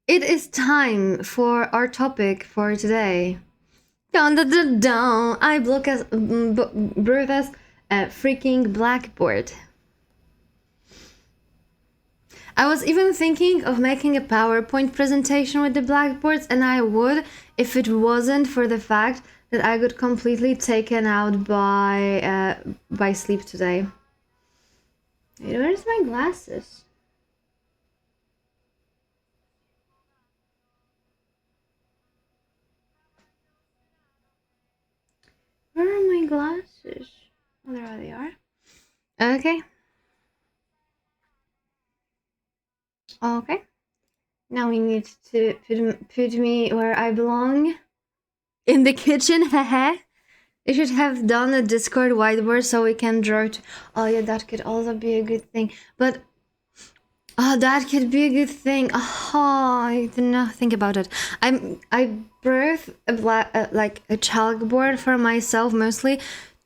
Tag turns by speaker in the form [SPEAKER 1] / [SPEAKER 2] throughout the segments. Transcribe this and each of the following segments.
[SPEAKER 1] It is time for our topic for today. Dun, dun, dun, dun. I broke as a freaking blackboard. I was even thinking of making a PowerPoint presentation with the blackboards, and I would if it wasn't for the fact that I got completely taken out by sleep today. Wait, where's my glasses? Where are my glasses? Oh, there they are. Okay. Okay. Now we need to put me where I belong. In the kitchen, haha. We should have done a Discord whiteboard so we can draw it. Oh yeah, that could also be a good thing. But that could be a good thing. I did not think about it. I brought like a chalkboard for myself mostly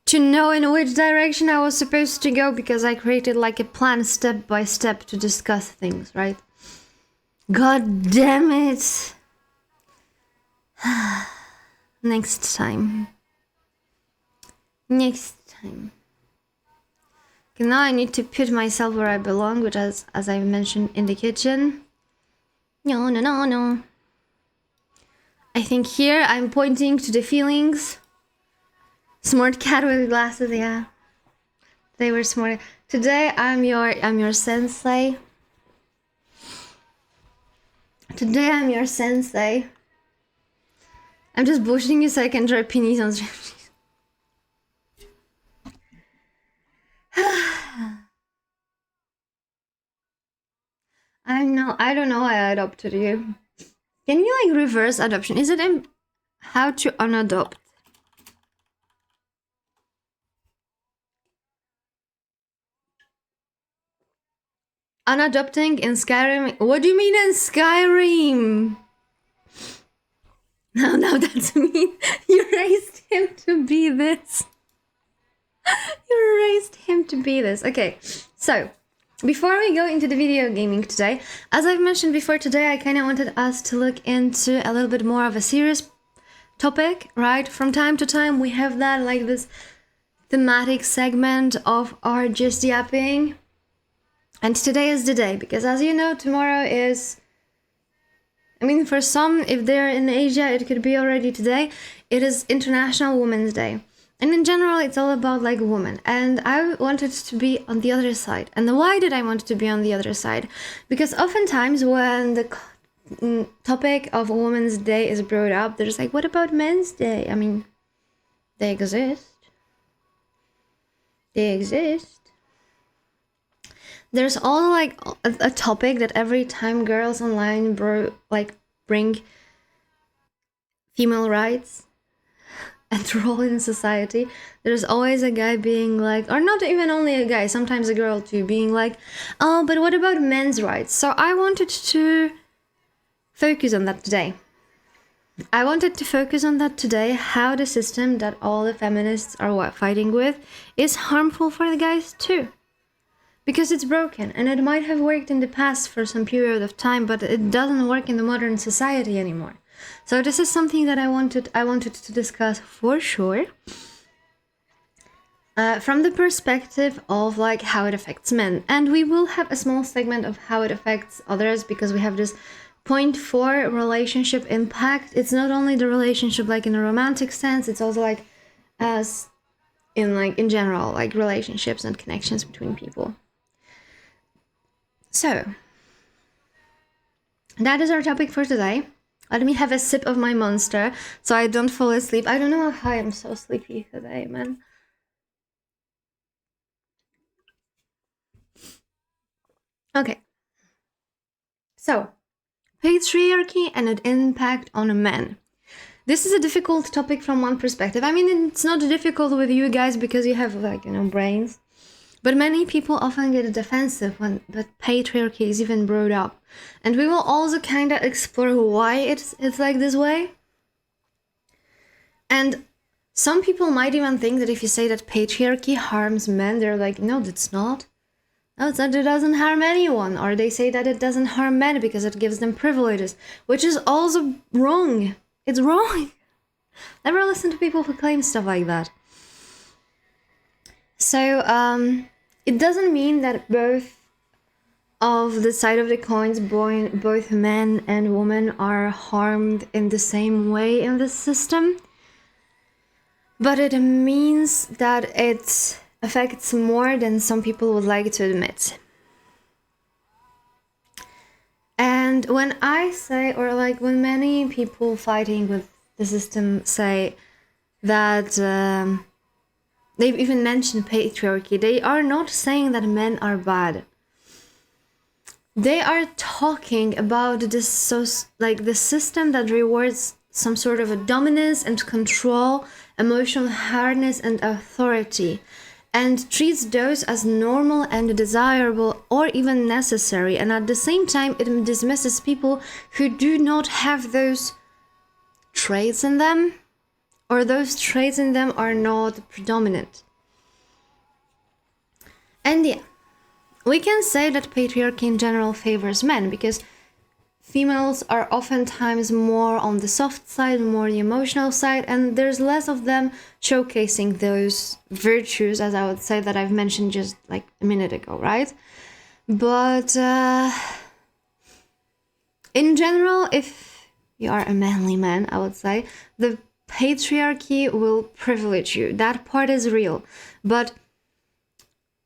[SPEAKER 1] to know in which direction I was supposed to go, because I created like a plan step by step to discuss things, right? God damn it. Next time. Next time. Okay, now I need to put myself where I belong, which is, as I mentioned, in the kitchen. No, no, no, no. I think here I'm pointing to the feelings. Smart cat with glasses, yeah. They were smart. Today I'm your sensei. Today I'm your sensei. I'm just bullshitting you so I can draw penis on stream. I don't know why I adopted you. Can you like reverse adoption? Is it in how to unadopt? Unadopting in Skyrim? What do you mean in Skyrim? No, that's mean. You raised him to be this. You raised him to be this. Okay, so before we go into the video gaming today, as I've mentioned before, today I kind of wanted us to look into a little bit more of a serious topic, right? From time to time we have that, like this thematic segment of our just yapping. And today is the day, because as you know, tomorrow is, I mean, for some, if they're in Asia, it could be already today. It is International Women's Day. And in general, it's all about like women. And I wanted to be on the other side. And why did I want to be on the other side? Because oftentimes when the topic of Women's Day is brought up, there's like, what about Men's Day? I mean, they exist. They exist. There's all like a topic that every time girls online bring female rights and role in society, there's always a guy being like, or not even only a guy, sometimes a girl too, being like, oh, but what about men's rights? So I wanted to focus on that today. I wanted to focus on that today, how the system that all the feminists are fighting with is harmful for the guys too. Because it's broken, and it might have worked in the past for some period of time, but it doesn't work in the modern society anymore. So this is something that I wanted to discuss for sure, from the perspective of like how it affects men. And we will have a small segment of how it affects others, because we have this 0.4 relationship impact. It's not only the relationship like in a romantic sense, it's also like as in general, like relationships and connections between people. So, that is our topic for today. Let me have a sip of my monster so I don't fall asleep. I don't know how I'm so sleepy today, man. Okay. So, patriarchy and its impact on men. This is a difficult topic from one perspective. I mean, it's not difficult with you guys because you have, like, brains. But many people often get defensive when the patriarchy is even brought up. And we will also kind of explore why it's like this way. And some people might even think that if you say that patriarchy harms men, they're like, no, that's not. Oh, that it doesn't harm anyone, or they say that it doesn't harm men because it gives them privileges, which is also wrong. It's wrong. Never listen to people who claim stuff like that. So, it doesn't mean that both of the side of the coins, both men and women are harmed in the same way in the system, but it means that it affects more than some people would like to admit. And when I say, or like when many people fighting with the system say that they've even mentioned patriarchy, they are not saying that men are bad. They are talking about this, so like the system that rewards some sort of a dominance and control, emotional hardness and authority, and treats those as normal and desirable or even necessary. And at the same time, it dismisses people who do not have those traits in them, or those traits in them are not predominant. And yeah, we can say that patriarchy in general favors men because females are oftentimes more on the soft side, more the emotional side, and there's less of them showcasing those virtues, as I would say, that I've mentioned just like a minute ago, right? But in general, if you are a manly man, I would say, the patriarchy will privilege you. That part is real. But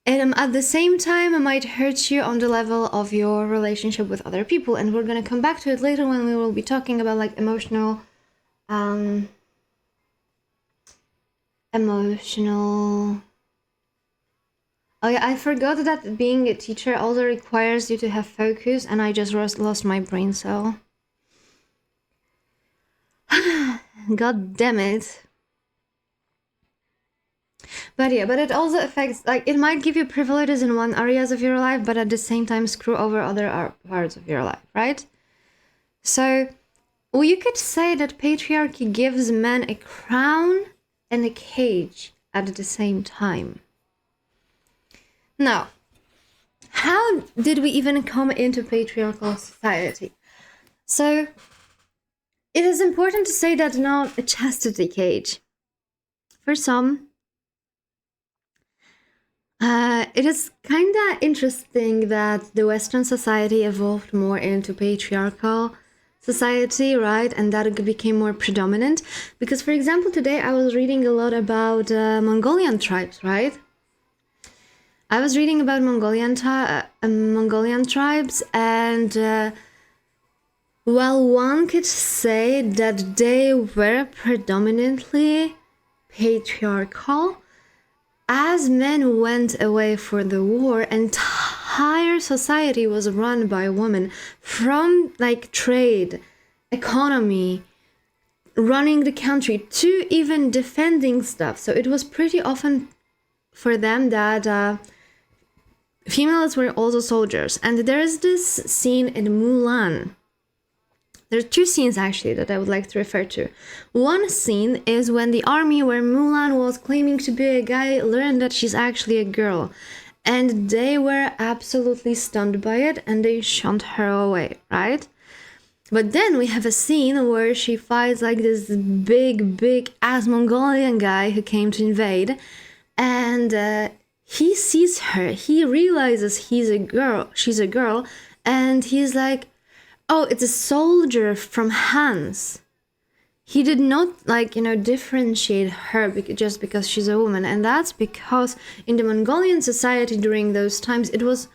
[SPEAKER 1] at the same time, it might hurt you on the level of your relationship with other people. And we're going to come back to it later when we will be talking about like emotional... Oh yeah, I forgot that being a teacher also requires you to have focus, and I just lost my brain cell. God damn it. But yeah, but it also affects, like, it might give you privileges in one areas of your life, but at the same time screw over other parts of your life, right? So, well, you could say that patriarchy gives men a crown and a cage at the same time. Now, how did we even come into patriarchal society? So, it is important to say that not a chastity cage. For some, it is kind of interesting that the Western society evolved more into patriarchal society, right? And that it became more predominant. Because, for example, today I was reading a lot about Mongolian tribes, right? I was reading about Mongolian tribes, and well, one could say that they were predominantly patriarchal. As men went away for the war, entire society was run by women, from like trade, economy, running the country, to even defending stuff. So it was pretty often for them that females were also soldiers. And there is this scene in Mulan. There are two scenes actually that I would like to refer to. One scene is when the army where Mulan was claiming to be a guy learned that she's actually a girl. And they were absolutely stunned by it and they shunned her away, right? But then we have a scene where she fights like this big ass Mongolian guy who came to invade. And he sees her. He realizes she's a girl. And he's like, oh, it's a soldier from Hans. He did not, differentiate her just because she's a woman. And that's because in the Mongolian society during those times, it was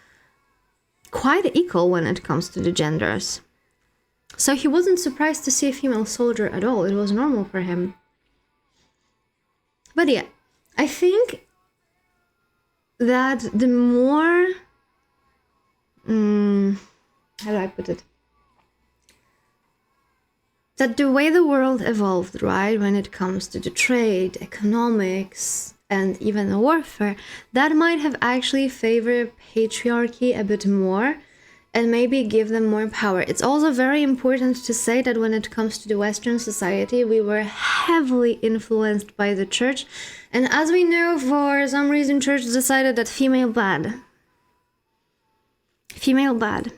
[SPEAKER 1] quite equal when it comes to the genders. So he wasn't surprised to see a female soldier at all. It was normal for him. But yeah, I think that the more... how do I put it? That the way the world evolved, right, when it comes to the trade, economics, and even the warfare, that might have actually favored patriarchy a bit more and maybe give them more power. It's also very important to say that when it comes to the Western society, we were heavily influenced by the church. And as we know, for some reason, church decided that female bad. female bad.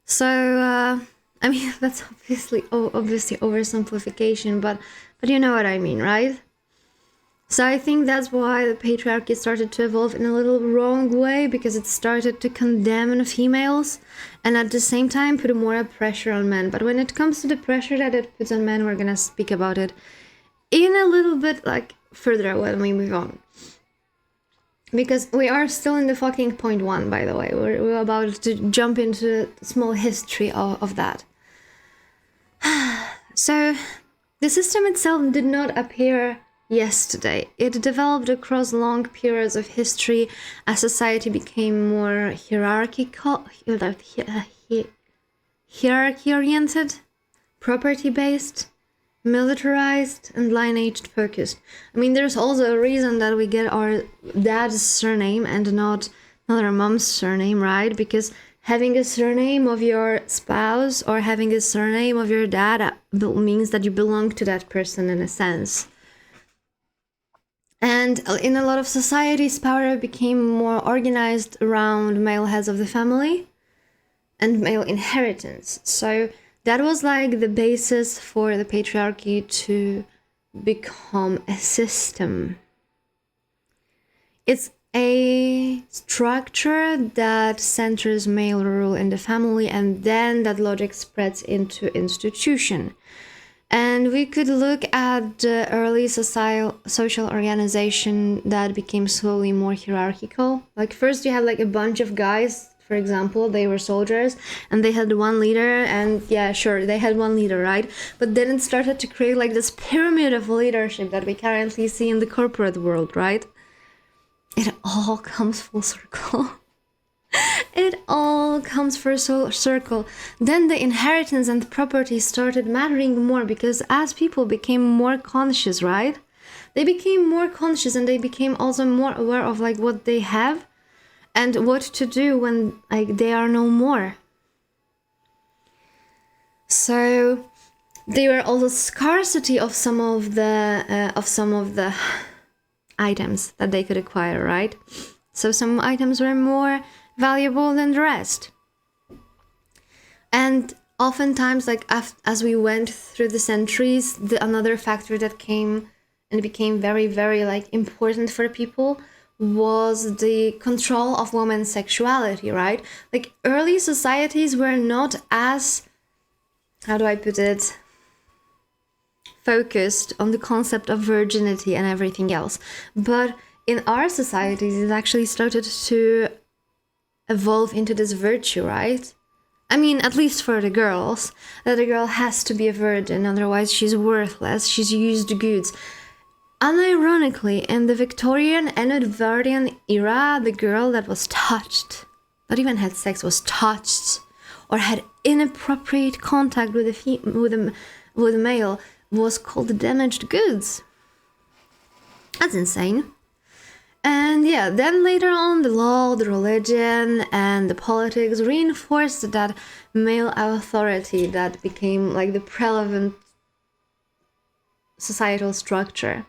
[SPEAKER 1] So I mean, that's obviously oversimplification, but you know what I mean, right? So I think that's why the patriarchy started to evolve in a little wrong way, because it started to condemn females and at the same time put more pressure on men. But when it comes to the pressure that it puts on men, we're gonna speak about it in a little bit like further when we move on. Because we are still in the fucking point one, by the way. We're about to jump into a small history of that. So the system itself did not appear yesterday. It developed across long periods of history as society became more hierarchy-oriented, property-based, militarized, and lineage focused. I mean, there's also a reason that we get our dad's surname and not our mom's surname, right? Because having a surname of your spouse or having a surname of your dad means that you belong to that person in a sense. And in a lot of societies, power became more organized around male heads of the family and male inheritance. So that was like the basis for the patriarchy to become a system. It's a structure that centers male rule in the family, and then that logic spreads into institution. And we could look at the early social organization that became slowly more hierarchical. Like first you had like a bunch of guys, for example, they were soldiers and they had one leader, and yeah, sure, they had one leader, right? But then it started to create like this pyramid of leadership that we currently see in the corporate world, right? It all comes full circle. It all comes full circle. Then the inheritance and property started mattering more, because as people became more conscious, right? They became more conscious and they became also more aware of like what they have and what to do when like they are no more. So there were also scarcity of some of the items that they could acquire, right? So some items were more valuable than the rest. And oftentimes, like as we went through the centuries, another factor that came and became very, very like important for people was the control of women's sexuality, right? Like early societies were not as, how do I put it, focused on the concept of virginity and everything else. But in our societies, it actually started to evolve into this virtue, right? I mean, at least for the girls, that a girl has to be a virgin, otherwise she's worthless, she's used goods. Unironically, in the Victorian and Edwardian era, the girl that was touched, not even had sex, was touched, or had inappropriate contact with a male, was called damaged goods. That's insane. And yeah, then later on, the law, the religion, and the politics reinforced that male authority that became like the prevalent societal structure.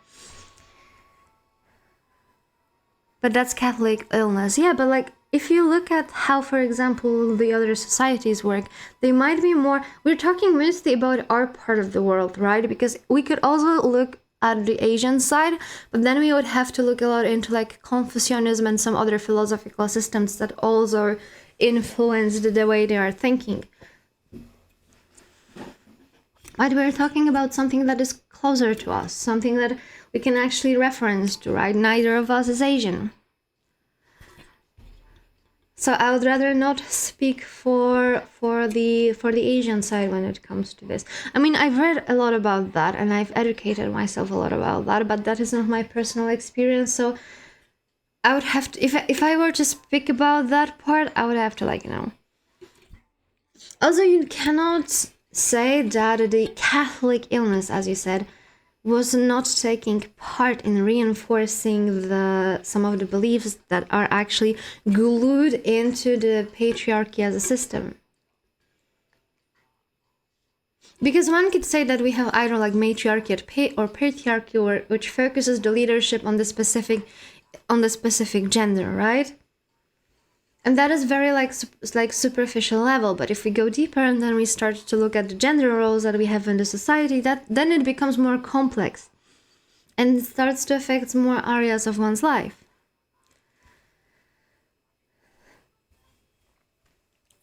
[SPEAKER 1] But that's Catholic illness. Yeah, but like, if you look at how, for example, the other societies work, they might be more, we're talking mostly about our part of the world, right? Because we could also look at the Asian side, but then we would have to look a lot into like Confucianism and some other philosophical systems that also influenced the way they are thinking. But we're talking about something that is closer to us, something that we can actually reference to, right? Neither of us is Asian. So I would rather not speak for the Asian side when it comes to this. I mean, I've read a lot about that and I've educated myself a lot about that, but that is not my personal experience. So I would have to, if I were to speak about that part, I would have to like, you know. Also, you cannot say that the Catholic illness, as you said, was not taking part in reinforcing some of the beliefs that are actually glued into the patriarchy as a system. Because one could say that we have either like matriarchy or patriarchy, which focuses the leadership on the specific gender, right? And that is very like superficial level. But if we go deeper and then we start to look at the gender roles that we have in the society, then it becomes more complex and it starts to affect more areas of one's life.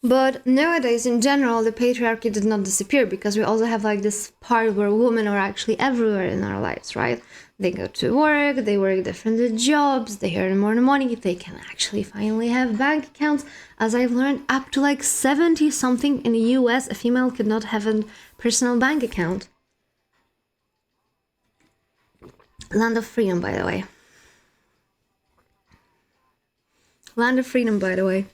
[SPEAKER 1] But nowadays, in general, the patriarchy did not disappear, because we also have like this part where women are actually everywhere in our lives, right? They go to work, they work different jobs, they earn more money, they can actually finally have bank accounts. As I've learned, up to like 70 something in the US, a female could not have a personal bank account. Land of freedom, by the way. Land of freedom, by the way.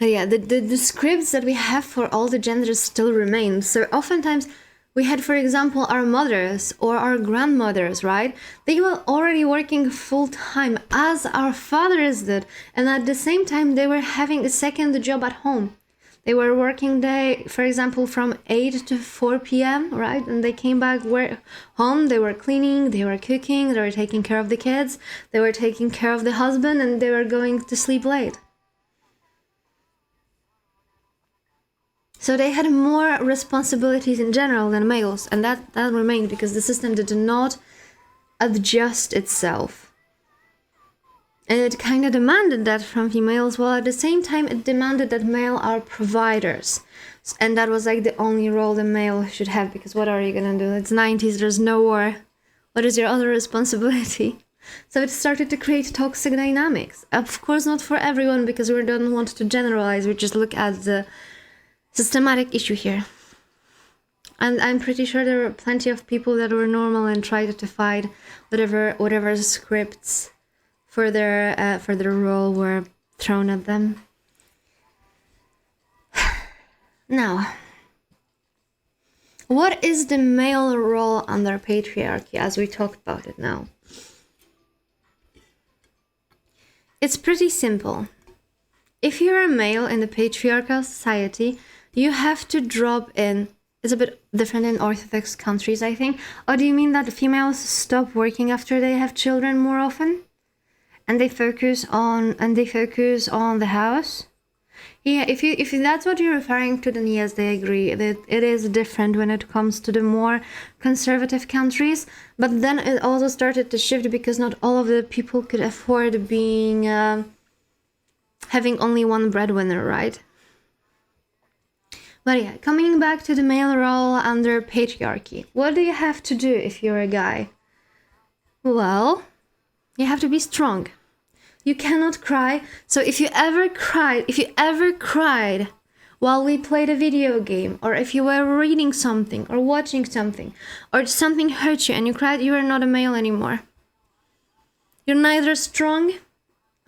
[SPEAKER 1] Yeah, the scripts that we have for all the genders still remain. So oftentimes we had, for example, our mothers or our grandmothers, right? They were already working full time as our fathers did. And at the same time, they were having a second job at home. They were working day, for example, from 8 to 4 p.m., right? And they came back home, they were cleaning, they were cooking, they were taking care of the kids, they were taking care of the husband, and they were going to sleep late. So they had more responsibilities in general than males, and that remained because the system did not adjust itself. And it kind of demanded that from females, while at the same time it demanded that male are providers. And that was like the only role the male should have, because what are you gonna do? It's 90s, there's no war. What is your other responsibility? So it started to create toxic dynamics. Of course, not for everyone, because we don't want to generalize, we just look at the systematic issue here. And I'm pretty sure there were plenty of people that were normal and tried to fight whatever scripts for their role were thrown at them. Now, what is the male role under patriarchy, as we talk about it now? It's pretty simple. If you're a male in the patriarchal society, you have to drop in. It's a bit different in Orthodox countries, I think. Or do you mean that females stop working after they have children more often? And they focus on the house? Yeah, if that's what you're referring to, then yes, they agree that it is different when it comes to the more conservative countries. But then it also started to shift, because not all of the people could afford being having only one breadwinner, right? But yeah, coming back to the male role under patriarchy, what do you have to do if you're a guy? Well, you have to be strong. You cannot cry. So if you ever cried while we played a video game, or if you were reading something or watching something, or something hurt you and you cried, you are not a male anymore. You're neither strong,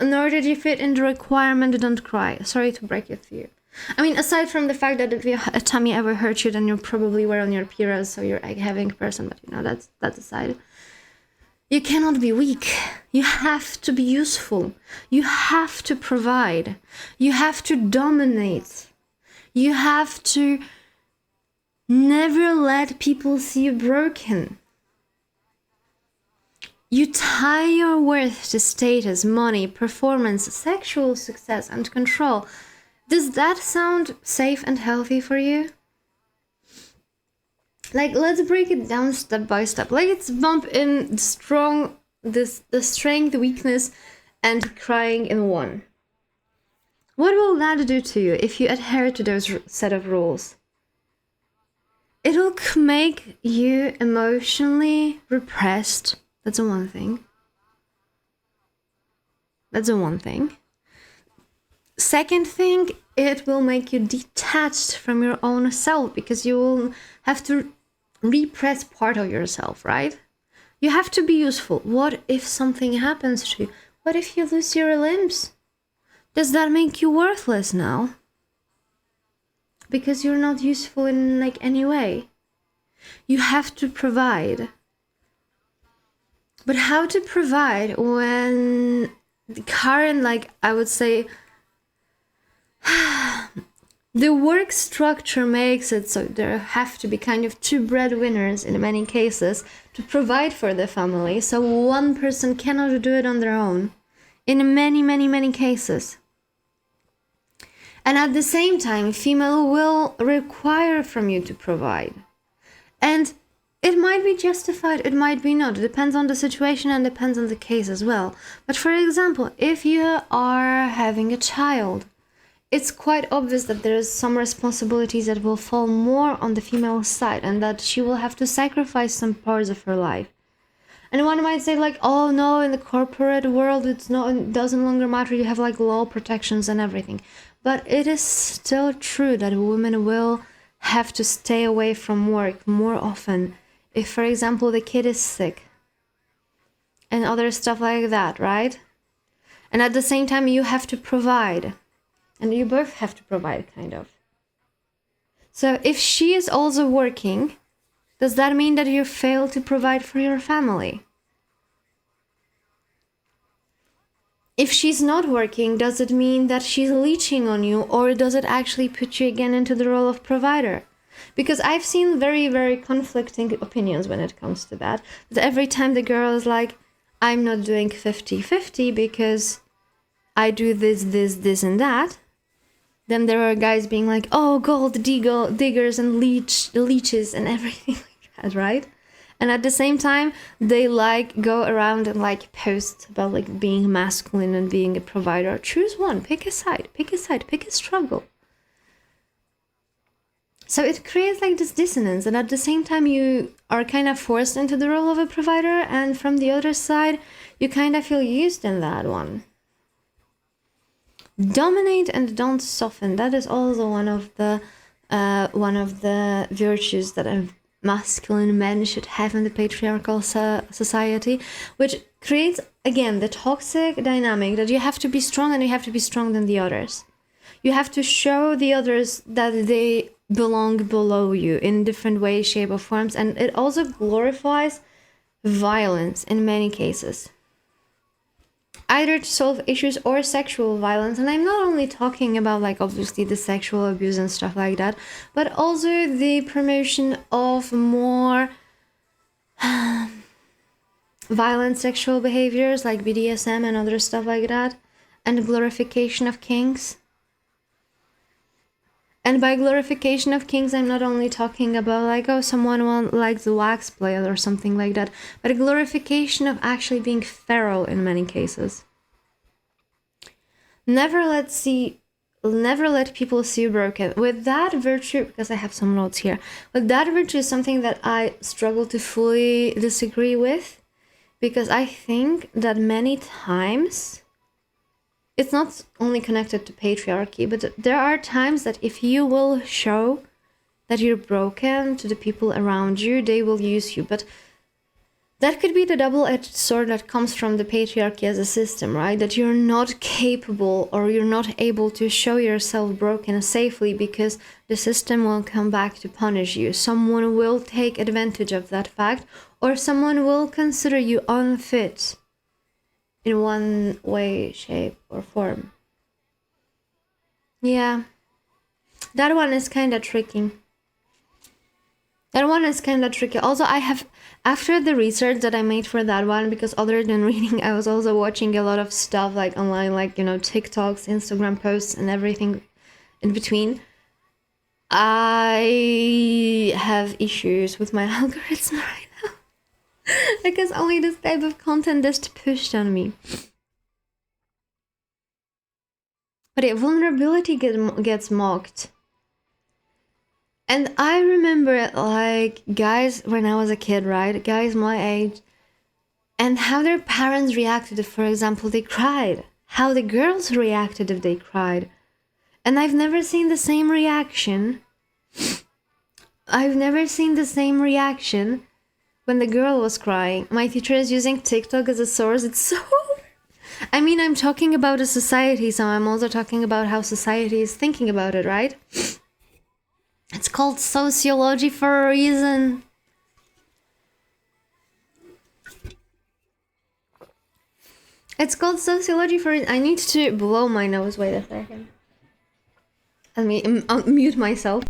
[SPEAKER 1] nor did you fit in the requirement don't cry. Sorry to break it to you. I mean, aside from the fact that if a tummy ever hurt you, then you probably were on your period, so you're a having person, but you know, that's aside. You cannot be weak. You have to be useful. You have to provide. You have to dominate. You have to never let people see you broken. You tie your worth to status, money, performance, sexual success, and control. Does that sound safe and healthy for you? Like, let's break it down step by step. Let's bump in the strength, the weakness, and crying in one. What will that do to you if you adhere to those set of rules? It'll make you emotionally repressed. That's the one thing. Second thing, it will make you detached from your own self, because you will have to repress part of yourself, right? You have to be useful. What if something happens to you? What if you lose your limbs? Does that make you worthless now? Because you're not useful in like any way. You have to provide. But how to provide when the current, like, I would say, the work structure makes it so there have to be kind of two breadwinners in many cases to provide for the family, so one person cannot do it on their own. in many, many, many cases. And at the same time, female will require from you to provide. And it might be justified, it might be not. It depends on the situation and depends on the case as well. But for example, if you are having a child, it's quite obvious that there's some responsibilities that will fall more on the female side and that she will have to sacrifice some parts of her life. And one might say like, oh no, in the corporate world, it doesn't longer matter. You have like law protections and everything. But it is still true that women will have to stay away from work more often. If, for example, the kid is sick and other stuff like that, right? And at the same time, you have to provide. And you both have to provide, kind of. So if she is also working, does that mean that you fail to provide for your family? If she's not working, does it mean that she's leeching on you, or does it actually put you again into the role of provider? Because I've seen very, very conflicting opinions when it comes to that. That every time the girl is like, I'm not doing 50-50 because I do this, and that. Then there are guys being like, oh, gold diggers and leeches and everything like that, right? And at the same time, they like go around and like post about like being masculine and being a provider. Choose one, pick a side, pick a struggle. So it creates like this dissonance, and at the same time you are kind of forced into the role of a provider, and from the other side, you kind of feel used in that one. Dominate and don't soften. That is also one of the virtues that a masculine men should have in the patriarchal society, which creates again the toxic dynamic that you have to be strong and you have to be stronger than the others. You have to show the others that they belong below you in different ways, shape, or forms, and it also glorifies violence in many cases. Either to solve issues or sexual violence. And I'm not only talking about like obviously the sexual abuse and stuff like that, but also the promotion of more violent sexual behaviors like BDSM and other stuff like that, and glorification of kinks. And by glorification of kinks, I'm not only talking about like, oh, someone likes the wax play or something like that, but a glorification of actually being feral in many cases. Never let people see you broken. With that virtue, because I have some notes here, with that virtue is something that I struggle to fully disagree with, because I think that many times it's not only connected to patriarchy, but there are times that if you will show that you're broken to the people around you, they will use you. But that could be the double-edged sword that comes from the patriarchy as a system, right? That you're not capable or you're not able to show yourself broken safely because the system will come back to punish you. Someone will take advantage of that fact, or someone will consider you unfit in one way, shape, or form. Yeah, that one is kind of tricky. Also, I have, after the research that I made for that one, because other than reading, I was also watching a lot of stuff like online, like, you know, TikToks, Instagram posts, and everything in between. I have issues with my algorithm right now because only this type of content is pushed on me. But yeah, vulnerability gets mocked. And I remember, like, guys, when I was a kid, right? Guys my age, and how their parents reacted if, for example, they cried. How the girls reacted if they cried. And I've never seen the same reaction. I've never seen the same reaction when the girl was crying. My teacher is using TikTok as a source. It's so... I mean, I'm talking about a society, so I'm also talking about how society is thinking about it, right? It's called sociology for a reason. It's called sociology for a reason. I need to blow my nose. Wait a second. Let me mute myself.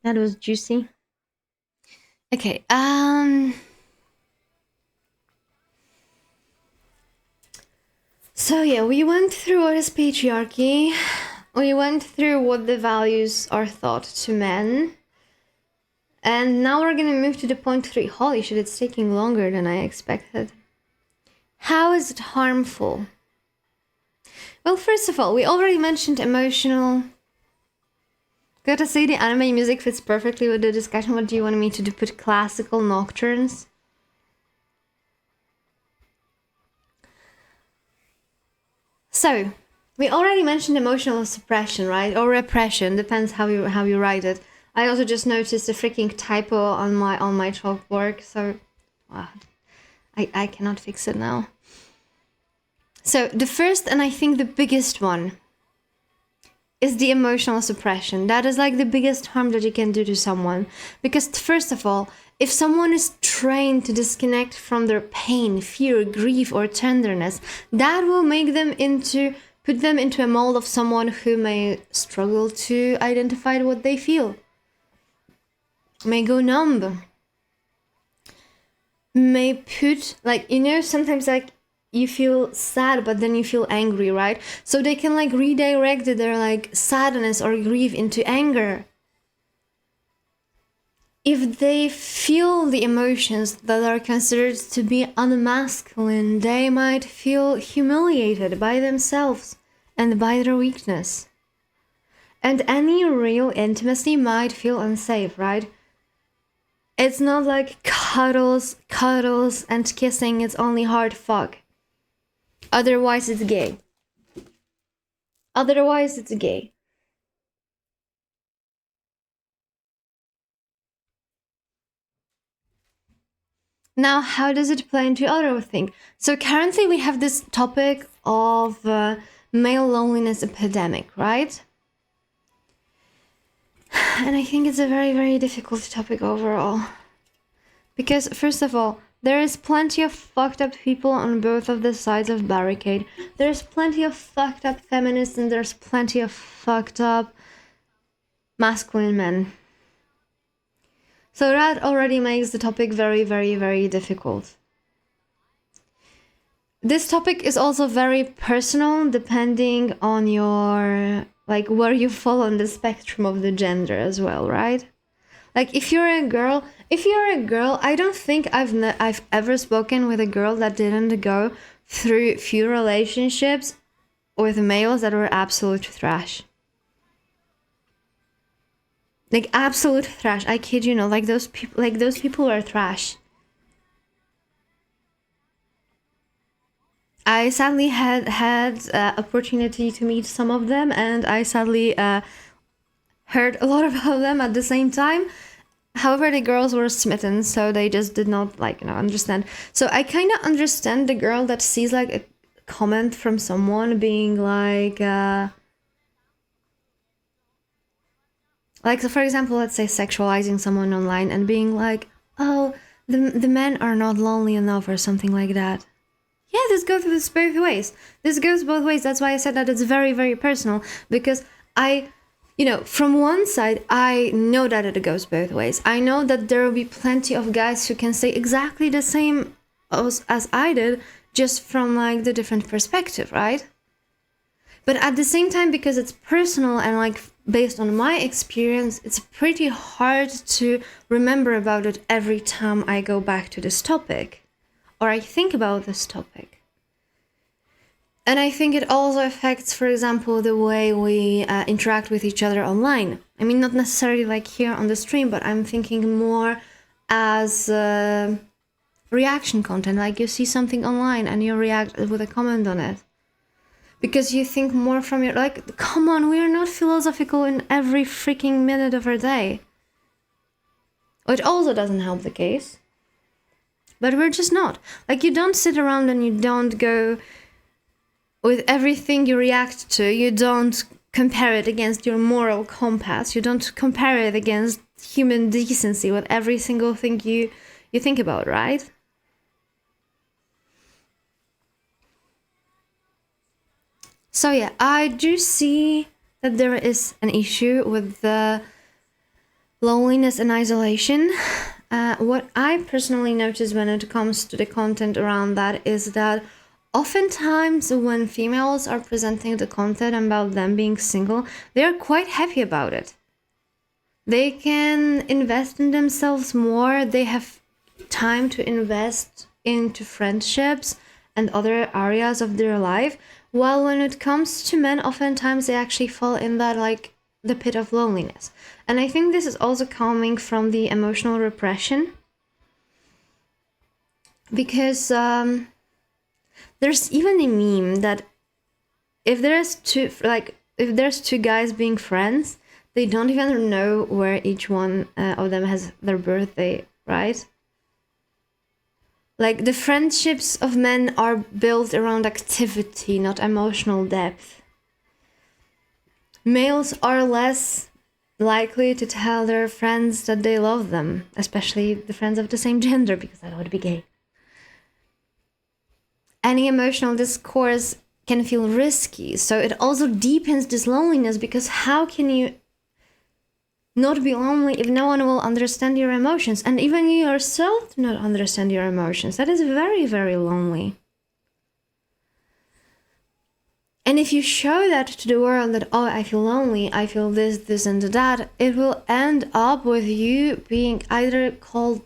[SPEAKER 1] That was juicy. Okay, so yeah, we went through what is patriarchy. We went through what the values are thought to men. And now we're gonna move to the point 3. Holy shit, it's taking longer than I expected. How is it harmful? Well, first of all, we already mentioned emotional. Gotta say, the anime music fits perfectly with the discussion. What do you want me to do? Put classical nocturnes? So, we already mentioned emotional suppression, right? Or repression, depends how you write it. I also just noticed a freaking typo on my chalkboard, so I cannot fix it now. So the first, and I think the biggest one, is the emotional suppression. That is like the biggest harm that you can do to someone. Because first of all, if someone is trained to disconnect from their pain, fear, grief, or tenderness, that will make them put them into a mold of someone who may struggle to identify what they feel, may go numb, may put, like, you know, sometimes like you feel sad but then you feel angry, right? So they can like redirect their like sadness or grief into anger. If they feel the emotions that are considered to be unmasculine, they might feel humiliated by themselves and by their weakness. And any real intimacy might feel unsafe, right? It's not like cuddles, and kissing, it's only hard fuck. Otherwise, it's gay. Otherwise, it's gay. Now, how does it play into other things? So currently we have this topic of male loneliness epidemic, right? And I think it's a very, very difficult topic overall. Because, first of all, there is plenty of fucked up people on both of the sides of barricade. There's plenty of fucked up feminists and there's plenty of fucked up masculine men. So that already makes the topic very, very, very difficult. This topic is also very personal, depending on your, like, where you fall on the spectrum of the gender as well, right? Like, if you're a girl, I don't think I've ever spoken with a girl that didn't go through few relationships with males that were absolute trash. Like, absolute trash. I kid you not. Like, those people are trash. I sadly had opportunity to meet some of them, and I sadly heard a lot about them at the same time. However, the girls were smitten, so they just did not, like, you know, understand. So I kind of understand the girl that sees like a comment from someone being like so for example, let's say sexualizing someone online and being like, oh, the men are not lonely enough or something like that. Yeah, this goes both ways. This goes both ways. That's why I said that it's very, very personal, because from one side, I know that it goes both ways. I know that there will be plenty of guys who can say exactly the same as I did, just from like the different perspective, right? But at the same time, because it's personal and like based on my experience, it's pretty hard to remember about it every time I go back to this topic or I think about this topic. And I think it also affects, for example, the way we interact with each other online. I mean, not necessarily like here on the stream, but I'm thinking more as reaction content. Like you see something online and you react with a comment on it. Because you think more from your, like, come on, we are not philosophical in every freaking minute of our day. Which also doesn't help the case. But we're just not. Like, you don't sit around and you don't go with everything you react to. You don't compare it against your moral compass. You don't compare it against human decency with every single thing you think about, right? So yeah, I do see that there is an issue with the loneliness and isolation. What I personally notice when it comes to the content around that is that oftentimes when females are presenting the content about them being single, they are quite happy about it. They can invest in themselves more. They have time to invest into friendships and other areas of their life. While when it comes to men, oftentimes they actually fall in that like the pit of loneliness. And I think this is also coming from the emotional repression. Because there's even a meme that if there's two guys being friends, they don't even know where each one of them has their birthday, right? Like the friendships of men are built around activity, not emotional depth. Males are less likely to tell their friends that they love them, especially the friends of the same gender, because that would be gay. Any emotional discourse can feel risky, so it also deepens this loneliness, because how can you not be lonely if no one will understand your emotions, and even you yourself do not understand your emotions? That is very, very lonely. And if you show that to the world that, oh, I feel lonely, I feel this, this, and that, it will end up with you being either called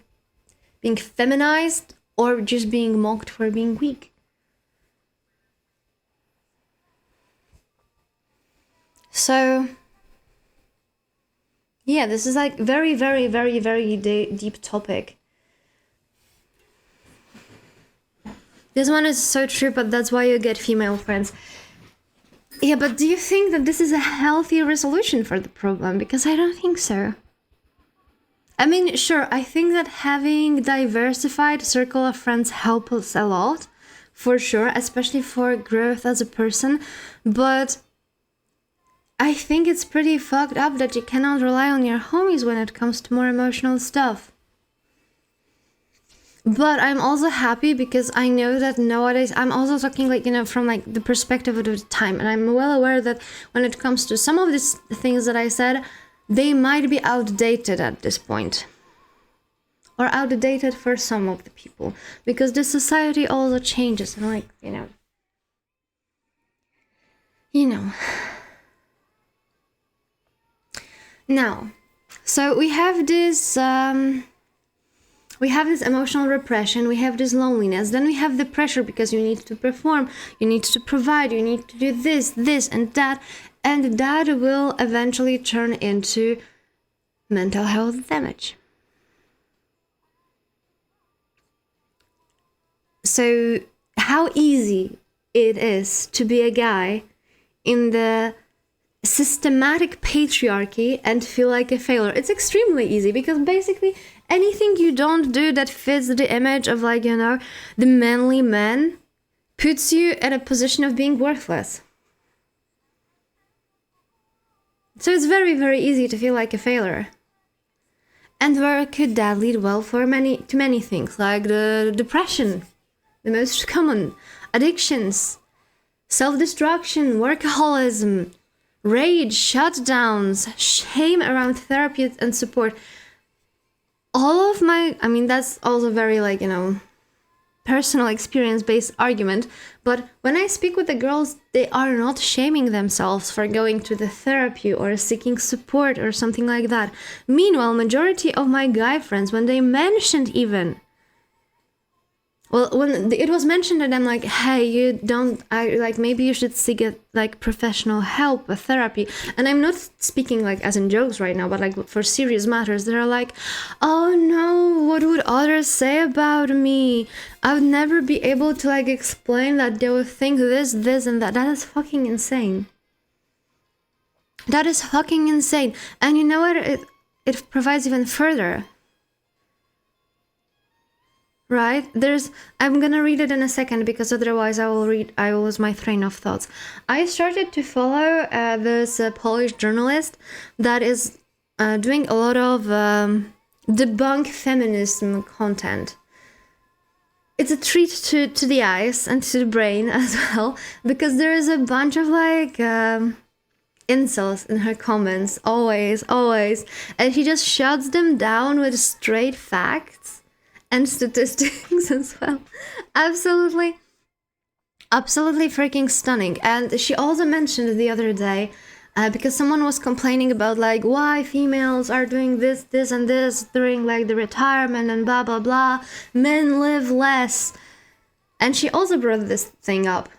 [SPEAKER 1] being feminized or just being mocked for being weak. So, yeah, this is like very, very, very, very deep topic. This one is so true, but that's why you get female friends. Yeah, but do you think that this is a healthy resolution for the problem? Because I don't think so. I mean, sure, I think that having diversified circle of friends helps us a lot, for sure, especially for growth as a person, but I think it's pretty fucked up that you cannot rely on your homies when it comes to more emotional stuff. But I'm also happy because I know that nowadays, I'm also talking like, you know, from like the perspective of the time. And I'm well aware that when it comes to some of these things that I said, they might be outdated at this point. Or outdated for some of the people. Because the society also changes. And like, you know. Now, so we have this emotional repression, we have this loneliness, then we have the pressure because you need to perform, you need to provide, you need to do this, and that will eventually turn into mental health damage. So how easy it is to be a guy in the systematic patriarchy and feel like a failure. It's extremely easy because basically anything you don't do that fits the image of, like, you know, the manly man puts you in a position of being worthless. So it's very, very easy to feel like a failure. And where could that lead? Well, to many things, like the depression, the most common, addictions, self-destruction, workaholism, rage, shutdowns, shame around therapy and support. All of my, I mean, that's also very, like, you know, personal experience-based argument. But when I speak with the girls, they are not shaming themselves for going to the therapy or seeking support or something like that. Meanwhile, majority of my guy friends, when they mentioned even, well, when it was mentioned to them, like, hey, maybe you should seek like professional help, a therapy. And I'm not speaking like as in jokes right now, but like for serious matters. They're like, oh no, what would others say about me? I would never be able to like explain that. They would think this, and that. That is fucking insane. That is fucking insane. And you know what? It provides even further. Right? I'm gonna read it in a second because otherwise I will lose my train of thoughts. I started to follow this Polish journalist that is doing a lot of debunk feminism content. It's a treat to the eyes and to the brain as well, because there is a bunch of like insults in her comments, always, always. And she just shuts them down with straight facts and statistics as well. Absolutely freaking stunning. And she also mentioned the other day, because someone was complaining about like why females are doing this and this during like the retirement and blah blah blah, men live less. And she also brought this thing up,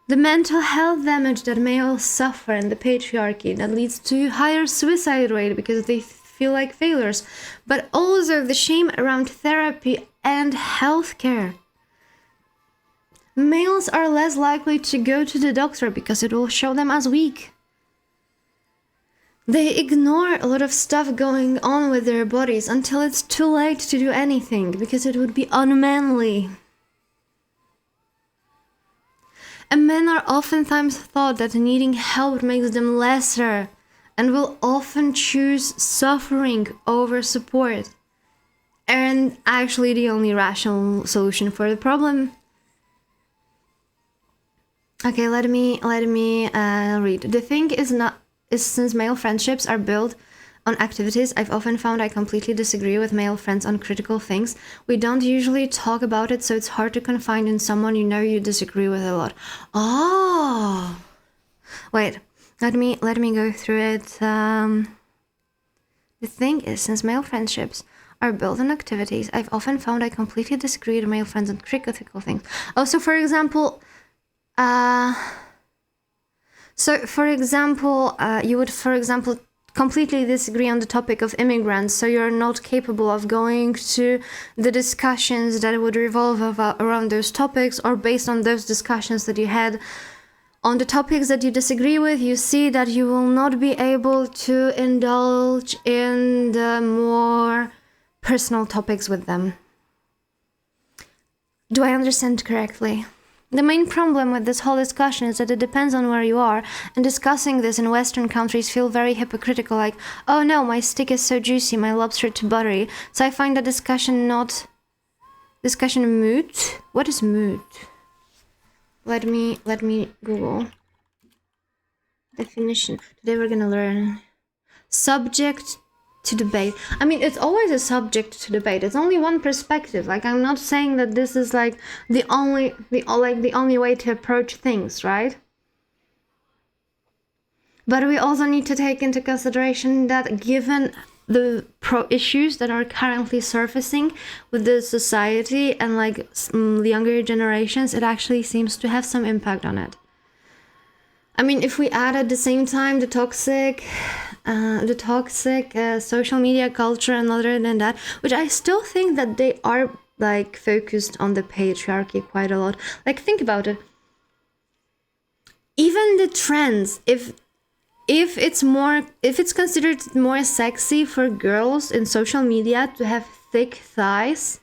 [SPEAKER 1] the mental health damage that males suffer in the patriarchy that leads to higher suicide rate because they feel like failures, but also the shame around therapy and healthcare. Males are less likely to go to the doctor because it will show them as weak. They ignore a lot of stuff going on with their bodies until it's too late to do anything because it would be unmanly. And men are oftentimes thought that needing help makes them lesser and will often choose suffering over support. And actually the only rational solution for the problem. Okay, let me read. The thing is since male friendships are built on activities, I've often found I completely disagree with male friends on critical things. We don't usually talk about it, so it's hard to confide in someone you know you disagree with a lot. Oh, wait, let me go through it. The thing is, since male friendships are built on activities, I've often found I completely disagree with male friends on critical things. Oh, so for example, you would, for example, completely disagree on the topic of immigrants, so you're not capable of going to the discussions that would revolve around those topics, or based on those discussions that you had on the topics that you disagree with, you see that you will not be able to indulge in the more personal topics with them. Do I understand correctly? The main problem with this whole discussion is that it depends on where you are, and discussing this in Western countries feel very hypocritical, like, oh no, my steak is so juicy, my lobster too buttery. So I find the discussion moot. What is moot? Let me Google definition. Today we're gonna learn subject to debate. I mean, it's always a subject to debate. It's only one perspective. Like, I'm not saying that this is like the only way to approach things, right? But we also need to take into consideration that given the issues that are currently surfacing with the society and like the younger generations, it actually seems to have some impact on it. I mean, if we add at the same time the toxic social media culture, and other than that, which I still think that they are like focused on the patriarchy quite a lot. Like, think about it. Even the trends, if it's considered more sexy for girls in social media to have thick thighs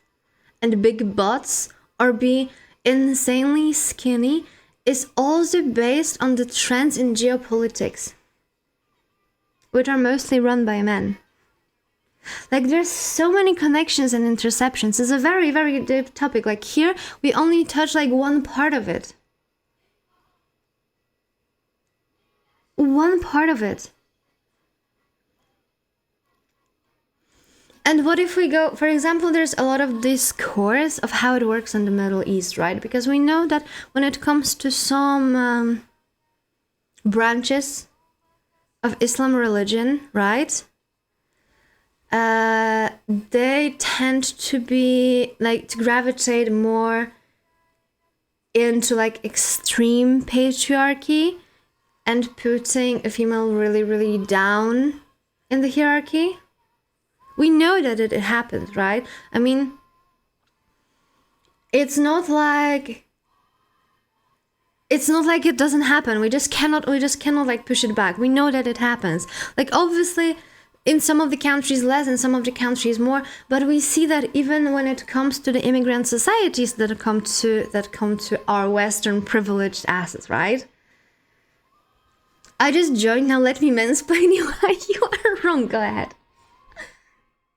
[SPEAKER 1] and big butts or be insanely skinny, is also based on the trends in geopolitics, which are mostly run by men. Like, there's so many connections and interceptions. It's a very, very deep topic. Like, here we only touch like one part of it. One part of it. And what if we go, for example, there's a lot of discourse of how it works in the Middle East, right? Because we know that when it comes to some branches of Islam religion, right? They tend to be like to gravitate more into like extreme patriarchy and putting a female really, really down in the hierarchy. We know that it happens, right? I mean, it's not like it doesn't happen. We just cannot like push it back. We know that it happens. Like, obviously in some of the countries less, in some of the countries more, but we see that even when it comes to the immigrant societies that come to our Western privileged asses, right? I just joined, now let me mansplain you why you are wrong. Go ahead.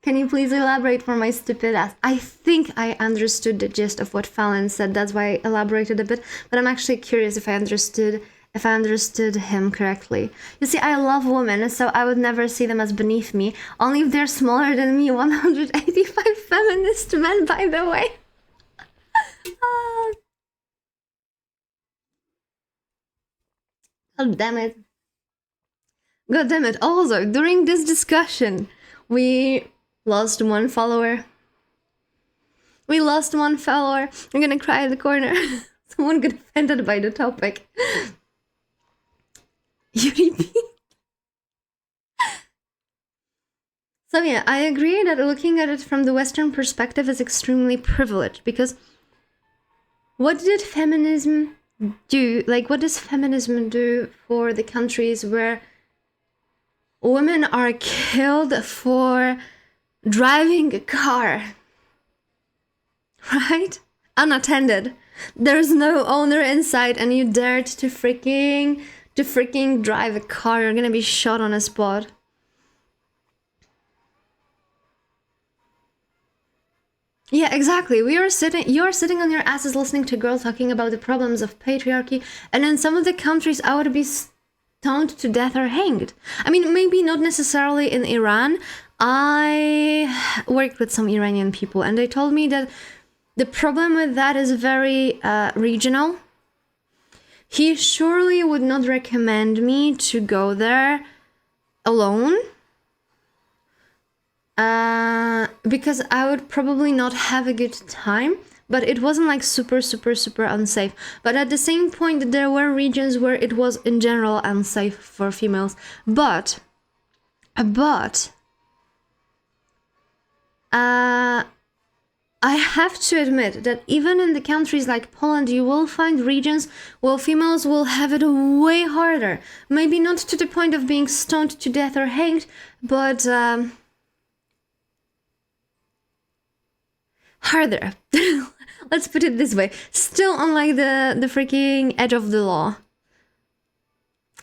[SPEAKER 1] Can you please elaborate for my stupid ass? I think I understood the gist of what Fallon said. That's why I elaborated a bit. But I'm actually curious if I understood if I understood him correctly. You see, I love women, so I would never see them as beneath me, only if they're smaller than me. 185 feminist men, by the way. God damn it. God damn it. Also, during this discussion, we lost one follower. I'm gonna cry in the corner. Someone got offended by the topic. You repeat? So yeah, I agree that looking at it from the Western perspective is extremely privileged, because what did feminism do? Like, what does feminism do for the countries where women are killed for driving a car? Right? Unattended. There's no owner inside and you dared to freaking drive a car. You're gonna be shot on a spot. Yeah, exactly. You're sitting on your asses listening to girls talking about the problems of patriarchy, and in some of the countries I would be stoned to death or hanged. I mean, maybe not necessarily in Iran. I worked with some Iranian people and they told me that the problem with that is very regional. He surely would not recommend me to go there alone, because I would probably not have a good time, but it wasn't like super unsafe. But at the same point, there were regions where it was in general unsafe for females. But I have to admit that even in the countries like Poland, you will find regions where females will have it way harder. Maybe not to the point of being stoned to death or hanged, but harder. Let's put it this way. Still on like the freaking edge of the law.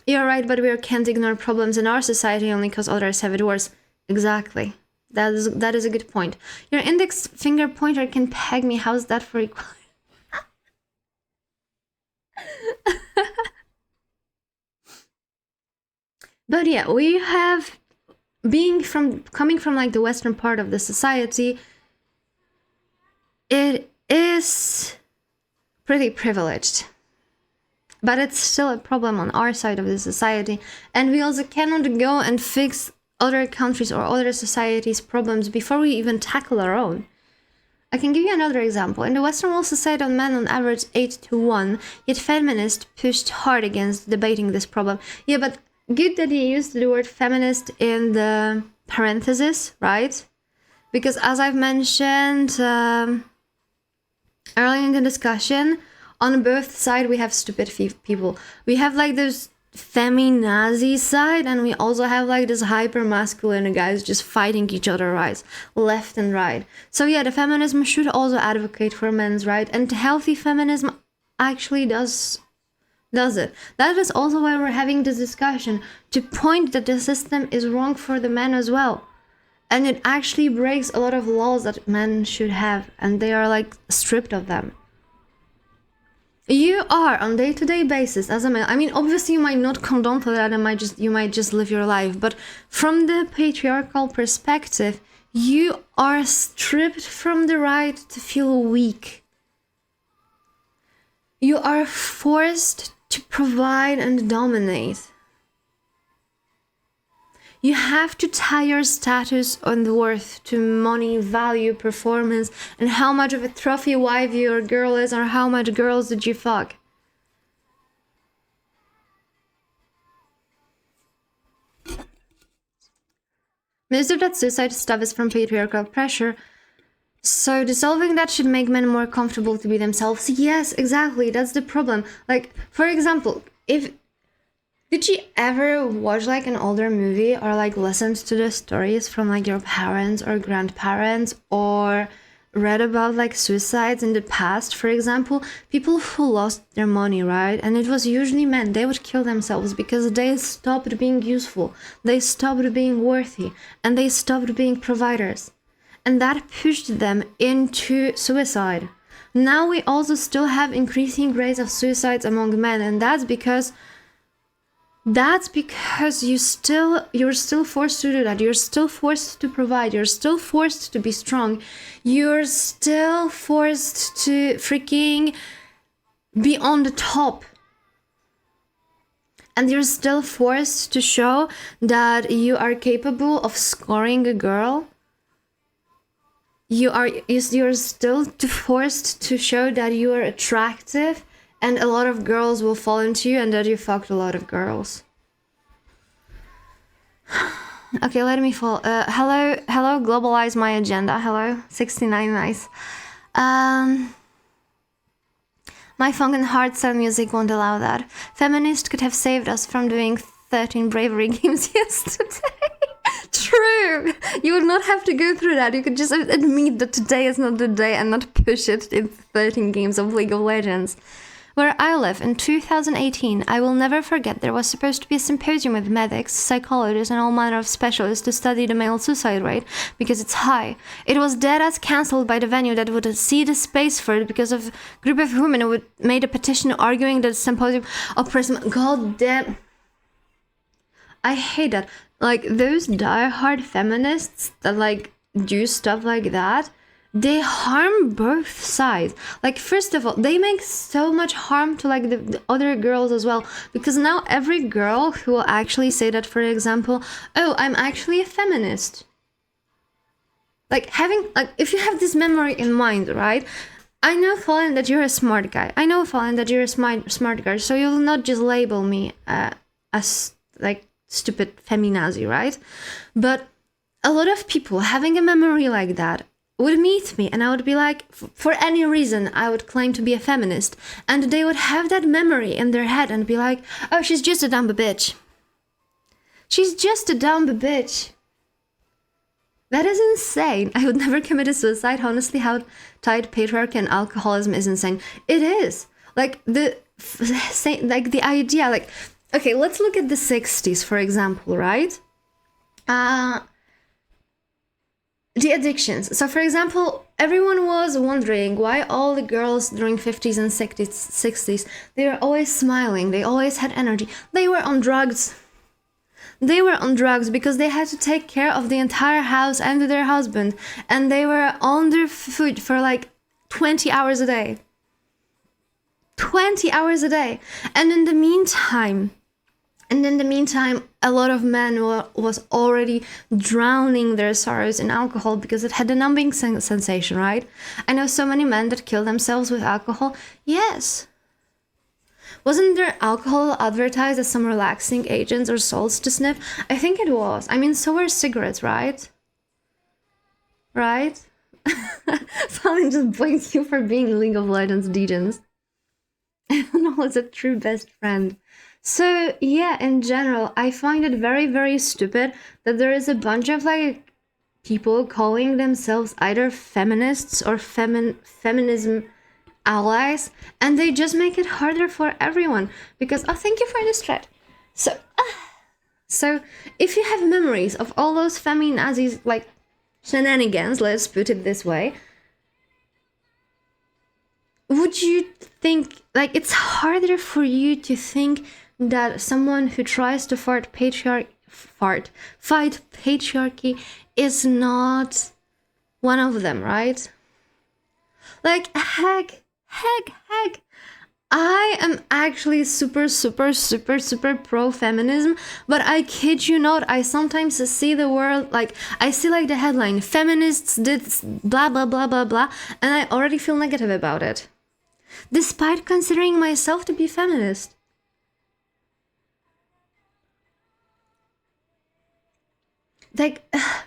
[SPEAKER 1] You're right, but we can't ignore problems in our society only because others have it worse. Exactly. That is a good point. Your index finger pointer can peg me. How's that for equality? But yeah, we have coming from like the Western part of the society, it is pretty privileged. But it's still a problem on our side of the society, and we also cannot go and fix other countries or other societies' problems before we even tackle our own. I can give you another example. In the Western world, society on men on average 8-1, yet feminists pushed hard against debating this problem. Yeah, but good that you used the word feminist in the parenthesis, right? Because as I've mentioned earlier in the discussion, on both sides we have stupid people. We have like those feminazi side, and we also have like this hyper masculine guys just fighting each other, right, left and right. So yeah, the feminism should also advocate for men's right, and healthy feminism actually does it. That is also why we're having this discussion, to point that the system is wrong for the men as well, and it actually breaks a lot of laws that men should have, and they are like stripped of them. You are on day-to-day basis as a man. I mean, obviously you might not condone for that, and you might just live your life. But from the patriarchal perspective, you are stripped from the right to feel weak. You are forced to provide and dominate. You have to tie your status and worth to money, value, performance, and how much of a trophy wife your girl is, or how much girls did you fuck. Most of that suicide stuff is from patriarchal pressure, so dissolving that should make men more comfortable to be themselves. Yes, exactly, that's the problem. Like, for example, did you ever watch like an older movie, or like listened to the stories from like your parents or grandparents, or read about like suicides in the past? For example, people who lost their money, right? And it was usually men. They would kill themselves because they stopped being useful, they stopped being worthy, and they stopped being providers. And that pushed them into suicide. Now we also still have increasing rates of suicides among men, and that's because That's because you're still forced to do that. You're still forced to provide. You're still forced to be strong. You're still forced to freaking be on the top. And you're still forced to show that you are capable of scoring a girl. You're still forced to show that you are attractive and a lot of girls will fall into you and that you fucked a lot of girls. Okay, let me fall. Hello, globalize my agenda. Hello, 69, nice. My funk and hardstyle music won't allow that. Feminist could have saved us from doing 13 bravery games yesterday. True! You would not have to go through that. You could just admit that today is not the day and not push it in 13 games of League of Legends. Where I live in 2018, I will never forget there was supposed to be a symposium with medics, psychologists, and all manner of specialists to study the male suicide rate because it's high. It was dead-ass cancelled by the venue that would see the space for it because of a group of women who made a petition arguing that the symposium oppressed. God damn. I hate that. Like, those die-hard feminists that, like, do stuff like that, they harm both sides. Like, first of all, they make so much harm to, like, the other girls as well. Because now every girl who will actually say that, for example, oh, I'm actually a feminist. Like, if you have this memory in mind, right? I know, Fallen, that you're a smart guy. I know, Fallen, that you're a smart guy. So you'll not just label me as, like, stupid feminazi, right? But a lot of people having a memory like that would meet me and I would be like, for any reason, I would claim to be a feminist. And they would have that memory in their head and be like, oh, she's just a dumb bitch. She's just a dumb bitch. That is insane. I would never commit a suicide. Honestly, how tied patriarchy and alcoholism is insane. It is. Like, the idea, like, okay, let's look at the 60s, for example, right? The addictions. So, for example, everyone was wondering why all the girls during 50s and 60s, they were always smiling, they always had energy. They were on drugs. They were on drugs because they had to take care of the entire house and their husband. And they were on their food for like 20 hours a day. 20 hours a day. And in the meantime, a lot of men was already drowning their sorrows in alcohol because it had a numbing sensation, right? I know so many men that kill themselves with alcohol. Yes. Wasn't there alcohol advertised as some relaxing agents or salts to sniff? I think it was. I mean, so were cigarettes, right? Right? Fallen just blames you for being League of Legends degens. No, it's a true best friend. So, yeah, in general, I find it very, very stupid that there is a bunch of, like, people calling themselves either feminists or feminism allies, and they just make it harder for everyone. Because, oh, thank you for this thread. So, if you have memories of all those feminazis, like, shenanigans, let's put it this way, would you think, like, it's harder for you to think that someone who tries to fight patriarchy is not one of them, right? Like, heck, I am actually super pro-feminism, but I kid you not, I sometimes see the world, like, I see, like, the headline, feminists did blah, blah, blah, blah, blah, and I already feel negative about it. Despite considering myself to be feminist. Like,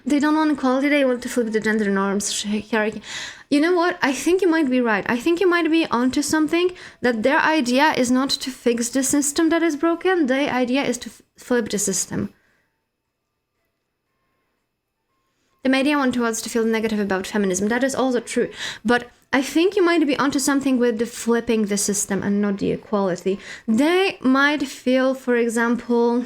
[SPEAKER 1] they don't want equality, they want to flip the gender norms, hierarchy. You know what? I think you might be right. I think you might be onto something, that their idea is not to fix the system that is broken, their idea is to flip the system. The media want us to feel negative about feminism. That is also true. But I think you might be onto something with the flipping the system and not the equality. They might feel, for example,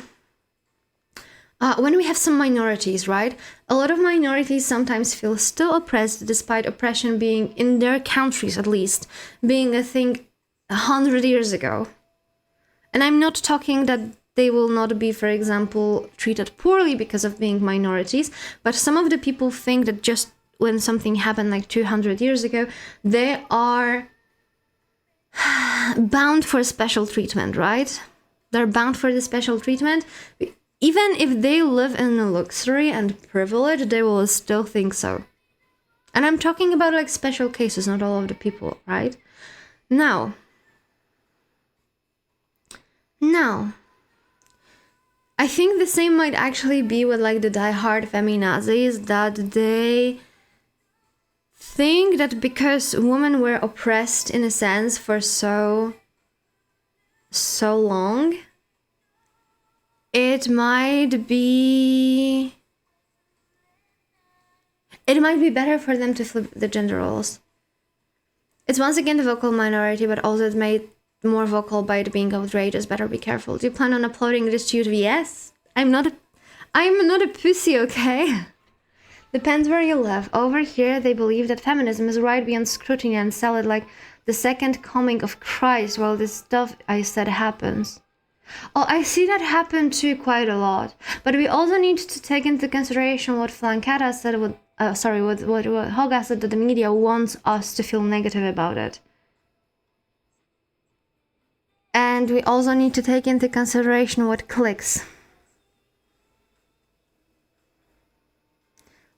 [SPEAKER 1] when we have some minorities, right? A lot of minorities sometimes feel still oppressed despite oppression being, in their countries at least, being a thing 100 years ago. And I'm not talking that they will not be, for example, treated poorly because of being minorities. But some of the people think that just when something happened like 200 years ago, they are bound for special treatment, right? They're bound for the special treatment. Even if they live in luxury and privilege, they will still think so. And I'm talking about like special cases, not all of the people, right? Now, I think the same might actually be with like the die-hard feminazis, that they think that because women were oppressed in a sense for so long, it might be better for them to flip the gender roles. It's once again the vocal minority, but also it's made more vocal by it being outrageous. Better be careful. Do you plan on uploading this to YouTube? Yes. I'm not a pussy, okay? Depends where you live. Over here, they believe that feminism is right beyond scrutiny and sell it like the second coming of Christ while this stuff I said happens. Oh, I see that happen too quite a lot. But we also need to take into consideration what Flankata said what Hoga said, that the media wants us to feel negative about it. And we also need to take into consideration what clicks.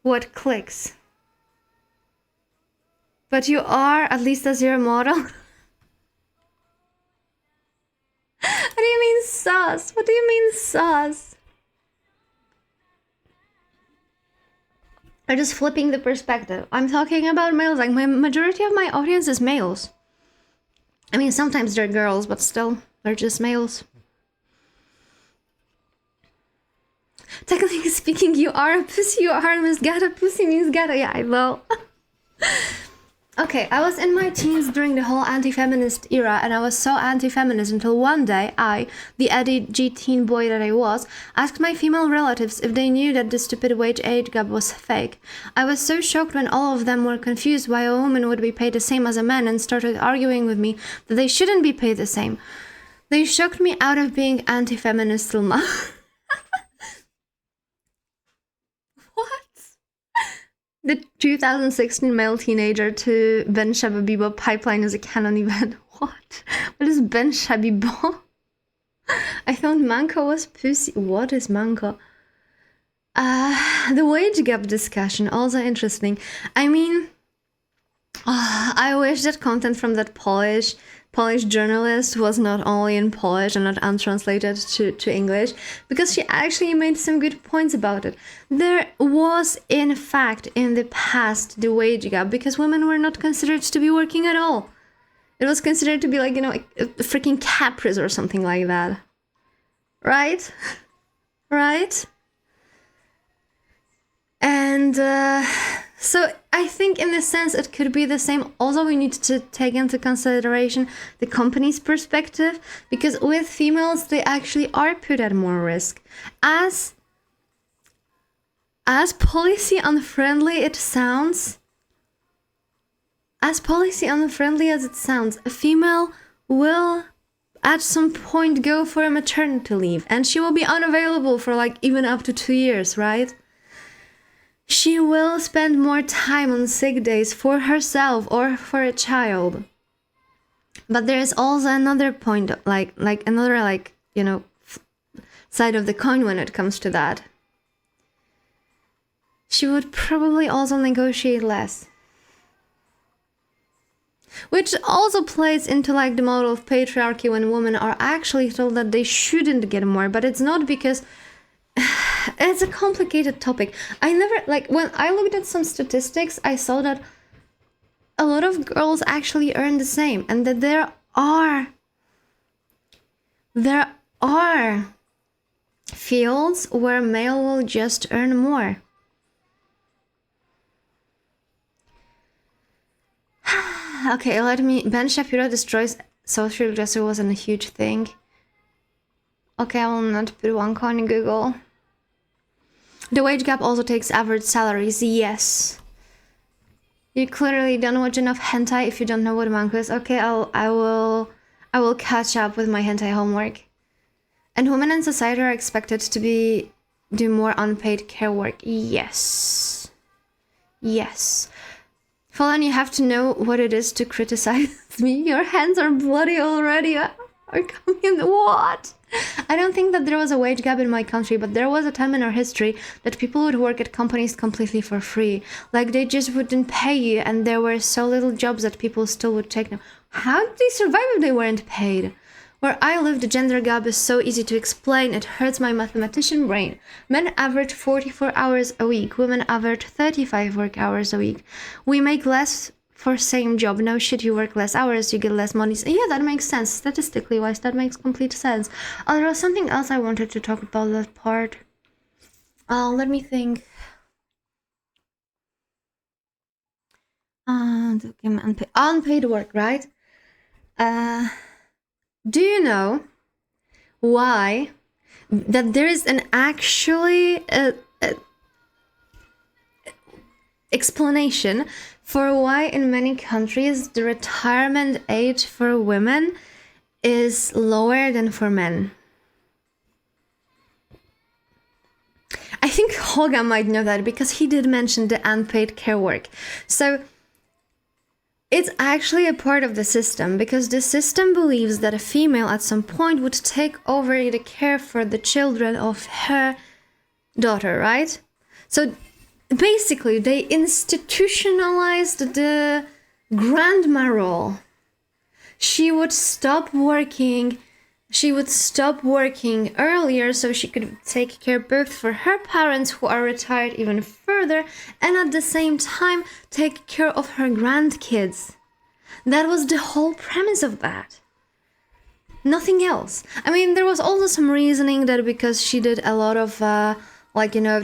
[SPEAKER 1] What clicks. But you are, at least as your model. What do you mean sus? What do you mean sus? I'm just flipping the perspective. I'm talking about males. Like, my majority of my audience is males. I mean, sometimes they're girls, but still, they're just males. Technically speaking, you are a pussy, you are a Miss Gata. Pussy means Gata. Yeah, I know. Okay, I was in my teens during the whole anti-feminist era, and I was so anti-feminist until one day I, the edgy teen boy that I was, asked my female relatives if they knew that the stupid wage age gap was fake. I was so shocked when all of them were confused why a woman would be paid the same as a man and started arguing with me that they shouldn't be paid the same. They shocked me out of being anti-feminist till now. The 2016 male teenager to Ben Shababibo pipeline is a canon event. What? What is Ben Shabibo? I thought Manko was pussy. What is Manko? The wage gap discussion, also interesting. I mean, I wish that content from that Polish journalist was not only in Polish and not untranslated to English, because she actually made some good points about it. There was, in fact, in the past, the wage gap, because women were not considered to be working at all. It was considered to be like, a freaking caprice or something like that. Right? Right? And so I think in a sense it could be the same. Also, we need to take into consideration the company's perspective, because with females, they actually are put at more risk. As policy unfriendly it sounds, as it sounds, a female will at some point go for a maternity leave, and she will be unavailable for like even up to 2 years, right? She will spend more time on sick days for herself or for a child. But there is also another point, side of the coin when it comes to that. She would probably also negotiate less. Which also plays into like the model of patriarchy, when women are actually told that they shouldn't get more, but it's not because it's a complicated topic. When I looked at some statistics, I saw that a lot of girls actually earn the same, and that there are fields where male will just earn more. Okay, Ben Shapiro destroys social justice wasn't a huge thing. Okay, I will not put one coin in Google. The wage gap also takes average salaries. Yes. You clearly don't watch enough hentai if you don't know what manga is. Okay, I will catch up with my hentai homework. And women in society are expected to do more unpaid care work. Yes. Yes. Fallen, you have to know what it is to criticize me. Your hands are bloody already. Are coming in. What? I don't think that there was a wage gap in my country, but there was a time in our history that people would work at companies completely for free. Like, they just wouldn't pay you, and there were so little jobs that people still would take them. How did they survive if they weren't paid? Where I live, the gender gap is so easy to explain, it hurts my mathematician brain. Men average 44 hours a week, women average 35 work hours a week. We make less for same job. No shit, you work less hours, you get less money. So yeah, that makes sense. Statistically wise, that makes complete sense. There was something else I wanted to talk about that part. Let me think. Unpaid work, right? Do you know why that there is an actually explanation for why in many countries the retirement age for women is lower than for men? I think Holga might know that because he did mention the unpaid care work. So it's actually a part of the system, because the system believes that a female at some point would take over the care for the children of her daughter, right? So basically, they institutionalized the grandma role. She would stop working earlier so she could take care both for her parents, who are retired even further, and at the same time take care of her grandkids. That was the whole premise of that. Nothing else. I mean, there was also some reasoning that because she did a lot of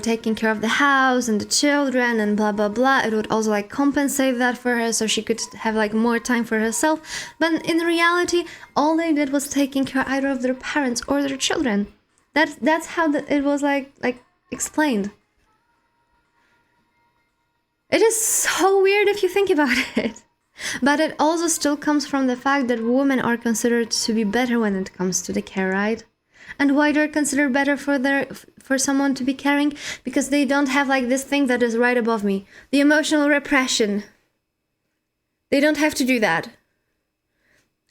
[SPEAKER 1] taking care of the house and the children and blah blah blah, it would also compensate that for her so she could have more time for herself. But in reality, all they did was taking care either of their parents or their children. That's how it was explained. It is so weird if you think about it. But it also still comes from the fact that women are considered to be better when it comes to the care, right? And why they're considered better for someone to be caring? Because they don't have this thing that is right above me. The emotional repression. They don't have to do that.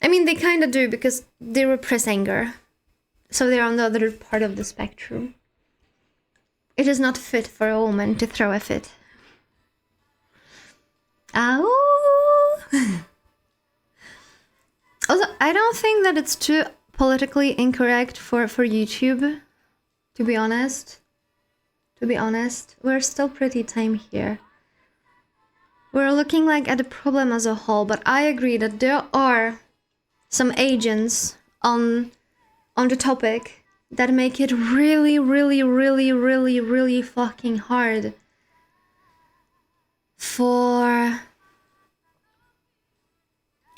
[SPEAKER 1] I mean, they kind of do, because they repress anger. So they're on the other part of the spectrum. It is not fit for a woman to throw a fit. Ow! Also, I don't think that it's too politically incorrect for YouTube, to be honest. We're still pretty tame here. We're looking at the problem as a whole, but I agree that there are some agents on the topic that make it really, really, really, really, really fucking hard for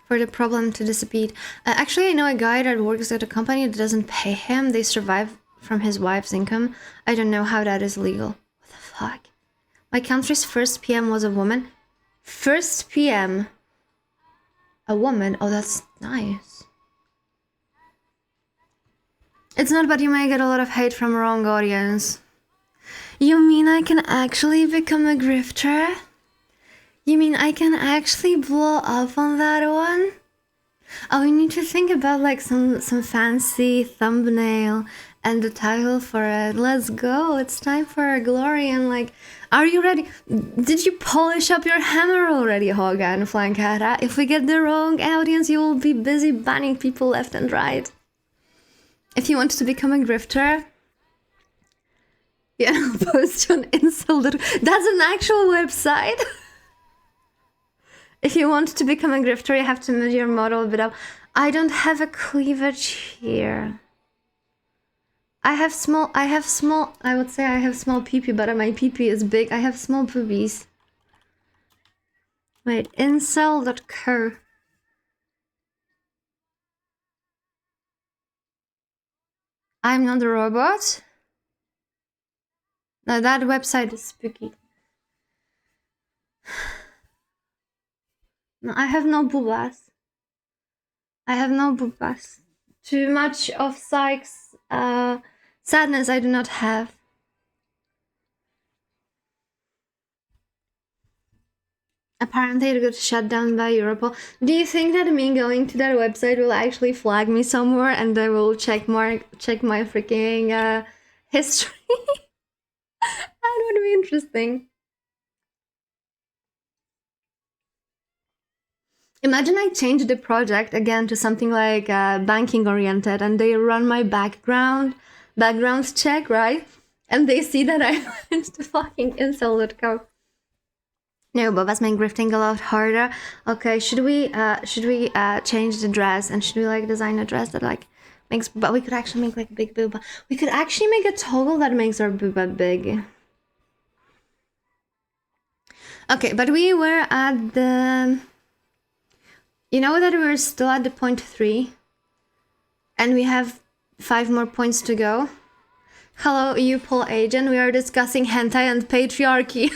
[SPEAKER 1] the problem to dissipate. Actually, I know a guy that works at a company that doesn't pay him. They survive from his wife's income. I don't know how that is legal. What the fuck? My country's first PM was a woman. First PM? A woman? Oh, that's nice. It's not, but you may get a lot of hate from a wrong audience. You mean I can actually become a grifter? You mean I can actually blow up on that one? Oh, we need to think about some fancy thumbnail and the title for it. Let's go. It's time for our glory. And are you ready? Did you polish up your hammer already, Hoga and Flankara? If we get the wrong audience, you will be busy banning people left and right. If you want to become a grifter, yeah, post on incel. That's an actual website. If you want to become a grifter, you have to move your model a bit up. I don't have a cleavage here. I would say I have small pee-pee, but my pee-pee is big. I have small boobies. Wait, incel.co. I'm not a robot. No, that website is spooky. No, I have no boobas. Too much of Sykes Sadness I do not have. Apparently it got shut down by Europol. Do you think that me going to their website will actually flag me somewhere and they will check my freaking history? That would be interesting. Imagine I change the project again to something like banking oriented and they run my background check, right? And they see that I went to fucking incel.com. No, but that's making grifting a lot harder. Okay, should we change the dress and should we like design a dress that like makes, but we could actually make like a big booba. We could actually make a toggle that makes our booba big. Okay, but we were at the, you know that we're still at the point 3 and we have 5 more points to go. Hello, EUPOL agent, we are discussing hentai and patriarchy.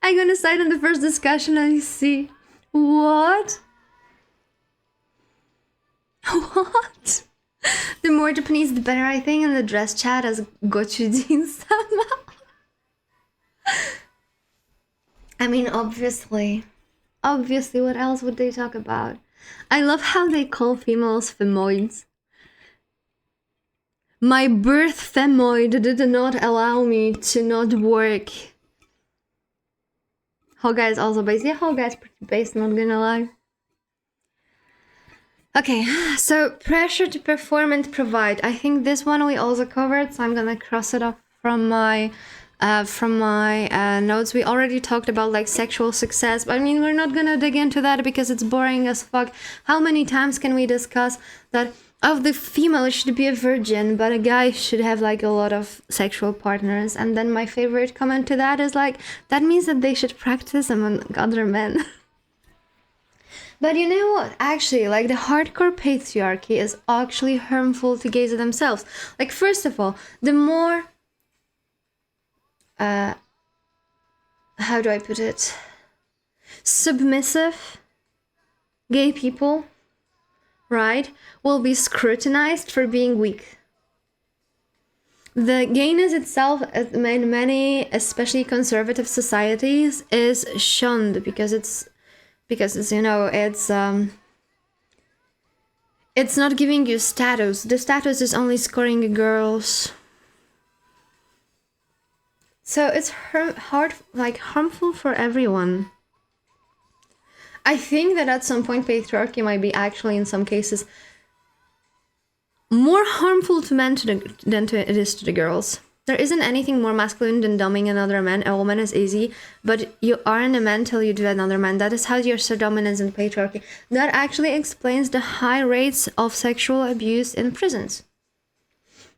[SPEAKER 1] I'm gonna cite in the first discussion and see. What? What? The more Japanese, the better, I think, in the dress chat as Gochujin-sama. I mean, obviously, what else would they talk about? I love how they call females femoids. My birth femoid did not allow me to not work. Hoga is also based. Yeah, Hoga is pretty based, not gonna lie. Okay, so pressure to perform and provide. I think this one we also covered, so I'm gonna cross it off from my notes. We already talked about like sexual success, but I mean we're not gonna dig into that because it's boring as fuck. How many times can we discuss that? Of the female should be a virgin, but a guy should have like a lot of sexual partners. And then my favorite comment to that is like, that means that they should practice among other men. But you know what? Actually, like the hardcore patriarchy is actually harmful to gays themselves. Like, first of all, the more, how do I put it? Submissive gay people, right, will be scrutinized for being weak. The gayness itself in many, especially conservative societies, is shunned because it's you know it's not giving you status. The status is only scoring girls. So it's harmful for everyone. I think that at some point patriarchy might be actually in some cases more harmful to men than it is to the girls. There isn't anything more masculine than dumbing another man. A woman is easy, but you aren't a man till you do another man. That is how you're so dominant in patriarchy. That actually explains the high rates of sexual abuse in prisons.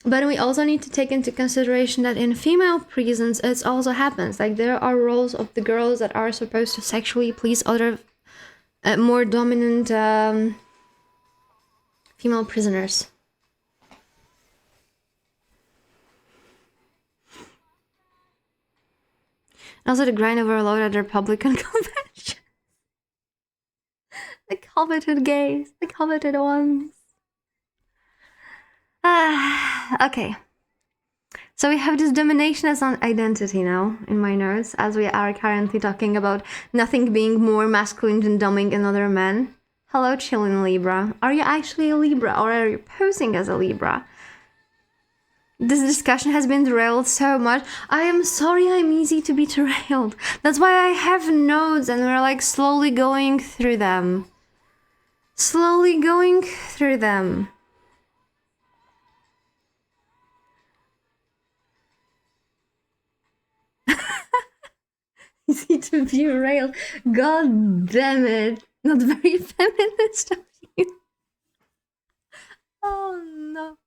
[SPEAKER 1] But we also need to take into consideration that in female prisons it also happens. Like there are roles of the girls that are supposed to sexually please other more dominant female prisoners. Also the grind overload at the Republican convention. The coveted gays, the coveted ones. Okay. So we have this domination as an identity now in my notes, as we are currently talking about nothing being more masculine than dumbing another man. Hello, chillin' Libra. Are you actually a Libra or are you posing as a Libra? This discussion has been derailed so much. I am sorry I'm easy to be derailed. That's why I have notes and we're like slowly going through them. Slowly going through them. Easy to be derailed. God damn it. Not very feminist of you. Oh no.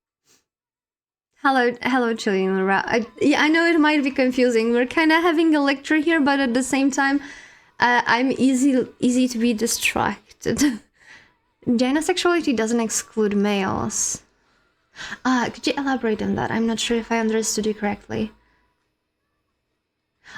[SPEAKER 1] Hello, Chilean. I know it might be confusing. We're kind of having a lecture here, but at the same time, I'm easy to be distracted. Gynosexuality doesn't exclude males. Could you elaborate on that? I'm not sure if I understood you correctly.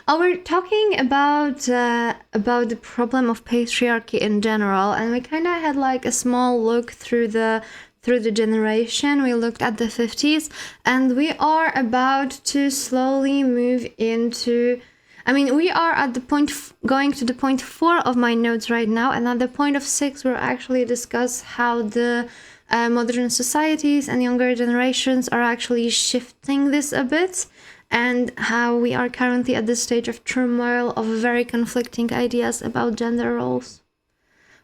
[SPEAKER 1] Oh, we're talking about the problem of patriarchy in general, and we kind of had like a small look through the through the generation. We looked at the 50s, and we are about to slowly move into, I mean, we are at the point, going to the point 4 of my notes right now, and at the point of 6, we'll actually discuss how the modern societies and younger generations are actually shifting this a bit, and how we are currently at this stage of turmoil of very conflicting ideas about gender roles.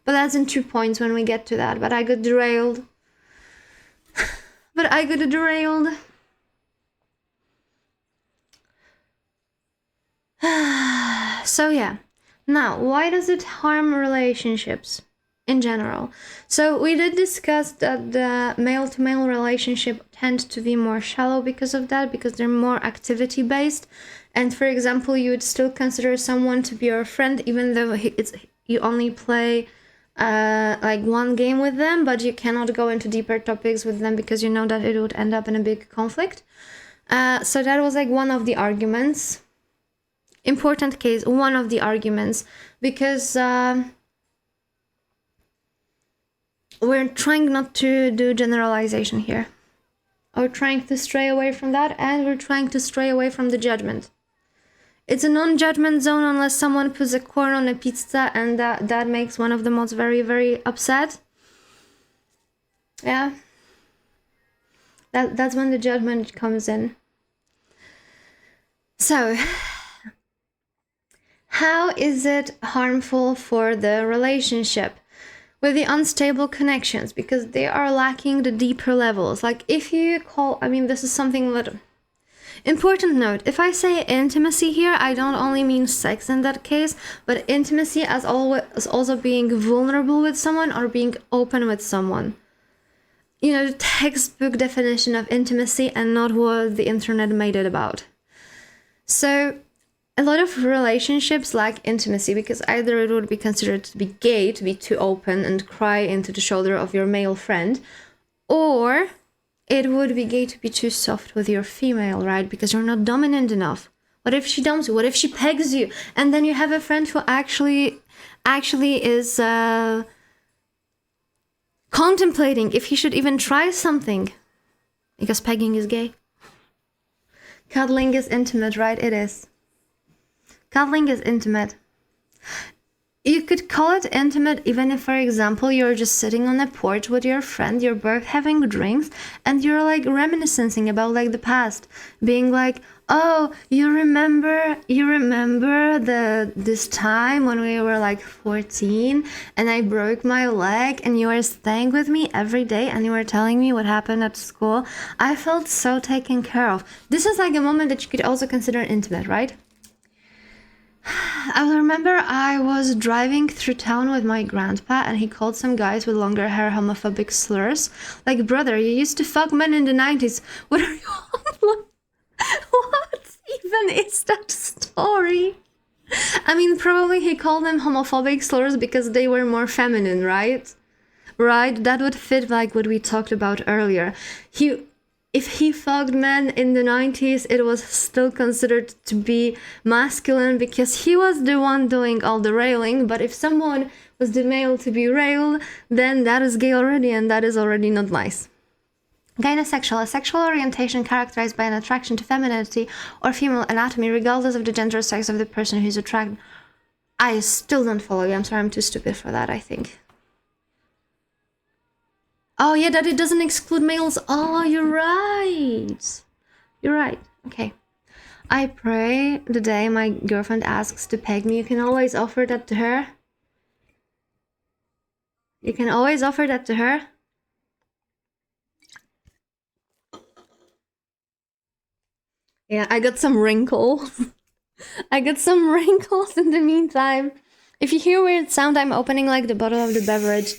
[SPEAKER 1] But that's in 2 points when we get to that, but I got derailed. So yeah, now why does it harm relationships in general? So we did discuss that the male-to-male relationship tend to be more shallow because of that, because they're more activity based. And for example, you would still consider someone to be your friend even though you only play like one game with them, but you cannot go into deeper topics with them because you know that it would end up in a big conflict. So that was like one of the arguments. Important case, one of the arguments, because we're trying not to do generalization here. We're trying to stray away from that, and we're trying to stray away from the judgment. It's a non-judgment zone unless someone puts a corn on a pizza, and that makes one of the mods very, very upset. Yeah. That's when the judgment comes in. So, how is it harmful for the relationship? With the unstable connections, because they are lacking the deeper levels. Like if you call, I mean, this is something that, important note, if I say intimacy here, I don't only mean sex in that case, but intimacy as always also being vulnerable with someone or being open with someone. You know, the textbook definition of intimacy and not what the internet made it about. So a lot of relationships lack intimacy because either it would be considered to be gay to be too open and cry into the shoulder of your male friend, or it would be gay to be too soft with your female, right? Because you're not dominant enough. What if she dumps you? What if she pegs you? And then you have a friend who actually is contemplating if he should even try something. Because pegging is gay. Cuddling is intimate, right? It is. Cuddling is intimate. You could call it intimate even if, for example, you're just sitting on a porch with your friend, you're both having drinks, and you're like reminiscing about like the past, being like, oh, you remember this time when we were like 14 and I broke my leg and you were staying with me every day and you were telling me what happened at school. I felt so taken care of. This is like a moment that you could also consider intimate, right? I remember I was driving through town with my grandpa and he called some guys with longer hair homophobic slurs. Like, brother, you used to fuck men in the 90s. What are you on? What even is that story? I mean, probably he called them homophobic slurs because they were more feminine, right? Right? That would fit like what we talked about earlier. If he fucked men in the 90s, it was still considered to be masculine because he was the one doing all the railing. But if someone was the male to be railed, then that is gay already, and that is already not nice. Gynosexual, a sexual orientation characterized by an attraction to femininity or female anatomy, regardless of the gender or sex of the person who is attracted. I still don't follow you. I'm sorry, I'm too stupid for that, I think. Oh, yeah, that it doesn't exclude males. Oh, you're right. You're right. Okay. I pray the day my girlfriend asks to peg me. You can always offer that to her. You can always offer that to her. Yeah, I got some wrinkles. I got some wrinkles in the meantime. If you hear weird sound, I'm opening like the bottle of the beverage.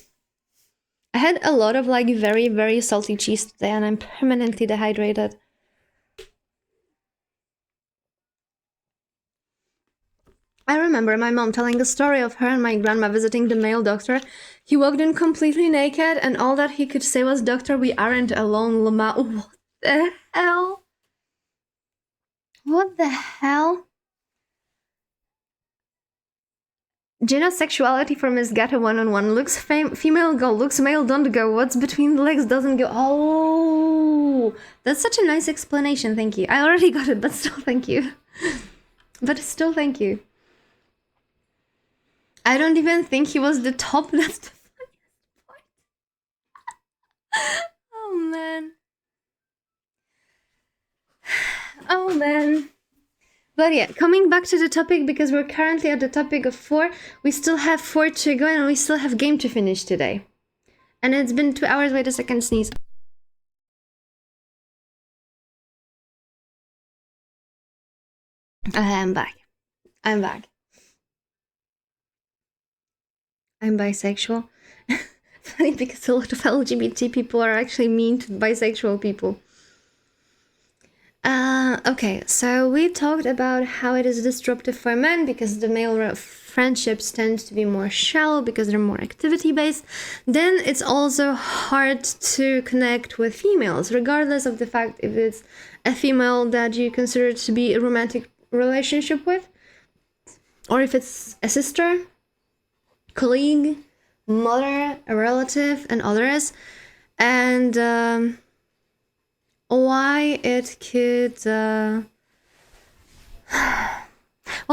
[SPEAKER 1] I had a lot of like very, very salty cheese today and I'm permanently dehydrated. I remember my mom telling the story of her and my grandma visiting the male doctor. He walked in completely naked and all that he could say was, "Doctor, we aren't alone, Lama." What the hell? What the hell? Gina sexuality for Miss Ghetto 1-on-1. Looks female, go. Looks male, don't go. What's between the legs doesn't go. Oh, that's such a nice explanation. Thank you. I already got it, but still thank you. But still thank you. I don't even think he was the top. That's the funniest part. Oh, man. Oh, man. But yeah, coming back to the topic, because we're currently at the topic of 4, we still have 4 to go and we still have game to finish today. And it's been 2 hours. Wait a second, sneeze. I'm back. I'm back. I'm bisexual. Funny, because a lot of LGBT people are actually mean to bisexual people. Okay, so we talked about how it is disruptive for men because the male friendships tend to be more shallow because they're more activity based. Then it's also hard to connect with females, regardless of the fact if it's a female that you consider to be a romantic relationship with, or if it's a sister, colleague, mother, a relative, and others. And why it could well,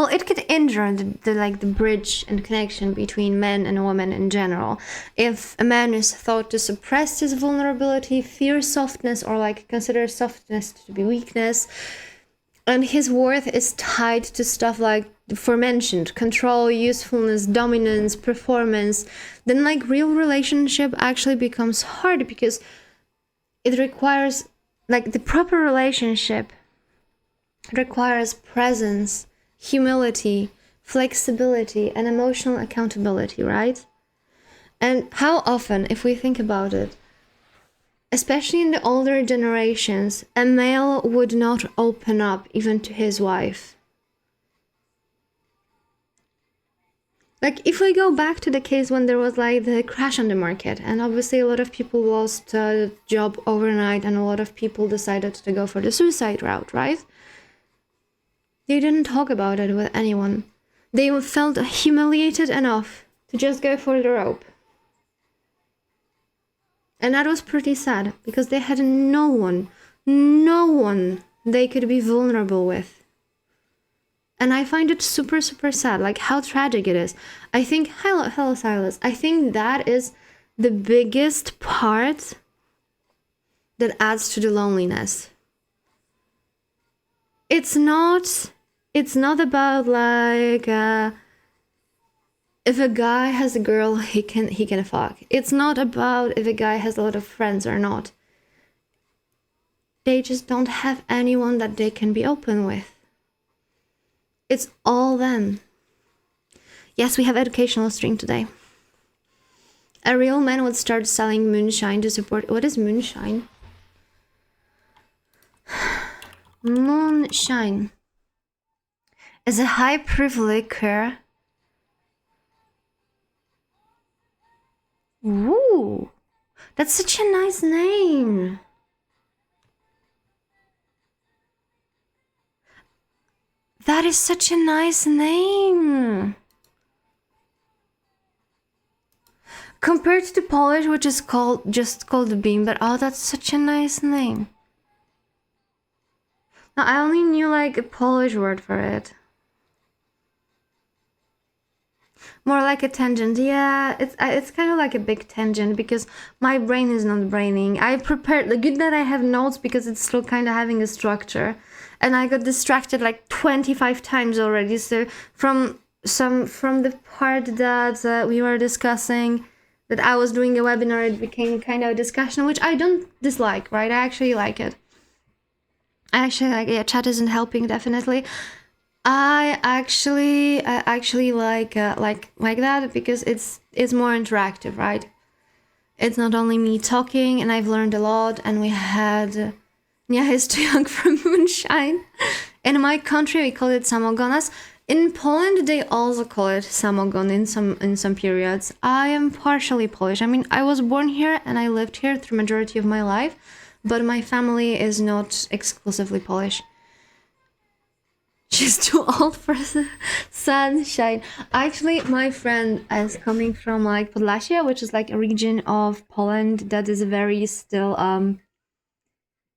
[SPEAKER 1] it could injure the bridge and connection between men and women in general. If a man is thought to suppress his vulnerability, fear softness, or consider softness to be weakness, and his worth is tied to stuff like aforementioned control, usefulness, dominance, performance, then real relationship actually becomes hard because it requires the proper relationship requires presence, humility, flexibility, and emotional accountability, right? And how often, if we think about it, especially in the older generations, a male would not open up even to his wife. If we go back to the case when there was the crash on the market, and obviously a lot of people lost a job overnight and a lot of people decided to go for the suicide route, right? They didn't talk about it with anyone. They felt humiliated enough to just go for the rope. And that was pretty sad because they had no one they could be vulnerable with. And I find it super, super sad, how tragic it is. I think, hello, Silas. I think that is the biggest part that adds to the loneliness. It's not about if a guy has a girl, he can fuck. It's not about if a guy has a lot of friends or not. They just don't have anyone that they can be open with. It's all them. Yes, we have educational stream today. A real man would start selling moonshine to support... What is moonshine? Moonshine is a high proof liquor. Ooh, that's such a nice name. That is such a nice name. Compared to Polish, which is just called bean, but oh, that's such a nice name. Now, I only knew a Polish word for it. More like a tangent. Yeah, it's kind of like a big tangent because my brain is not braining. I prepared, good that I have notes because it's still kind of having a structure. And I got distracted 25 times already. So from the part that we were discussing, that I was doing a webinar, it became kind of a discussion, which I don't dislike, right? I actually like it. I actually like it. Yeah, chat isn't helping, definitely. I actually like that because it's more interactive, right? It's not only me talking, and I've learned a lot, and we had Nyaehh is too young for moonshine. In my country, we call it samogonas. In Poland, they also call it samogon in some periods. I am partially Polish. I mean, I was born here and I lived here through majority of my life, but my family is not exclusively Polish. She's too old for sunshine. Actually, my friend is coming from like Podlasia, which is like a region of Poland that is very still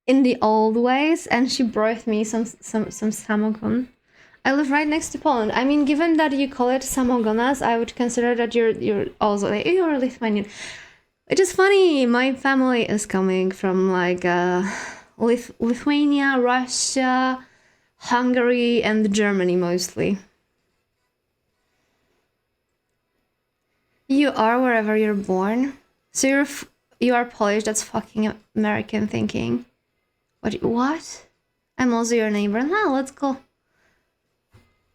[SPEAKER 1] in the old ways, and she brought me some samogon. I live right next to Poland. I mean, given that you call it samogonas, I would consider that you're also like, you're Lithuanian. Which is funny. My family is coming from like Lithuania, Russia, Hungary, and Germany mostly. You are wherever you're born. So you are Polish. That's fucking American thinking. What? I'm also your neighbor. Nah, let's go.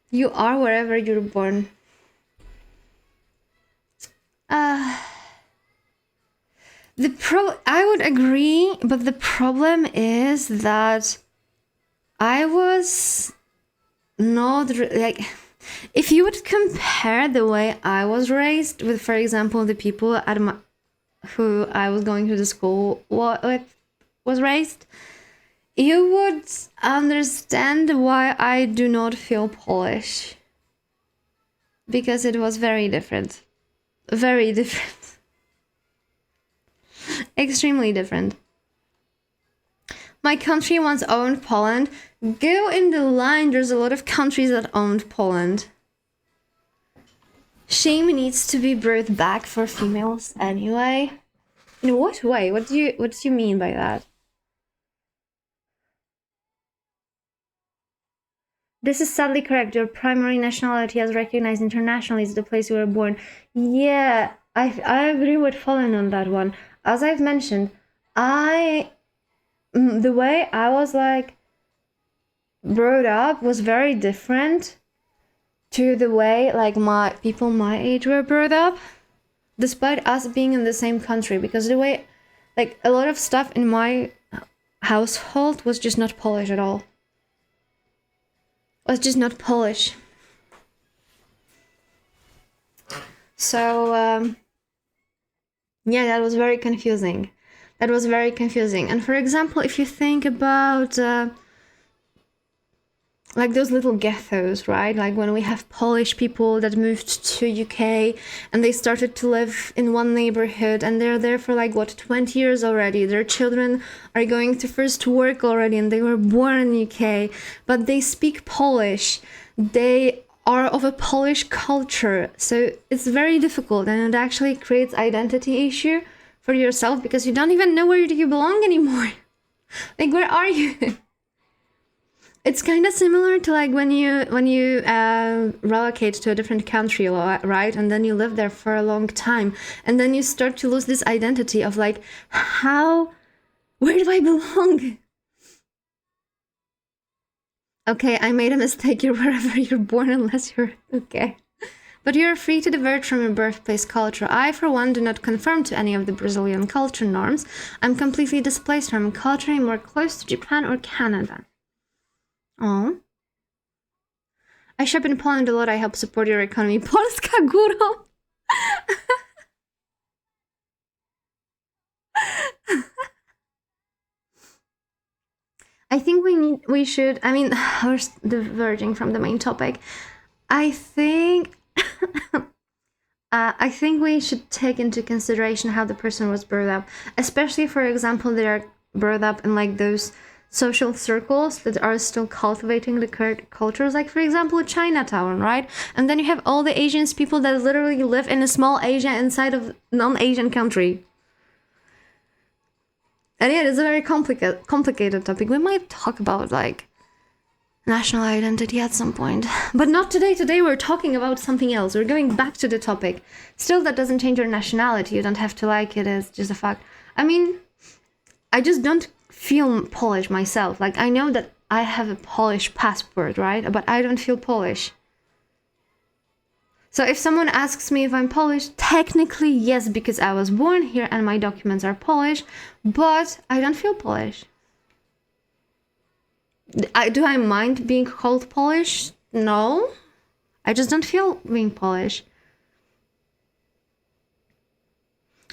[SPEAKER 1] You are wherever you're born. I would agree, but the problem is that I was not like, if you would compare the way I was raised with, for example, the people at who I was going to the school with was raised, you would understand why I do not feel Polish. Because it was very different. Very different. Extremely different. My country once owned Poland. Go in the line, there's a lot of countries that owned Poland. Shame needs to be brought back for females anyway. In what way? What do you mean by that? This is sadly correct. Your primary nationality as recognized internationally is the place you were born. Yeah, I agree with Fallen on that one. As I've mentioned, the way I was like brought up was very different to the way like people my age were brought up, despite us being in the same country, because the way like a lot of stuff in my household was just not Polish at all. Was just not Polish. So yeah, that was very confusing. And for example, if you think about like those little ghettos, right? Like when we have Polish people that moved to UK and they started to live in one neighborhood and they're there for like, what, 20 years already. Their children are going to first work already and they were born in UK, but they speak Polish. They are of a Polish culture. So it's very difficult and it actually creates identity issue for yourself because you don't even know where do you belong anymore. Like, where are you? It's kind of similar to like when you relocate to a different country, right? And then you live there for a long time. And then you start to lose this identity of like, where do I belong? Okay, I made a mistake. You're wherever you're born unless you're okay. But you're free to diverge from your birthplace culture. I, for one, do not conform to any of the Brazilian culture norms. I'm completely displaced from culture and more close to Japan or Canada. Oh. I shop in Poland a lot. I help support your economy. Polska górą. I think we should, I mean, we're diverging from the main topic. I think we should take into consideration how the person was brought up, especially, for example, they are brought up in like those social circles that are still cultivating the current cultures, like for example Chinatown, right? And then you have all the Asian people that literally live in a small Asia inside of non-Asian country. And yeah, it's a very complicated topic. We might talk about like national identity at some point, but not today. Today we're talking about something else. We're going back to the topic. Still, that doesn't change your nationality. You don't have to like it. It's just a fact. I mean, I just don't feel Polish myself. Like, I know that I have a Polish passport, right? But I don't feel Polish. So if someone asks me if I'm Polish, technically yes, because I was born here and my documents are Polish, but I don't feel Polish. Do I mind being called Polish? No. I just don't feel being Polish.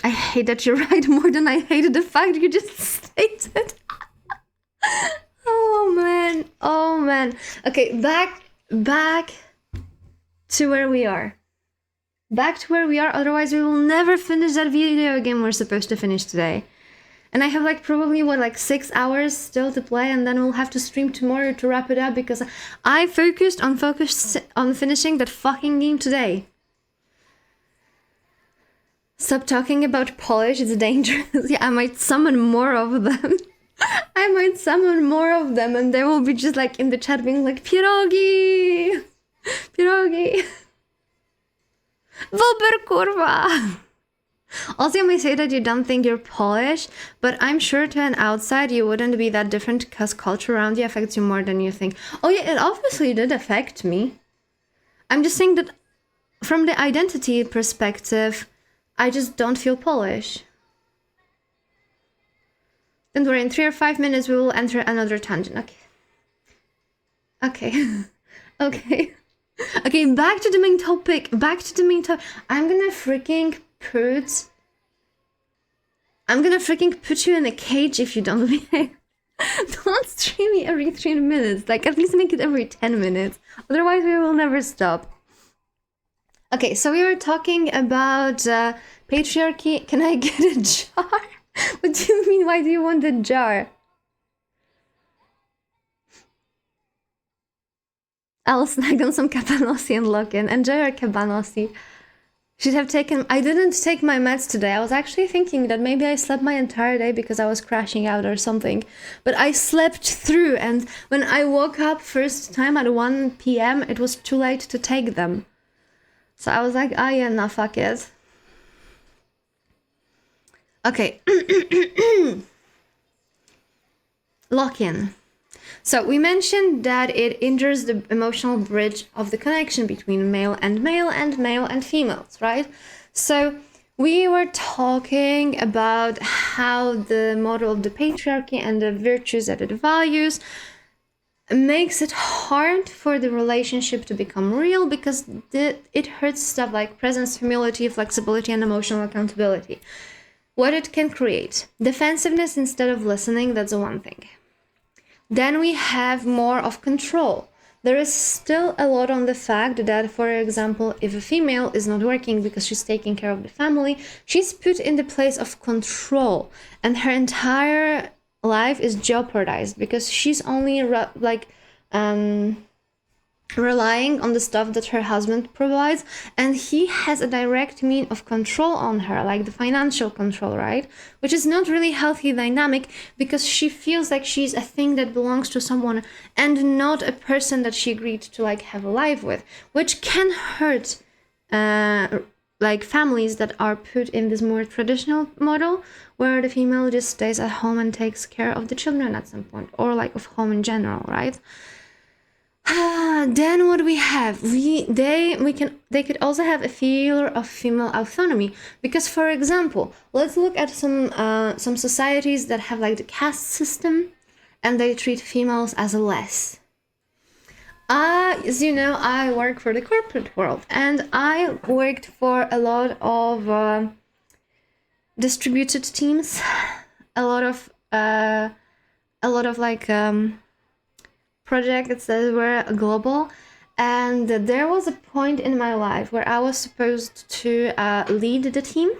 [SPEAKER 1] I hate that you're right more than I hated the fact you just stated. Oh man. man. Okay, back to where we are. Back to where we are, otherwise we will never finish that video game we're supposed to finish today. And I have like probably 6 hours still to play, and then we'll have to stream tomorrow to wrap it up because I focused on finishing that fucking game today. Stop talking about Polish, it's dangerous. Yeah, I might summon more of them. I might summon more of them, and they will be just like in the chat being like, Pierogi! Pierogi! Wtuber, kurwa! Also, you may say that you don't think you're Polish, but I'm sure to an outside you wouldn't be that different because culture around you affects you more than you think. Oh yeah, it obviously did affect me. I'm just saying that from the identity perspective, I just don't feel Polish. Don't worry, in 3 or 5 minutes we will enter another tangent. Okay. Okay. Okay, back to the main topic. I'm gonna freaking put you in a cage if you don't behave. Don't stream me every 3 minutes. Like, at least make it every 10 minutes. Otherwise, we will never stop. Okay, so we were talking about patriarchy. Can I get a jar? What do you mean? Why do you want a jar? I'll snag on some cabanossi and lock in. Enjoy your cabanossi. Should have taken... I didn't take my meds today. I was actually thinking that maybe I slept my entire day because I was crashing out or something. But I slept through, and when I woke up first time at 1 p.m, it was too late to take them. So I was like, ah, yeah, nah, fuck it. Okay. Lock-in. So we mentioned that it injures the emotional bridge of the connection between male and male and male and females, right? So we were talking about how the model of the patriarchy and the virtues that it values makes it hard for the relationship to become real because it hurts stuff like presence, humility, flexibility, and emotional accountability. What it can create: defensiveness instead of listening, that's the one thing. Then we have more of control. There is still a lot on the fact that, for example, if a female is not working because she's taking care of the family, she's put in the place of control, and her entire life is jeopardized because she's only relying on the stuff that her husband provides, and he has a direct mean of control on her, like the financial control, right? Which is not really healthy dynamic because she feels like she's a thing that belongs to someone and not a person that she agreed to like have a life with, which can hurt like families that are put in this more traditional model where the female just stays at home and takes care of the children at some point, or like of home in general, right? Then what we have, they could also have a fear of female autonomy because, for example, let's look at some societies that have like the caste system and they treat females as less. As you know, I work for the corporate world, and I worked for a lot of distributed teams, a lot of like projects that were global, and there was a point in my life where I was supposed to lead the team,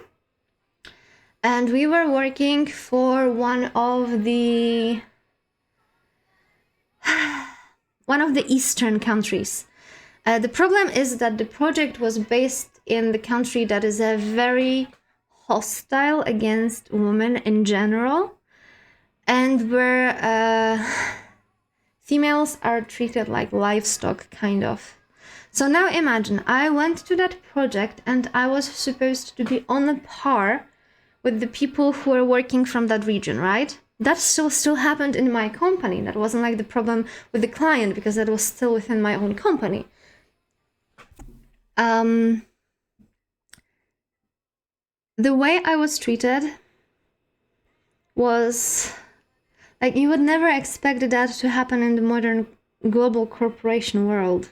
[SPEAKER 1] and we were working for one of the Eastern countries. The problem is that the project was based in the country that is a very hostile against women in general, and where females are treated like livestock, kind of. So now imagine, I went to that project and I was supposed to be on a par with the people who were working from that region, right? That still happened in my company. That wasn't like the problem with the client because that was still within my own company. The way I was treated was... like, you would never expect that to happen in the modern global corporation world.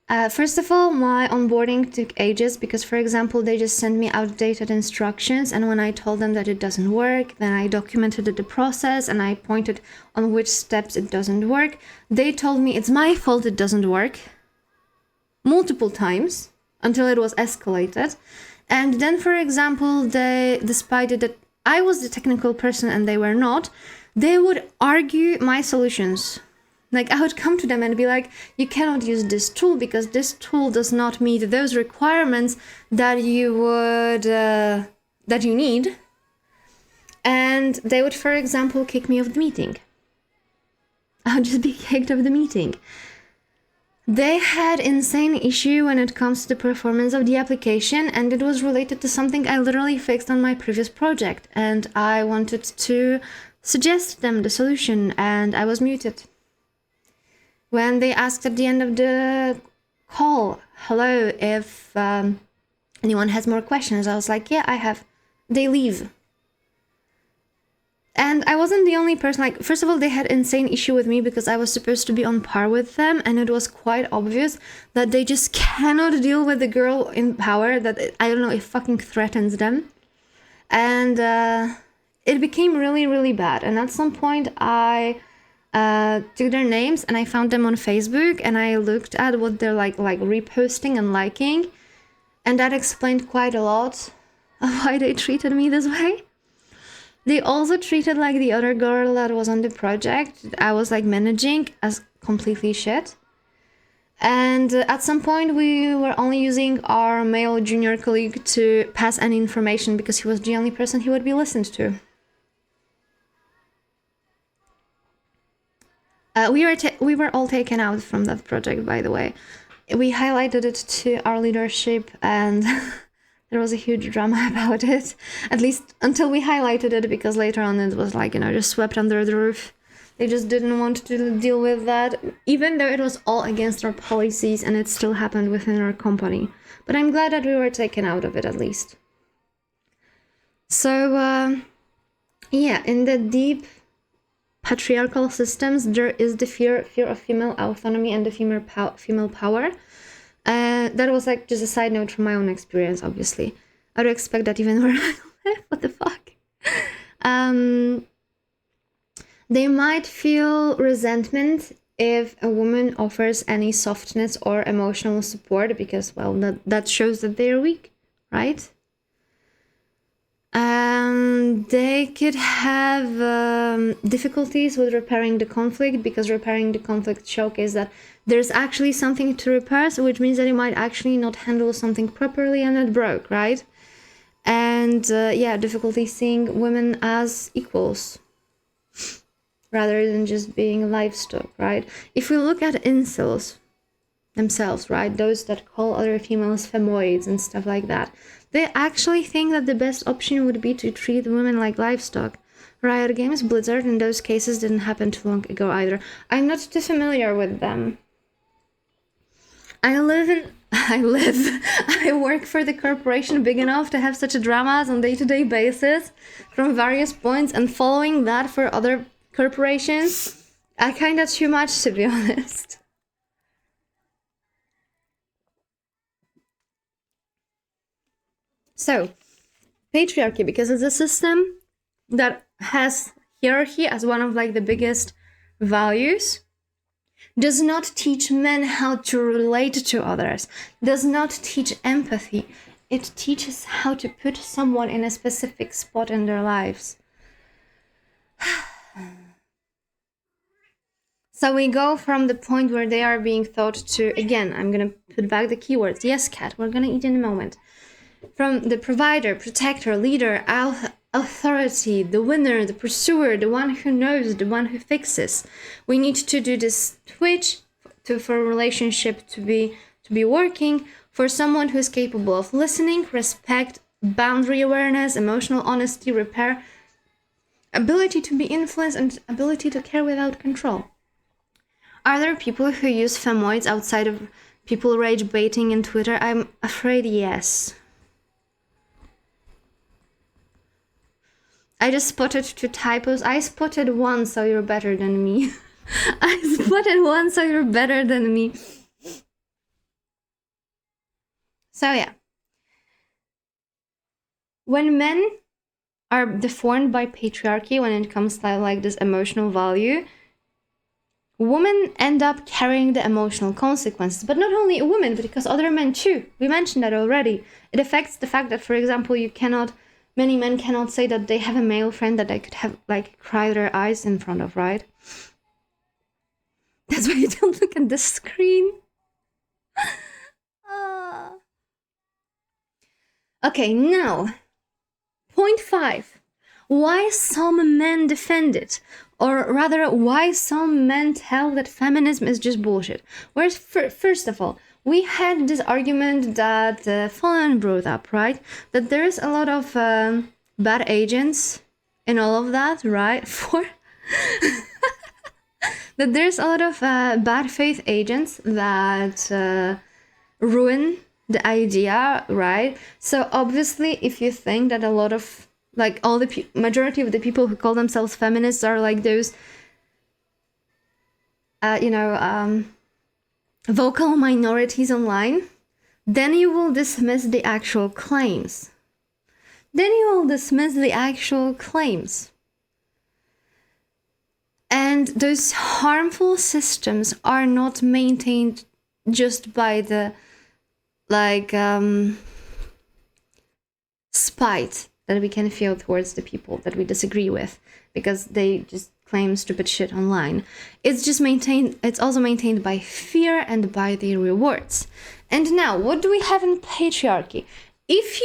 [SPEAKER 1] First of all, my onboarding took ages because, for example, they just sent me outdated instructions, and when I told them that it doesn't work, then I documented the process and I pointed on which steps it doesn't work. They told me it's my fault it doesn't work multiple times until it was escalated. And then, for example, they, despite it that I was the technical person and they were not, they would argue my solutions. Like, I would come to them and be like, you cannot use this tool because this tool does not meet those requirements that you would, that you need. And they would, for example, kick me off the meeting. I would just be kicked off the meeting. They had insane issue when it comes to the performance of the application, and it was related to something I literally fixed on my previous project. And I wanted to suggest them the solution, and I was muted. When they asked at the end of the call, hello, if anyone has more questions, I was like, yeah, I have. They leave. And I wasn't the only person. Like, first of all, they had insane issue with me because I was supposed to be on par with them, and it was quite obvious that they just cannot deal with the girl in power that, I don't know, it fucking threatens them. And it became really, really bad. And at some point, I took their names and I found them on Facebook, and I looked at what they're like reposting and liking, and that explained quite a lot of why they treated me this way. They also treated like the other girl that was on the project I was like managing as completely shit. And at some point we were only using our male junior colleague to pass any information because he was the only person he would be listened to. We were all taken out from that project, by the way. We highlighted it to our leadership, and there was a huge drama about it. At least until we highlighted it, because later on it was like, just swept under the roof. They just didn't want to deal with that, even though it was all against our policies and it still happened within our company. But I'm glad that we were taken out of it, at least. So, yeah, in the deep patriarchal systems, there is the fear of female autonomy and the female power. That was like just a side note from my own experience, obviously. I would expect that even where I live. What the fuck? They might feel resentment if a woman offers any softness or emotional support because, well, that shows that they're weak, right? They could have difficulties with repairing the conflict because repairing the conflict showcases that there's actually something to repair, so which means that you might actually not handle something properly and it broke, right? And yeah, difficulty seeing women as equals rather than just being livestock, right? If we look at incels themselves, right, those that call other females femoids and stuff like that, they actually think that the best option would be to treat women like livestock. Riot Games, Blizzard, in those cases didn't happen too long ago either. I'm not too familiar with them. I work for the corporation big enough to have such dramas on day-to-day basis from various points, and following that for other corporations, I kinda too much, to be honest. So, patriarchy, because it's a system that has hierarchy as one of like the biggest values, does not teach men how to relate to others, does not teach empathy. It teaches how to put someone in a specific spot in their lives. So we go from the point where they are being taught to, again, I'm gonna put back the keywords. Yes, cat, we're gonna eat in a moment. From the provider, protector, leader, authority, the winner, the pursuer, the one who knows, the one who fixes. We need to do this switch for a relationship to be working, for someone who is capable of listening, respect, boundary awareness, emotional honesty, repair, ability to be influenced, and ability to care without control. Are there people who use femoids outside of people rage baiting in Twitter? I'm afraid yes. I just spotted 2 typos. I spotted 1, so you're better than me. I spotted 1, so you're better than me. So yeah, when men are deformed by patriarchy when it comes to like this emotional value, women end up carrying the emotional consequences. But not only women, but because other men too. We mentioned that already. It affects the fact that, for example, many men cannot say that they have a male friend that they could have like cry their eyes in front of, right? That's why you don't look at the screen. Ah. Okay, now, point 5. Why some men defend it, or rather, why some men tell that feminism is just bullshit. Whereas, first of all, we had this argument that Fallen brought up, right? That there is a lot of bad agents in all of that, right? That there's a lot of bad faith agents that ruin the idea, right? So obviously, if you think that a lot of like all the majority of the people who call themselves feminists are like those, vocal minorities online, then you will dismiss the actual claims. And those harmful systems are not maintained just by the spite that we can feel towards the people that we disagree with because they just claim stupid shit online. It's also maintained by fear and by the rewards. And now, what do we have in patriarchy? If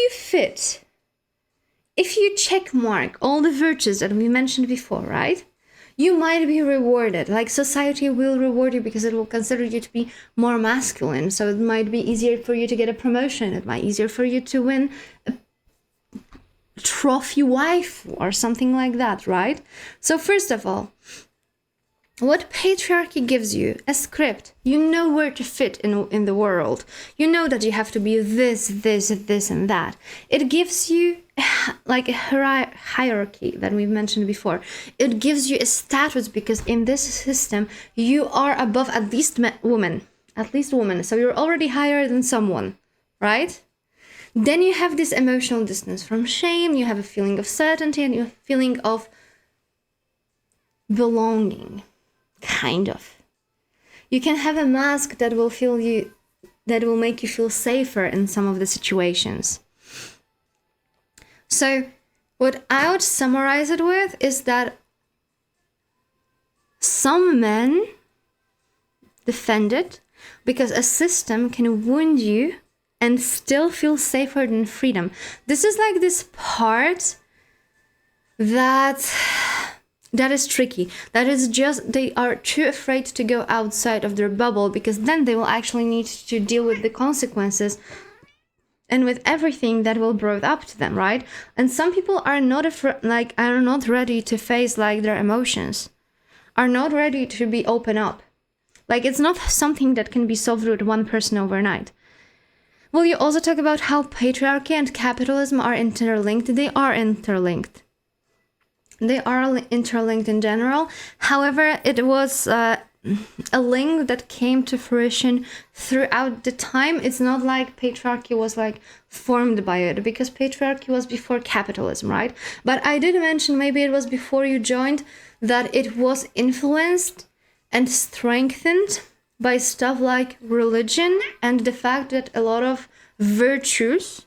[SPEAKER 1] you check mark all the virtues that we mentioned before, right? You might be rewarded. Like society will reward you because it will consider you to be more masculine. So it might be easier for you to get a promotion. It might be easier for you to win a trophy wife or something like that, right? So first of all, what patriarchy gives you a script. You know where to fit in the world. You know that you have to be this, and that. It gives you like a hierarchy that we've mentioned before. It gives you a status because in this system you are above at least woman. So you're already higher than someone, right? Then you have this emotional distance from shame. You have a feeling of certainty and a feeling of belonging. Kind of. You can have a mask that will make you feel safer in some of the situations. So what I would summarize it with is that some men defend it because a system can wound you and still feel safer than freedom. This is like this part that is tricky. That is just they are too afraid to go outside of their bubble because then they will actually need to deal with the consequences and with everything that will brought up to them, right? And some people are not are not ready to face like their emotions, are not ready to be open up. Like it's not something that can be solved with one person overnight. Will you also talk about how patriarchy and capitalism are interlinked? They are interlinked. They are interlinked in general. However, it was a link that came to fruition throughout the time. It's not like patriarchy was like formed by it because patriarchy was before capitalism, right? But I did mention, maybe it was before you joined, that it was influenced and strengthened by stuff like religion and the fact that a lot of virtues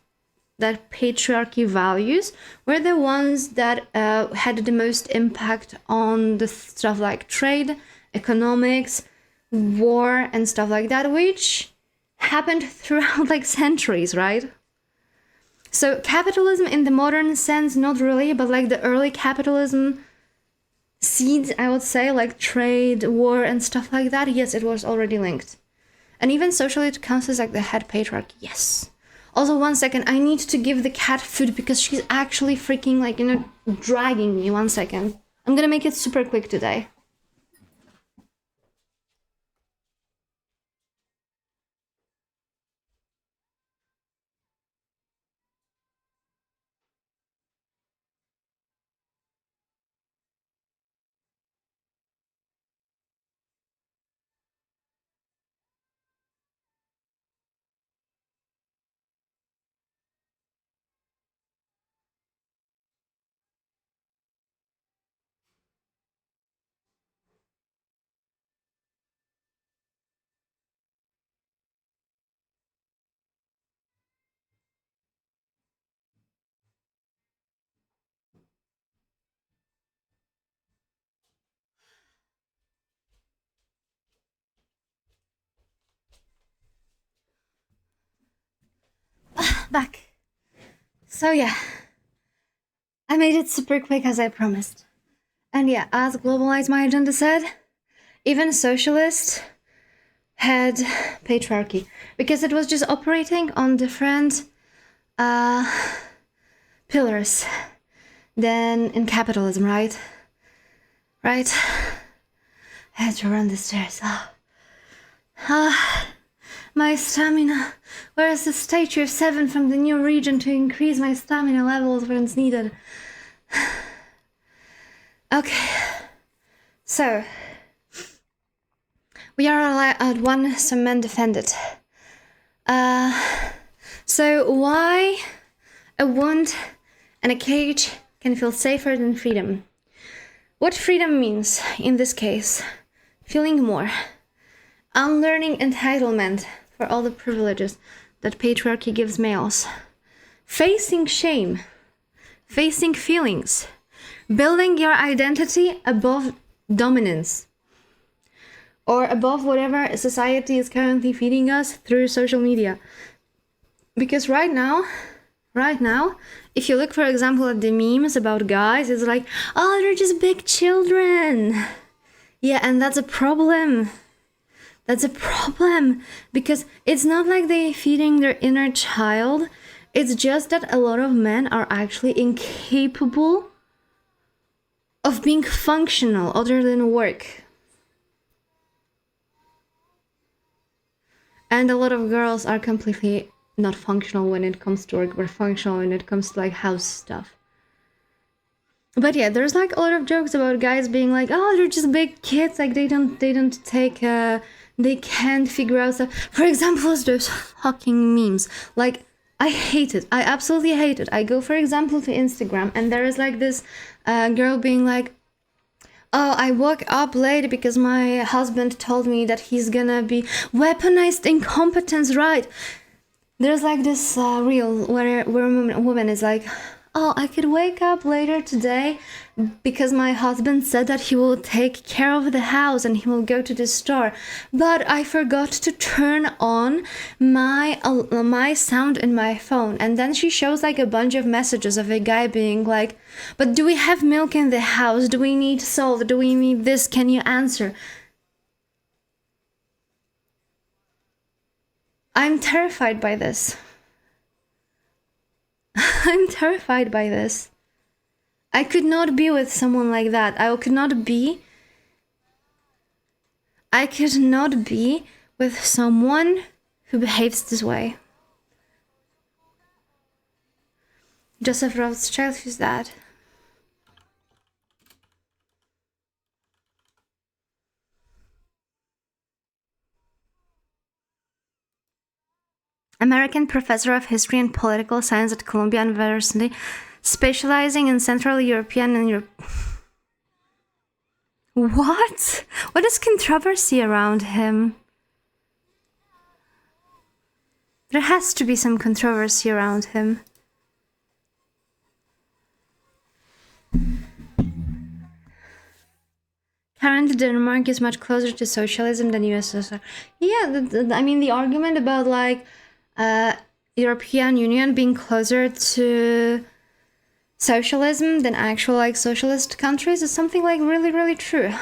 [SPEAKER 1] that patriarchy values were the ones that had the most impact on the stuff like trade, economics, war, and stuff like that, which happened throughout like centuries, right? So capitalism in the modern sense, not really, but like the early capitalism seeds, I would say, like trade, war, and stuff like that, yes, it was already linked. And even socially, it counts as like the head patriarchy, yes. Also, 1 second, I need to give the cat food because she's actually freaking like, dragging me. 1 second. I'm gonna make it super quick today. back. So yeah, I made it super quick as I promised. And yeah, as Globalize My Agenda said, even socialists had patriarchy because it was just operating on different pillars than in capitalism, right? Right? I had to run the stairs. My stamina. Where's the statue of 7 from the new region to increase my stamina levels when it's needed? Okay. So, we are at one, some men defend it. So why a wound and a cage can feel safer than freedom? What freedom means in this case? Feeling more. Unlearning entitlement for all the privileges that patriarchy gives males. Facing shame. Facing feelings. Building your identity above dominance. Or above whatever society is currently feeding us through social media. Because right now, if you look, for example, at the memes about guys, it's like, oh, they're just big children. Yeah, and that's a problem. That's a problem. Because it's not like they're feeding their inner child. It's just that a lot of men are actually incapable of being functional other than work. And a lot of girls are completely not functional when it comes to work, but functional when it comes to like house stuff. But yeah, there's like a lot of jokes about guys being like, oh, they're just big kids, like they don't take they can't figure out stuff. For example, those fucking memes. Like, I hate it. I absolutely hate it. I go, for example, to Instagram and there is like this girl being like, oh, I woke up late because my husband told me that he's gonna be weaponized incompetence, right? There's like this reel where a woman is like, oh, I could wake up later today because my husband said that he will take care of the house and he will go to the store. But I forgot to turn on my sound in my phone. And then she shows like a bunch of messages of a guy being like, but do we have milk in the house? Do we need salt? Do we need this? Can you answer? I'm terrified by this. I'm terrified by this. I could not be with someone like that. I could not be with someone who behaves this way. Joseph Rothschild, who's that? American professor of history and political science at Columbia University, specializing in Central European and Europe. What? What is controversy around him? There has to be some controversy around him. Current Denmark is much closer to socialism than USSR. Yeah, I mean, the argument about like European Union being closer to socialism than actual like socialist countries is something like really, really true.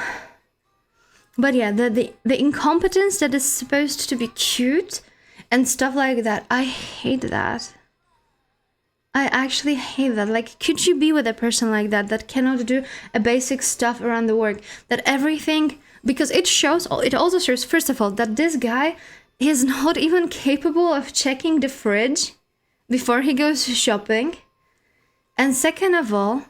[SPEAKER 1] But yeah, the incompetence that is supposed to be cute and stuff like that, I hate that. I actually hate that. Like, could you be with a person like that that cannot do a basic stuff around the work? That everything, because it also shows, first of all, that this guy is not even capable of checking the fridge before he goes shopping. And second of all,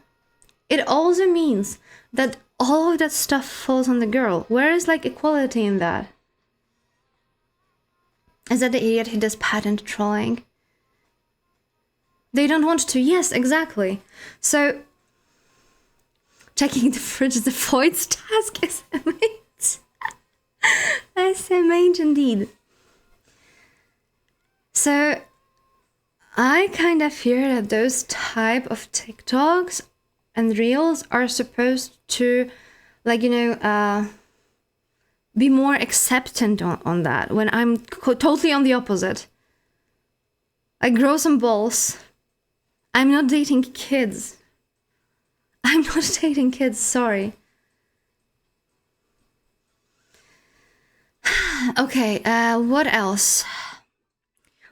[SPEAKER 1] it also means that all of that stuff falls on the girl. Where is like equality in that? Is that the idiot who does patent trolling? They don't want to. Yes, exactly. So, checking the fridge is the void's task, SMH. SMH indeed. So, I kind of fear that those type of TikToks and Reels are supposed to, like, be more acceptant on that, when I'm totally on the opposite. Like, grow some balls. I'm not dating kids. I'm not dating kids, sorry. Okay, what else?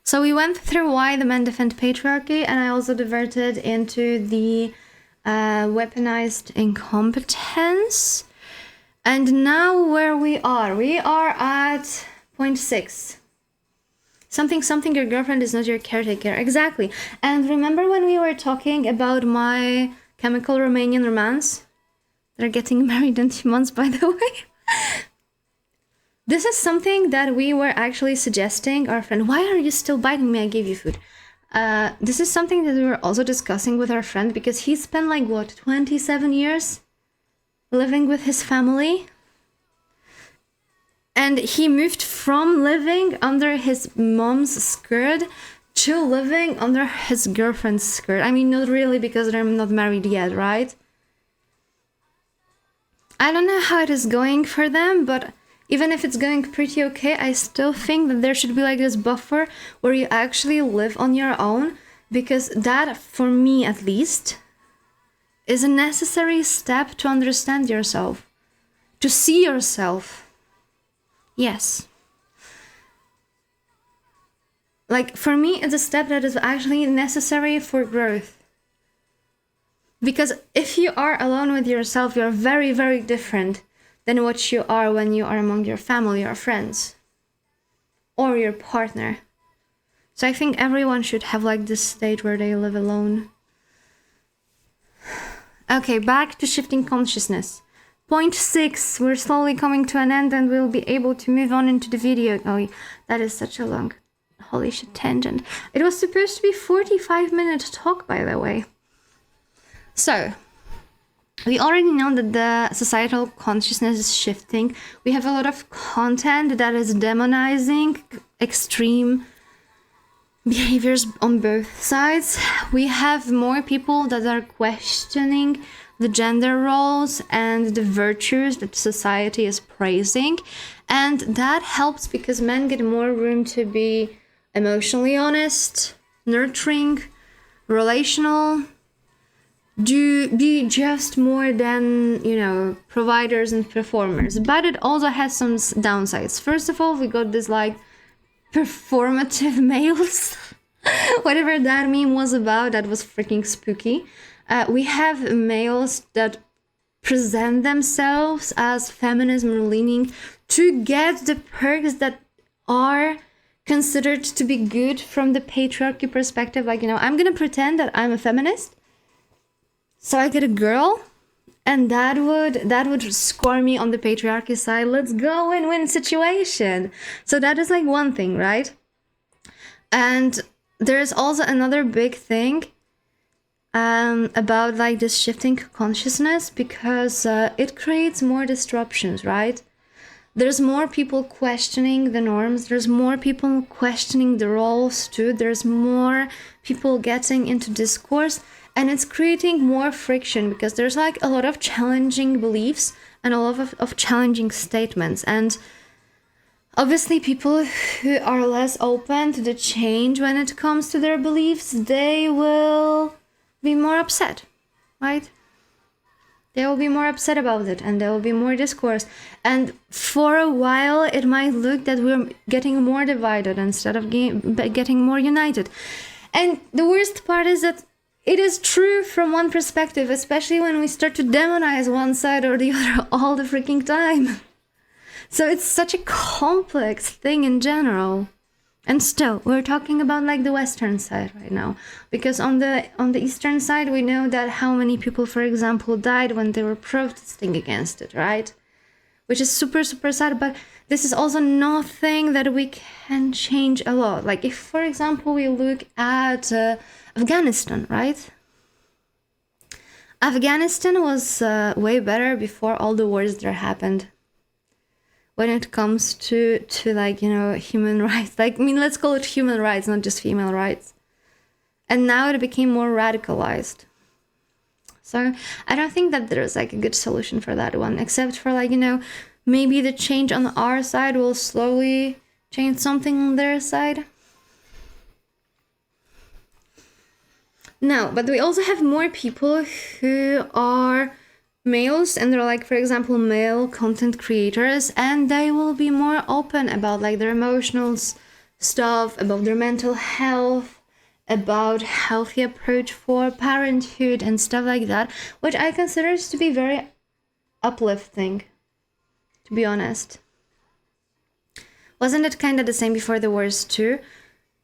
[SPEAKER 1] So we went through why the men defend patriarchy, and I also diverted into the weaponized incompetence. And now where we are at point 6. Something, your girlfriend is not your caretaker. Exactly. And remember when we were talking about my chemical Romanian romance? They're getting married in 2 months, by the way. This is something that we were actually suggesting our friend. Why are you still biting me? I gave you food. This is something that we were also discussing with our friend, because he spent like, what, 27 years living with his family? And he moved from living under his mom's skirt to living under his girlfriend's skirt. I mean, not really, because they're not married yet, right? I don't know how it is going for them, but even if it's going pretty okay, I still think that there should be like this buffer where you actually live on your own, because that, for me at least, is a necessary step to understand yourself, to see yourself. Yes. Like, for me, it's a step that is actually necessary for growth. Because if you are alone with yourself, you're very, very different than what you are when you are among your family or friends or your partner. So I think everyone should have like this stage where they live alone. Okay, back to shifting consciousness. Point 6, we're slowly coming to an end and we'll be able to move on into the video. Oh, that is such a long, holy shit, tangent. It was supposed to be 45-minute talk, by the way. So, we already know that the societal consciousness is shifting. We have a lot of content that is demonizing extreme behaviors on both sides. We have more people that are questioning the gender roles and the virtues that society is praising. And that helps because men get more room to be emotionally honest, nurturing, relational, be just more than, you know, providers and performers. But it also has some downsides. First of all, we got this like performative males. Whatever that meme was about, that was freaking spooky. We have males that present themselves as feminism leaning to get the perks that are considered to be good from the patriarchy perspective. Like, you know, I'm gonna pretend that I'm a feminist, so I get a girl, and that would score me on the patriarchy side. Let's go, win-win situation. So that is like one thing, right? And there's also another big thing about like this shifting consciousness, because it creates more disruptions, right? There's more people questioning the norms. There's more people questioning the roles too. There's more people getting into discourse, and it's creating more friction because there's like a lot of challenging beliefs and a lot of challenging statements. And obviously people who are less open to the change when it comes to their beliefs, they will be more upset, right? They will be more upset about it, and there will be more discourse. And for a while, it might look that we're getting more divided instead of getting more united. And the worst part is that it is true from one perspective, especially when we start to demonize one side or the other all the freaking time. So it's such a complex thing in general. And still, we're talking about like the Western side right now, because on the Eastern side, we know that how many people, for example, died when they were protesting against it, right? Which is super, super sad. But this is also nothing that we can change a lot. Like if, for example, we look at Afghanistan, right? Afghanistan was way better before all the wars there happened. When it comes to like, you know, human rights, like, I mean, let's call it human rights, not just female rights. And now it became more radicalized. So I don't think that there's like a good solution for that one, except for like, you know, maybe the change on our side will slowly change something on their side. No, but we also have more people who are males, and they're like, for example, male content creators, and they will be more open about like their emotional stuff, about their mental health, about healthy approach for parenthood and stuff like that, which I consider to be very uplifting, to be honest. Wasn't it kind of the same before the wars too?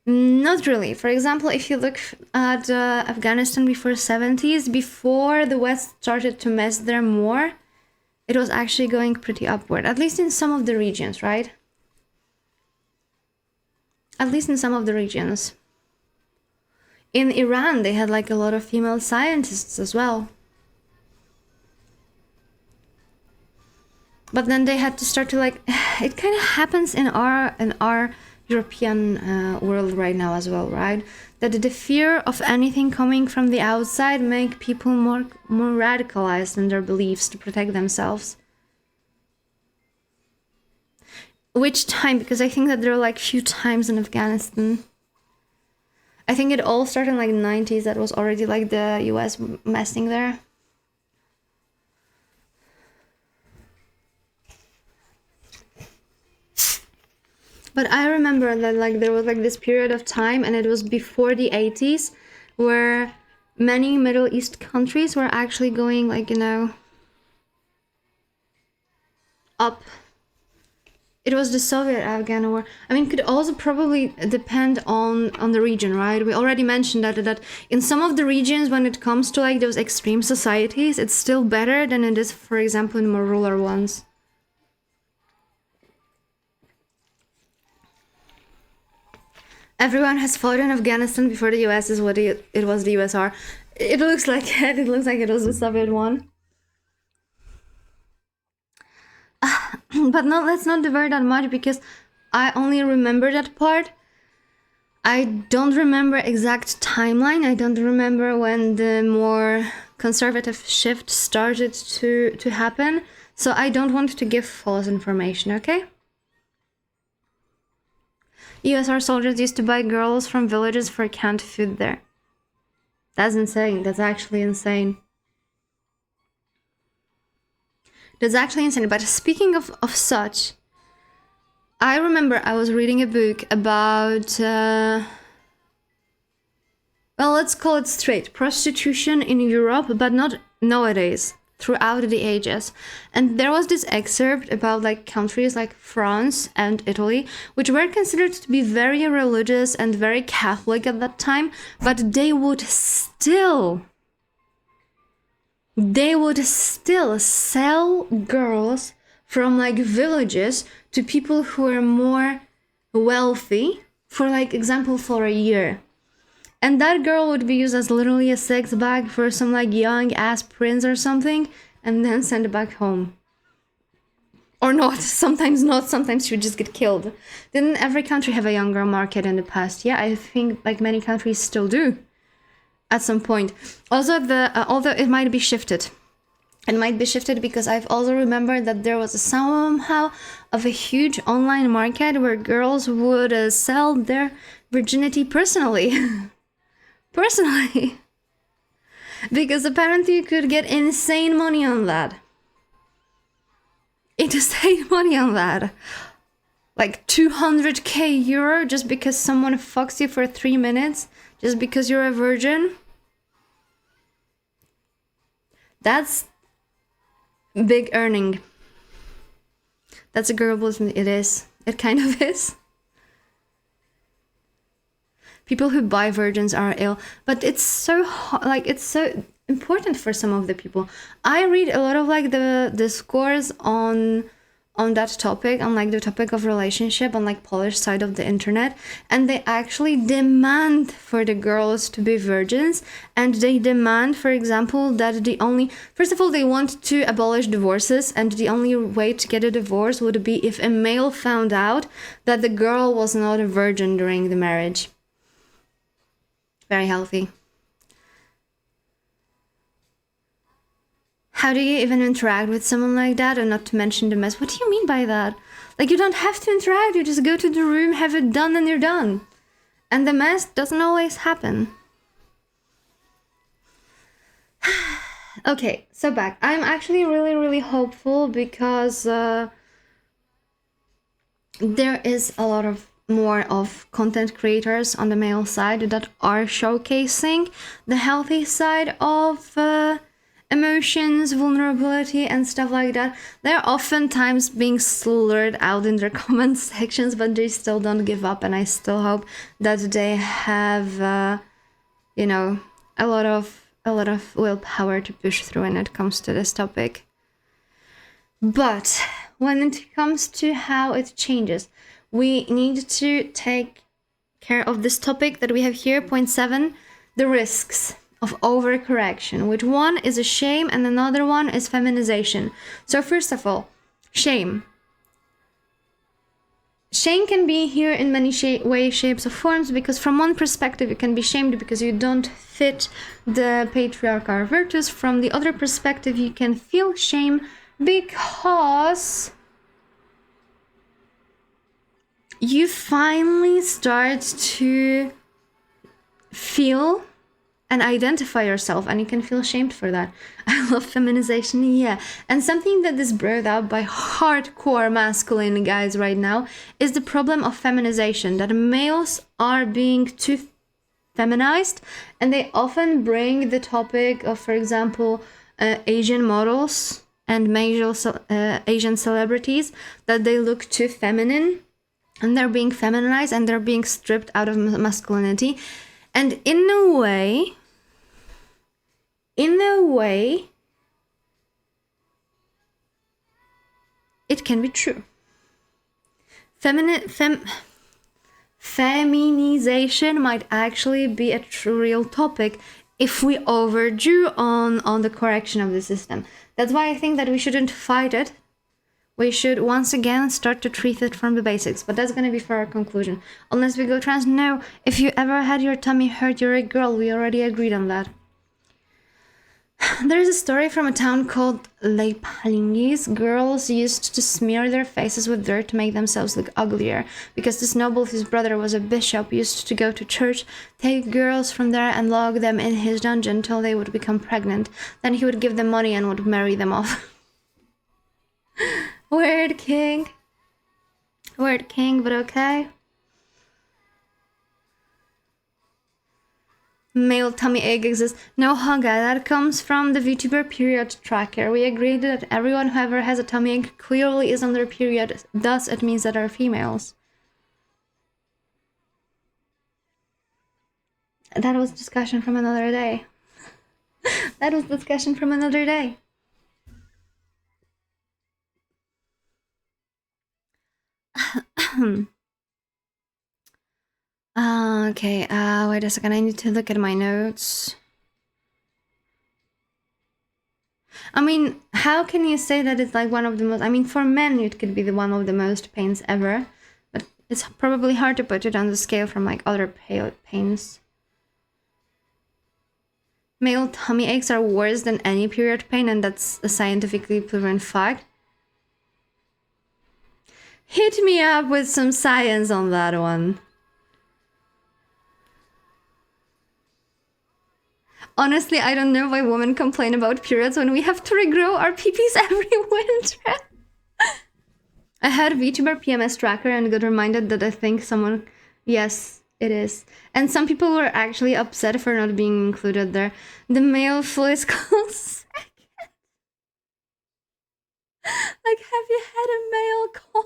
[SPEAKER 1] Not really. For example, if you look at Afghanistan before 70s, before the West started to mess there more, it was actually going pretty upward, at least in some of the regions, right? At least in some of the regions. In Iran, they had like a lot of female scientists as well. But then they had to start to like, it kind of happens in our European world right now as well, right? That the fear of anything coming from the outside make people more radicalized in their beliefs to protect themselves. Which time? Because I think that there are like few times in Afghanistan. I think it all started in like 90s. That was already like the US messing there. But I remember that like there was like this period of time, and it was before the 80s, where many Middle East countries were actually going like, you know, up. It was the Soviet-Afghan War. I mean, could also probably depend on the region, right? We already mentioned that in some of the regions, when it comes to like those extreme societies, it's still better than it is, for example, in more rural ones. Everyone has fought in Afghanistan before the US is what it was the USR. It looks like it. It looks like it was the Soviet one. But no, let's not divert that much, because I only remember that part. I don't remember exact timeline. I don't remember when the more conservative shift started to happen. So I don't want to give false information, okay? USR soldiers used to buy girls from villages for canned food there. That's insane. That's actually insane. That's actually insane. But speaking of such, I remember I was reading a book about, well, let's call it straight prostitution in Europe, but not nowadays, throughout the ages. And there was this excerpt about like countries like France and Italy, which were considered to be very religious and very Catholic at that time, but they would still sell girls from like villages to people who are more wealthy, for like example, for a year. And that girl would be used as literally a sex bag for some like young ass prince or something, and then sent back home. Or not, sometimes not, sometimes she would just get killed. Didn't every country have a young girl market in the past? Yeah, I think like many countries still do at some point. Also, although it might be shifted. It might be shifted because I've also remembered that there was somehow of a huge online market where girls would sell their virginity personally. Personally. Because apparently you could get insane money on that. Insane money on that. Like 200k euro just because someone fucks you for 3 minutes, just because you're a virgin. That's big earning. That's a girl business. It is. It kind of is. People who buy virgins are ill, but it's so it's so important for some of the people. I read a lot of like the discourse on that topic, on like the topic of relationship on like Polish side of the internet, and they actually demand for the girls to be virgins, and they demand, for example, that first of all, they want to abolish divorces, and the only way to get a divorce would be if a male found out that the girl was not a virgin during the marriage. Very healthy. How do you even interact with someone like that, or not to mention the mess? What do you mean by that? Like, you don't have to interact, you just go to the room, have it done, and you're done. And the mess doesn't always happen. Okay, so back. I'm actually really hopeful because there is a lot of more of content creators on the male side that are showcasing the healthy side of emotions, vulnerability, and stuff like that. They're oftentimes being slurred out in their comment sections, but they still don't give up, and I still hope that they have, you know, a lot of willpower to push through when it comes to this topic. But when it comes to how it changes, we need to take care of this topic that we have here, point 7, the risks of overcorrection, which one is a shame and another one is feminization. So first of all, shame. Shame can be here in many ways, shapes, or forms, because from one perspective you can be shamed because you don't fit the patriarchal virtues. From the other perspective, you can feel shame because you finally start to feel and identify yourself, and you can feel shamed for that. I love feminization, yeah. And something that is brought up by hardcore masculine guys right now is the problem of feminization, that males are being too feminized, and they often bring the topic of, for example, Asian models and major Asian celebrities, that they look too feminine, and they're being feminized, and they're being stripped out of masculinity. And in a way, it can be true. Feminization might actually be a real topic if we overdo on the correction of the system. That's why I think that we shouldn't fight it. We should once again start to treat it from the basics, but that's gonna be for our conclusion. Unless we go trans, no. If you ever had your tummy hurt, you're a girl. We already agreed on that. There's a story from a town called Leipalingis. Girls used to smear their faces with dirt to make themselves look uglier, because this noble, whose brother was a bishop, used to go to church, take girls from there and lock them in his dungeon till they would become pregnant. Then he would give them money and would marry them off. Weird king, but okay. Male tummy ache exists. No, Haga, that comes from the Vtuber period tracker. We agreed that everyone who ever has a tummy ache clearly is on their period, thus it means that they're females. That was discussion from another day. That was discussion from another day. Okay, wait a second, I need to look at my notes. I mean, how can you say that it's like one of the most, I mean, for men it could be the one of the most pains ever, but it's probably hard to put it on the scale from like other pains. Male tummy aches are worse than any period pain, and that's a scientifically proven fact. Hit me up with some science on that one. Honestly, I don't know why women complain about periods when we have to regrow our peepees every winter. I had Vtuber PMS tracker and got reminded that I think someone... Yes, it is. And some people were actually upset for not being included there. The male flu is called second. Like, have you had a male cold?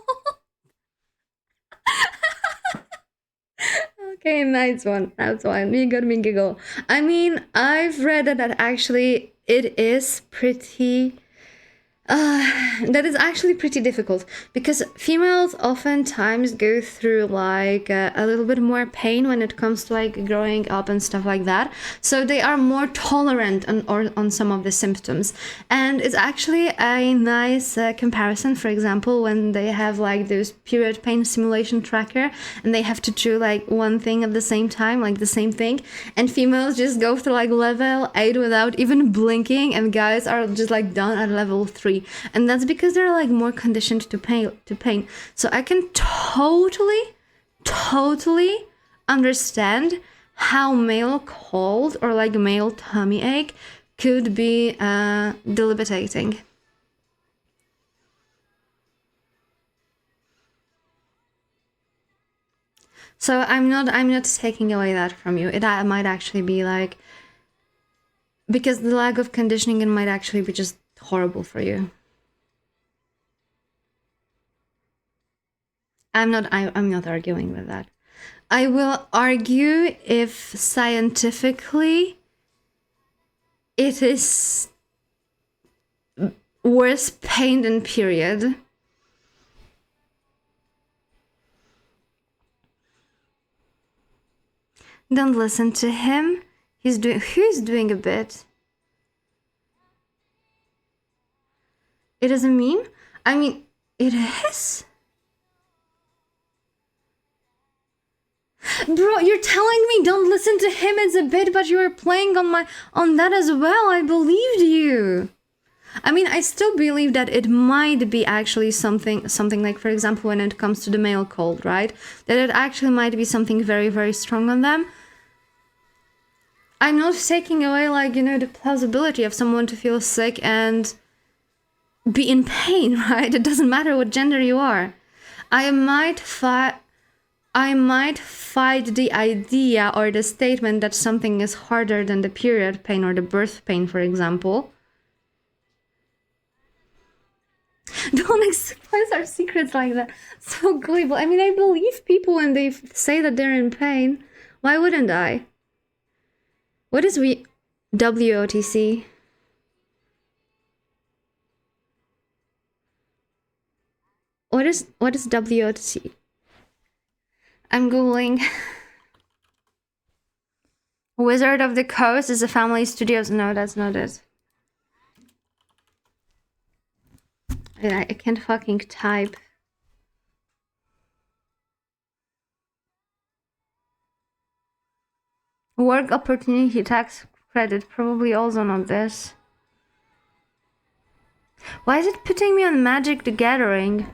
[SPEAKER 1] Okay, nice one. That's one. You got me giggle. I mean, I've read that actually it is pretty... that is actually pretty difficult, because females oftentimes go through like a little bit more pain when it comes to like growing up and stuff like that, so they are more tolerant on some of the symptoms. And it's actually a nice comparison, for example, when they have like those period pain simulation tracker and they have to do like one thing at the same time, like the same thing, and females just go through like level 8 without even blinking, and guys are just like done at level 3. And that's because they're like more conditioned to pain. So I can totally understand how male cold or like male tummy ache could be debilitating. So I'm not taking away that from you. It might actually be like, because the lack of conditioning, it might actually be just horrible for you. I'm not arguing with that. I will argue if scientifically it is worse pain than period. Don't listen to him. Who's doing a bit? It is a meme? I mean, it is. Bro, you're telling me don't listen to him as a bit, but you were playing on that as well. I believed you. I mean, I still believe that it might be actually something like, for example, when it comes to the male cold, right? That it actually might be something very, very strong on them. I'm not taking away, like, you know, the plausibility of someone to feel sick and be in pain, right? It doesn't matter what gender you are. I might fight the idea or the statement that something is harder than the period pain or the birth pain, for example. Don't expose our secrets like that. So gullible. I mean, I believe people when they say that they're in pain. Why wouldn't I? What is WOTC? What is WOTC? I'm Googling. Wizard of the Coast is a family studios. No, that's not it. I can't fucking type. Work opportunity tax credit. Probably also not this. Why is it putting me on Magic the Gathering?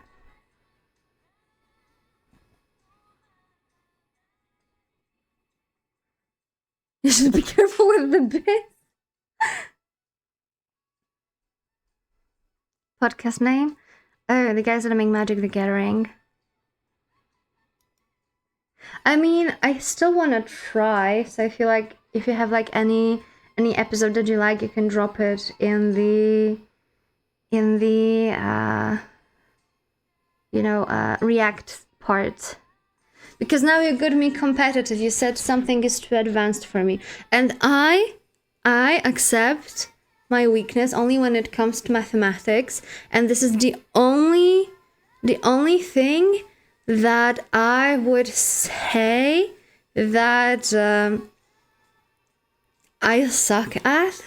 [SPEAKER 1] You should be careful with the bits. Podcast name? Oh, the guys that make Magic the Gathering. I mean, I still want to try, so I feel like if you have like any episode that you like, you can drop it in the react part. Because now you got me competitive. You said something is too advanced for me, and I accept my weakness only when it comes to mathematics, and this is the only thing that I would say that I suck at.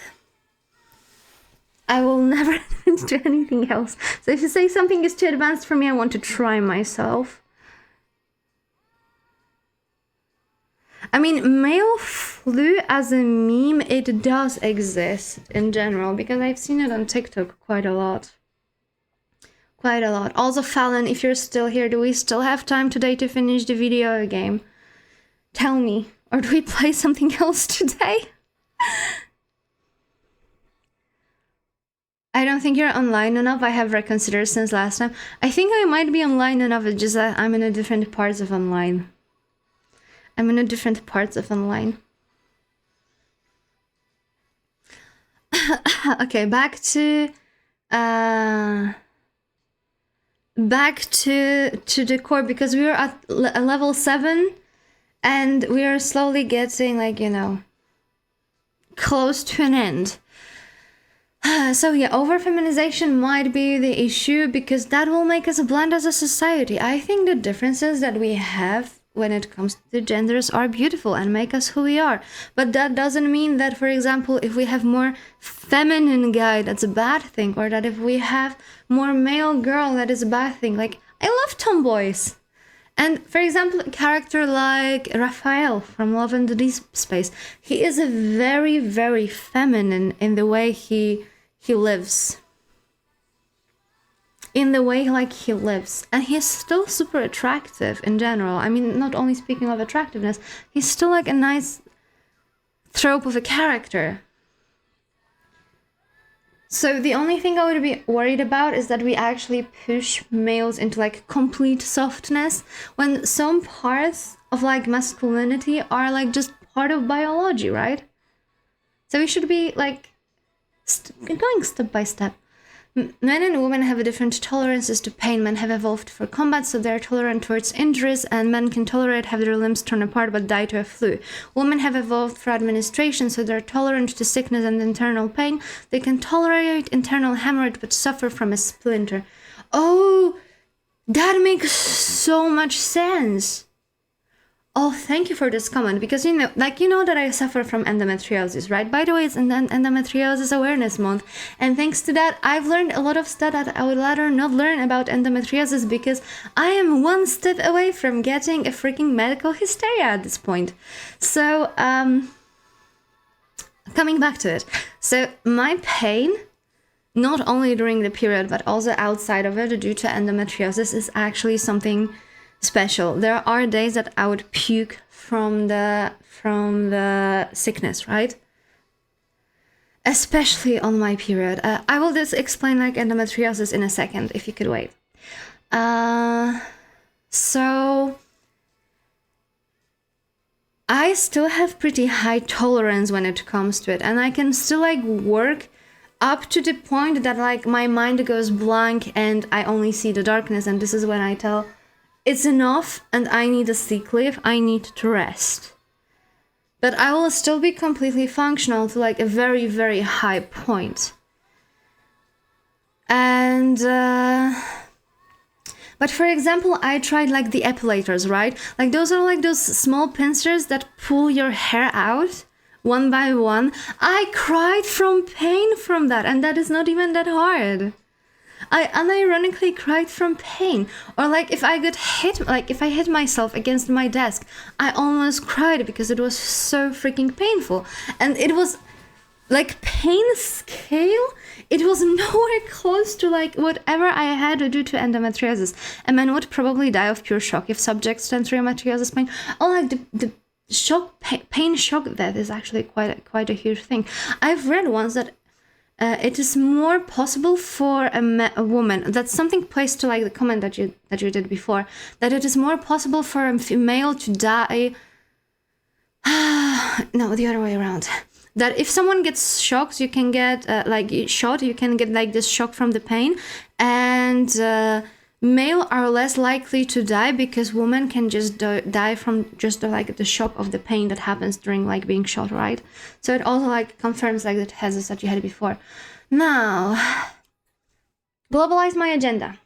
[SPEAKER 1] I will never do anything else. So if you say something is too advanced for me, I want to try myself. I mean, male flu as a meme, it does exist in general, because I've seen it on TikTok quite a lot. Quite a lot. Also, Fallon, if you're still here, do we still have time today to finish the video game? Tell me. Or do we play something else today? I don't think you're online enough. I have reconsidered since last time. I think I might be online enough, it's just that I'm in a different parts of online. Okay, back to the core, because we are at level 7 and we are slowly getting, like, you know, close to an end. So yeah, over-feminization might be the issue, because that will make us blend as a society. I think the differences that we have when it comes to genders are beautiful and make us who we are. But that doesn't mean that, for example, if we have more feminine guy, that's a bad thing, or that if we have more male girl, that is a bad thing. Like, I love tomboys. And for example, a character like Raphael from Love and the Deep Space, he is a very, very feminine in the way he lives. In the way, like, he lives. And he's still super attractive in general. I mean, not only speaking of attractiveness, he's still like a nice trope of a character. So the only thing I would be worried about is that we actually push males into like complete softness when some parts of like masculinity are like just part of biology, right? So we should be like going step by step. Men and women have different tolerances to pain. Men have evolved for combat, so they're tolerant towards injuries, and men can tolerate have their limbs torn apart but die to a flu. Women have evolved for administration, so they're tolerant to sickness and internal pain. They can tolerate internal hemorrhage but suffer from a splinter. Oh, that makes so much sense. Oh, thank you for this comment, because you know that I suffer from endometriosis, right? By the way, it's endometriosis awareness month, and thanks to that, I've learned a lot of stuff that I would rather not learn about endometriosis, because I am one step away from getting a freaking medical hysteria at this point. So, coming back to it. So, my pain, not only during the period, but also outside of it, due to endometriosis, is actually something special. There are days that I would puke from the sickness, right? Especially on my period. I will just explain like endometriosis in a second, if you could wait. So I still have pretty high tolerance when it comes to it, and I can still like work up to the point that like my mind goes blank and I only see the darkness, and this is when I tell it's enough and I need a sick leave, I need to rest. But I will still be completely functional to like a very, very high point. And, but for example, I tried like the epilators, right? Like those are like those small pincers that pull your hair out one by one. I cried from pain from that, and that is not even that hard. I unironically cried from pain. Or like if I got hit, like if I hit myself against my desk, I almost cried because it was so freaking painful. And it was like pain scale, it was nowhere close to like whatever I had to do to endometriosis. A man would probably die of pure shock if subjects to endometriosis pain. Or like the shock pain shock death is actually quite a huge thing. I've read once that it is more possible for a woman. That's something placed to like the comment that you did before. That it is more possible for a female to die. No, the other way around. That if someone gets shocked, you can get shot. You can get like this shock from the pain, and male are less likely to die because women can just die from just like the shock of the pain that happens during like being shot, right? So it also like confirms like the thesis that you had before. Now, globalize my agenda.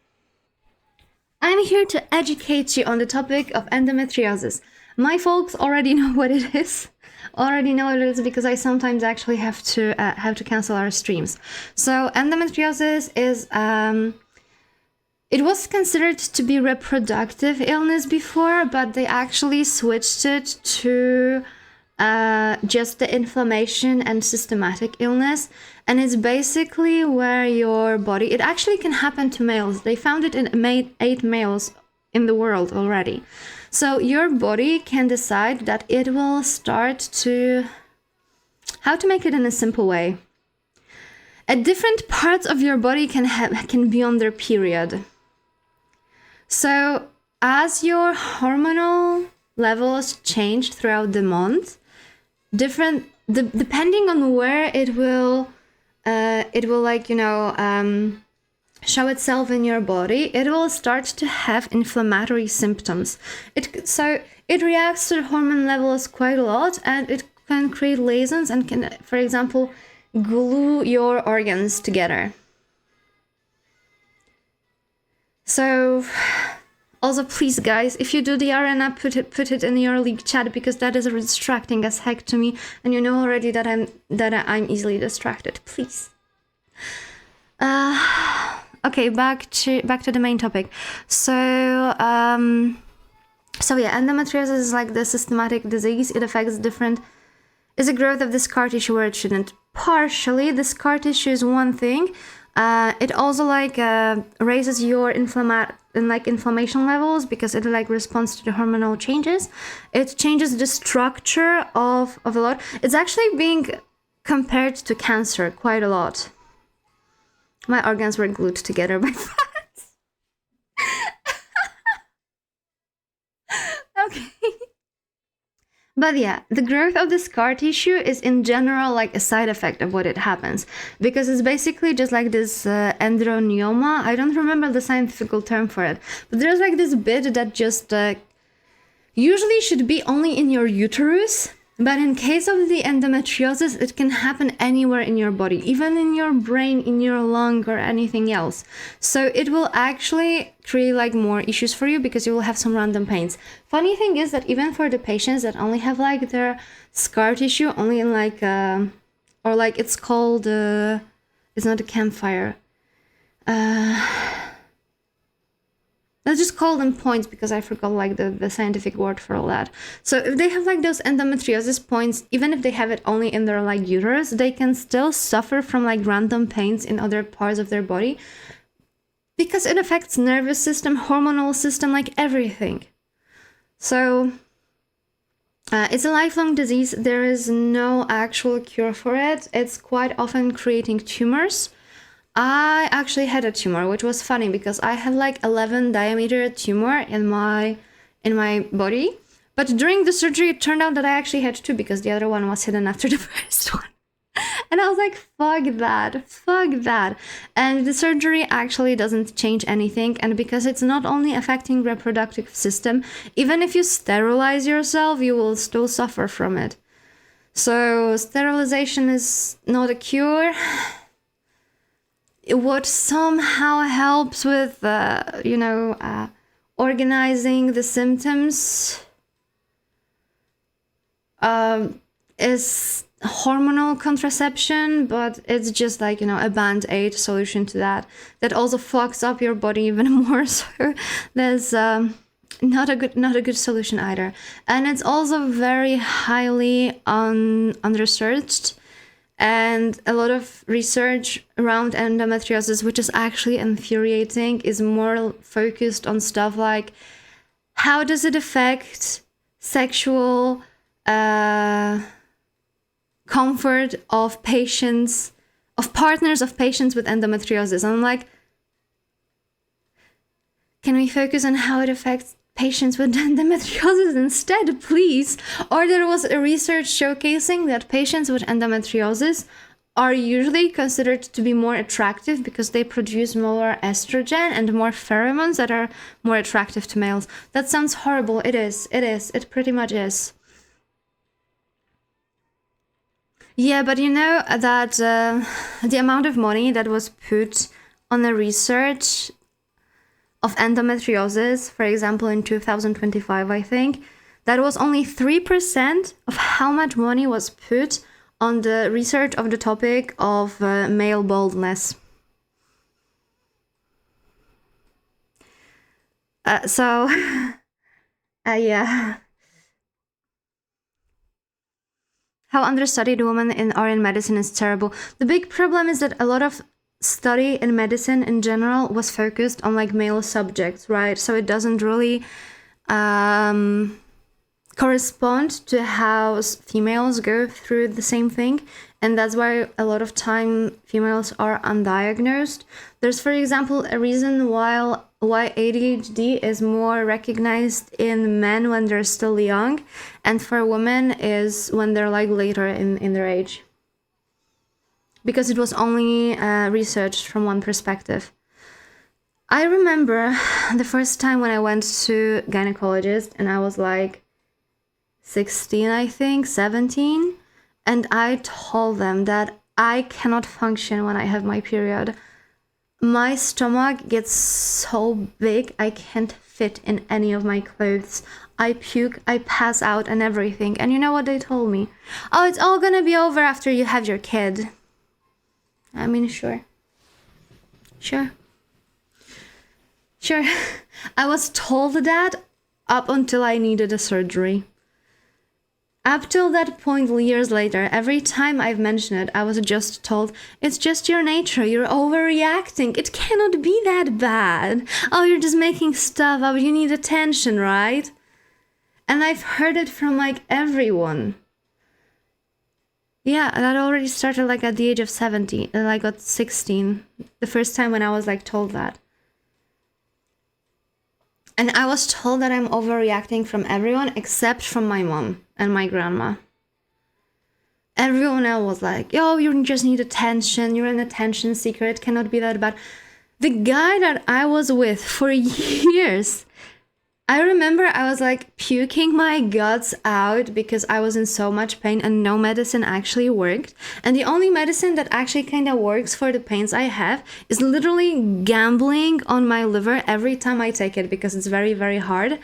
[SPEAKER 1] I'm here to educate you on the topic of endometriosis. My folks already know what it is. Already know what it is because I sometimes actually have to cancel our streams. So endometriosis is it was considered to be reproductive illness before, but they actually switched it to just the inflammation and systematic illness. And it's basically where your body, it actually can happen to males. They found it in 8 males in the world already. So your body can decide that it will start to, how to make it in a simple way. At different parts of your body can be on their period. So as your hormonal levels change throughout the month, depending on where it will like, you know, show itself in your body, it will start to have inflammatory symptoms. So it reacts to the hormone levels quite a lot, and it can create lesions and can, for example, glue your organs together. So also, please guys, if you do the arena, put it in your league chat, because that is distracting as heck to me, and you know already that I'm easily distracted. Please. Okay, back to the main topic. So yeah, endometriosis is like the systematic disease. It affects is a growth of the scar tissue where it shouldn't. Partially, the scar tissue is one thing. It also like raises your inflammation levels because it like responds to the hormonal changes. It changes the structure of a lot. It's actually being compared to cancer quite a lot. My organs were glued together by fat. Okay. But yeah, the growth of the scar tissue is in general like a side effect of what it happens, because it's basically just like this endoneuma. I don't remember the scientific term for it, but there's like this bit that just usually should be only in your uterus. But in case of the endometriosis, it can happen anywhere in your body, even in your brain, in your lung, or anything else. So it will actually create like more issues for you because you will have some random pains. Funny thing is that even for the patients that only have like their scar tissue only in like, or like it's called, it's not a campfire. Let's just call them points because I forgot like the scientific word for all that. So if they have like those endometriosis points, even if they have it only in their like uterus, they can still suffer from like random pains in other parts of their body because it affects nervous system, hormonal system, like everything. So it's a lifelong disease. There is no actual cure for it. It's quite often creating tumors. I actually had a tumor, which was funny because I had like 11 diameter tumor in my body. But during the surgery, it turned out that I actually had 2 because the other one was hidden after the first one. And I was like, fuck that. And the surgery actually doesn't change anything. And because it's not only affecting reproductive system, even if you sterilize yourself, you will still suffer from it. So sterilization is not a cure. What somehow helps with, organizing the symptoms is hormonal contraception, but it's just like, a band-aid solution to that. That also fucks up your body even more. So there's not a good solution either. And it's also very highly unresearched. And a lot of research around endometriosis, which is actually infuriating, is more focused on stuff like how does it affect sexual comfort of patients, of partners of patients with endometriosis. And I'm like, can we focus on how it affects patients with endometriosis instead, please? Or there was a research showcasing that patients with endometriosis are usually considered to be more attractive because they produce more estrogen and more pheromones that are more attractive to males. That sounds horrible. It is. It pretty much is. Yeah, but you know that the amount of money that was put on the research of endometriosis, for example, in 2025, I think, that was only 3% of how much money was put on the research of the topic of male baldness. Yeah. How understudied women are in medicine is terrible. The big problem is that a lot of study in medicine in general was focused on like male subjects, right? So it doesn't really correspond to how females go through the same thing. And that's why a lot of time females are undiagnosed. There's, for example, a reason why ADHD is more recognized in men when they're still young, and for women is when they're like later in their age. Because it was only researched from one perspective. I remember the first time when I went to gynecologist and I was like 16, I think, 17. And I told them that I cannot function when I have my period. My stomach gets so big, I can't fit in any of my clothes. I puke, I pass out and everything. And you know what they told me? Oh, it's all gonna be over after you have your kid. I mean, sure. I was told that up until I needed a surgery. Up till that point, years later, every time I've mentioned it, I was just told, it's just your nature, you're overreacting, it cannot be that bad. Oh, you're just making stuff up, you need attention, right? And I've heard it from like everyone. Yeah, that already started like at the age of 17, and I got 16. The first time when I was like told that. And I was told that I'm overreacting from everyone except from my mom and my grandma. Everyone else was like, yo, you just need attention. You're an attention seeker. It cannot be that bad. The guy that I was with for years, I remember I was like puking my guts out because I was in so much pain and no medicine actually worked. And the only medicine that actually kind of works for the pains I have is literally gambling on my liver every time I take it because it's very, very hard.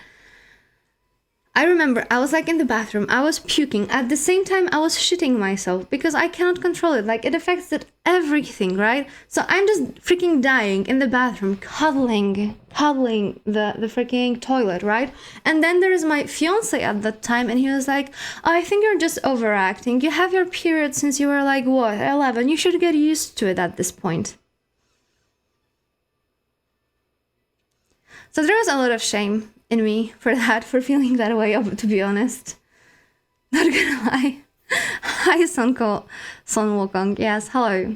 [SPEAKER 1] I remember I was like in the bathroom, I was puking. At the same time, I was shitting myself because I cannot control it. Like, it affects everything, right? So I'm just freaking dying in the bathroom, cuddling the freaking toilet, right? And then there's my fiance at that time, and he was like, oh, I think you're just overacting. You have your period since you were like, what, 11? You should get used to it at this point. So there was a lot of shame in me for that, for feeling that way, to be honest. Not gonna lie. Hi, Son Wokong. Yes, hello.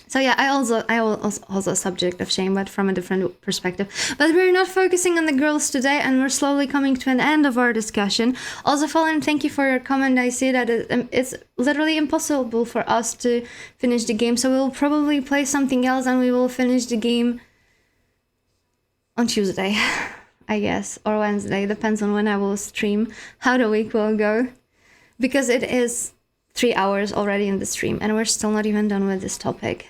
[SPEAKER 1] So yeah, I was also a subject of shame, but from a different perspective. But we're not focusing on the girls today, and we're slowly coming to an end of our discussion. Also, Fallen, thank you for your comment. I see that it's literally impossible for us to finish the game, so we'll probably play something else, and we will finish the game on Tuesday, I guess, or Wednesday, depends on when I will stream, how the week will go, because it is 3 hours already in the stream, and we're still not even done with this topic.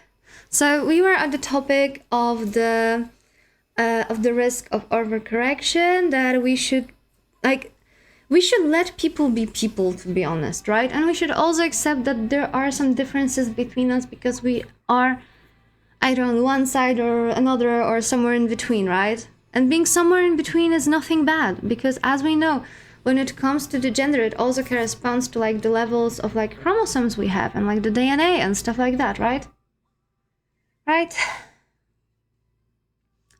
[SPEAKER 1] So we were at the topic of the risk of overcorrection, that we should let people be people, to be honest, right? And we should also accept that there are some differences between us because we are either on one side or another or somewhere in between, right? And being somewhere in between is nothing bad, because as we know, when it comes to the gender, it also corresponds to like the levels of like chromosomes we have and like the DNA and stuff like that, right? Right?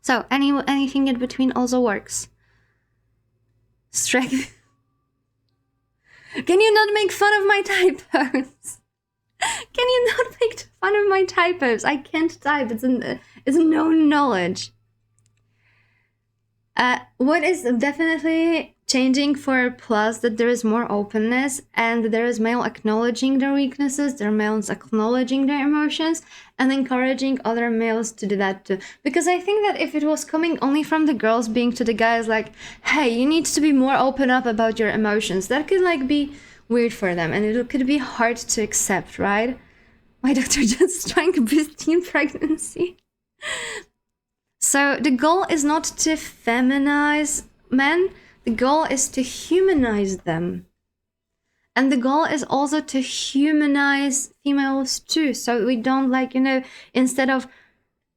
[SPEAKER 1] So anything in between also works. Strength. Can you not make fun of my typos? Can you not make fun of my typos? I can't type. It's known knowledge. What is definitely changing for plus, that there is more openness, and there is male acknowledging their weaknesses, there are males acknowledging their emotions, and encouraging other males to do that too. Because I think that if it was coming only from the girls being to the guys like, hey, you need to be more open up about your emotions, that could like be weird for them, and it could be hard to accept, right? My doctor just trying to boost teen pregnancy. So the goal is not to feminize men, the goal is to humanize them. And the goal is also to humanize females too, so we don't like, instead of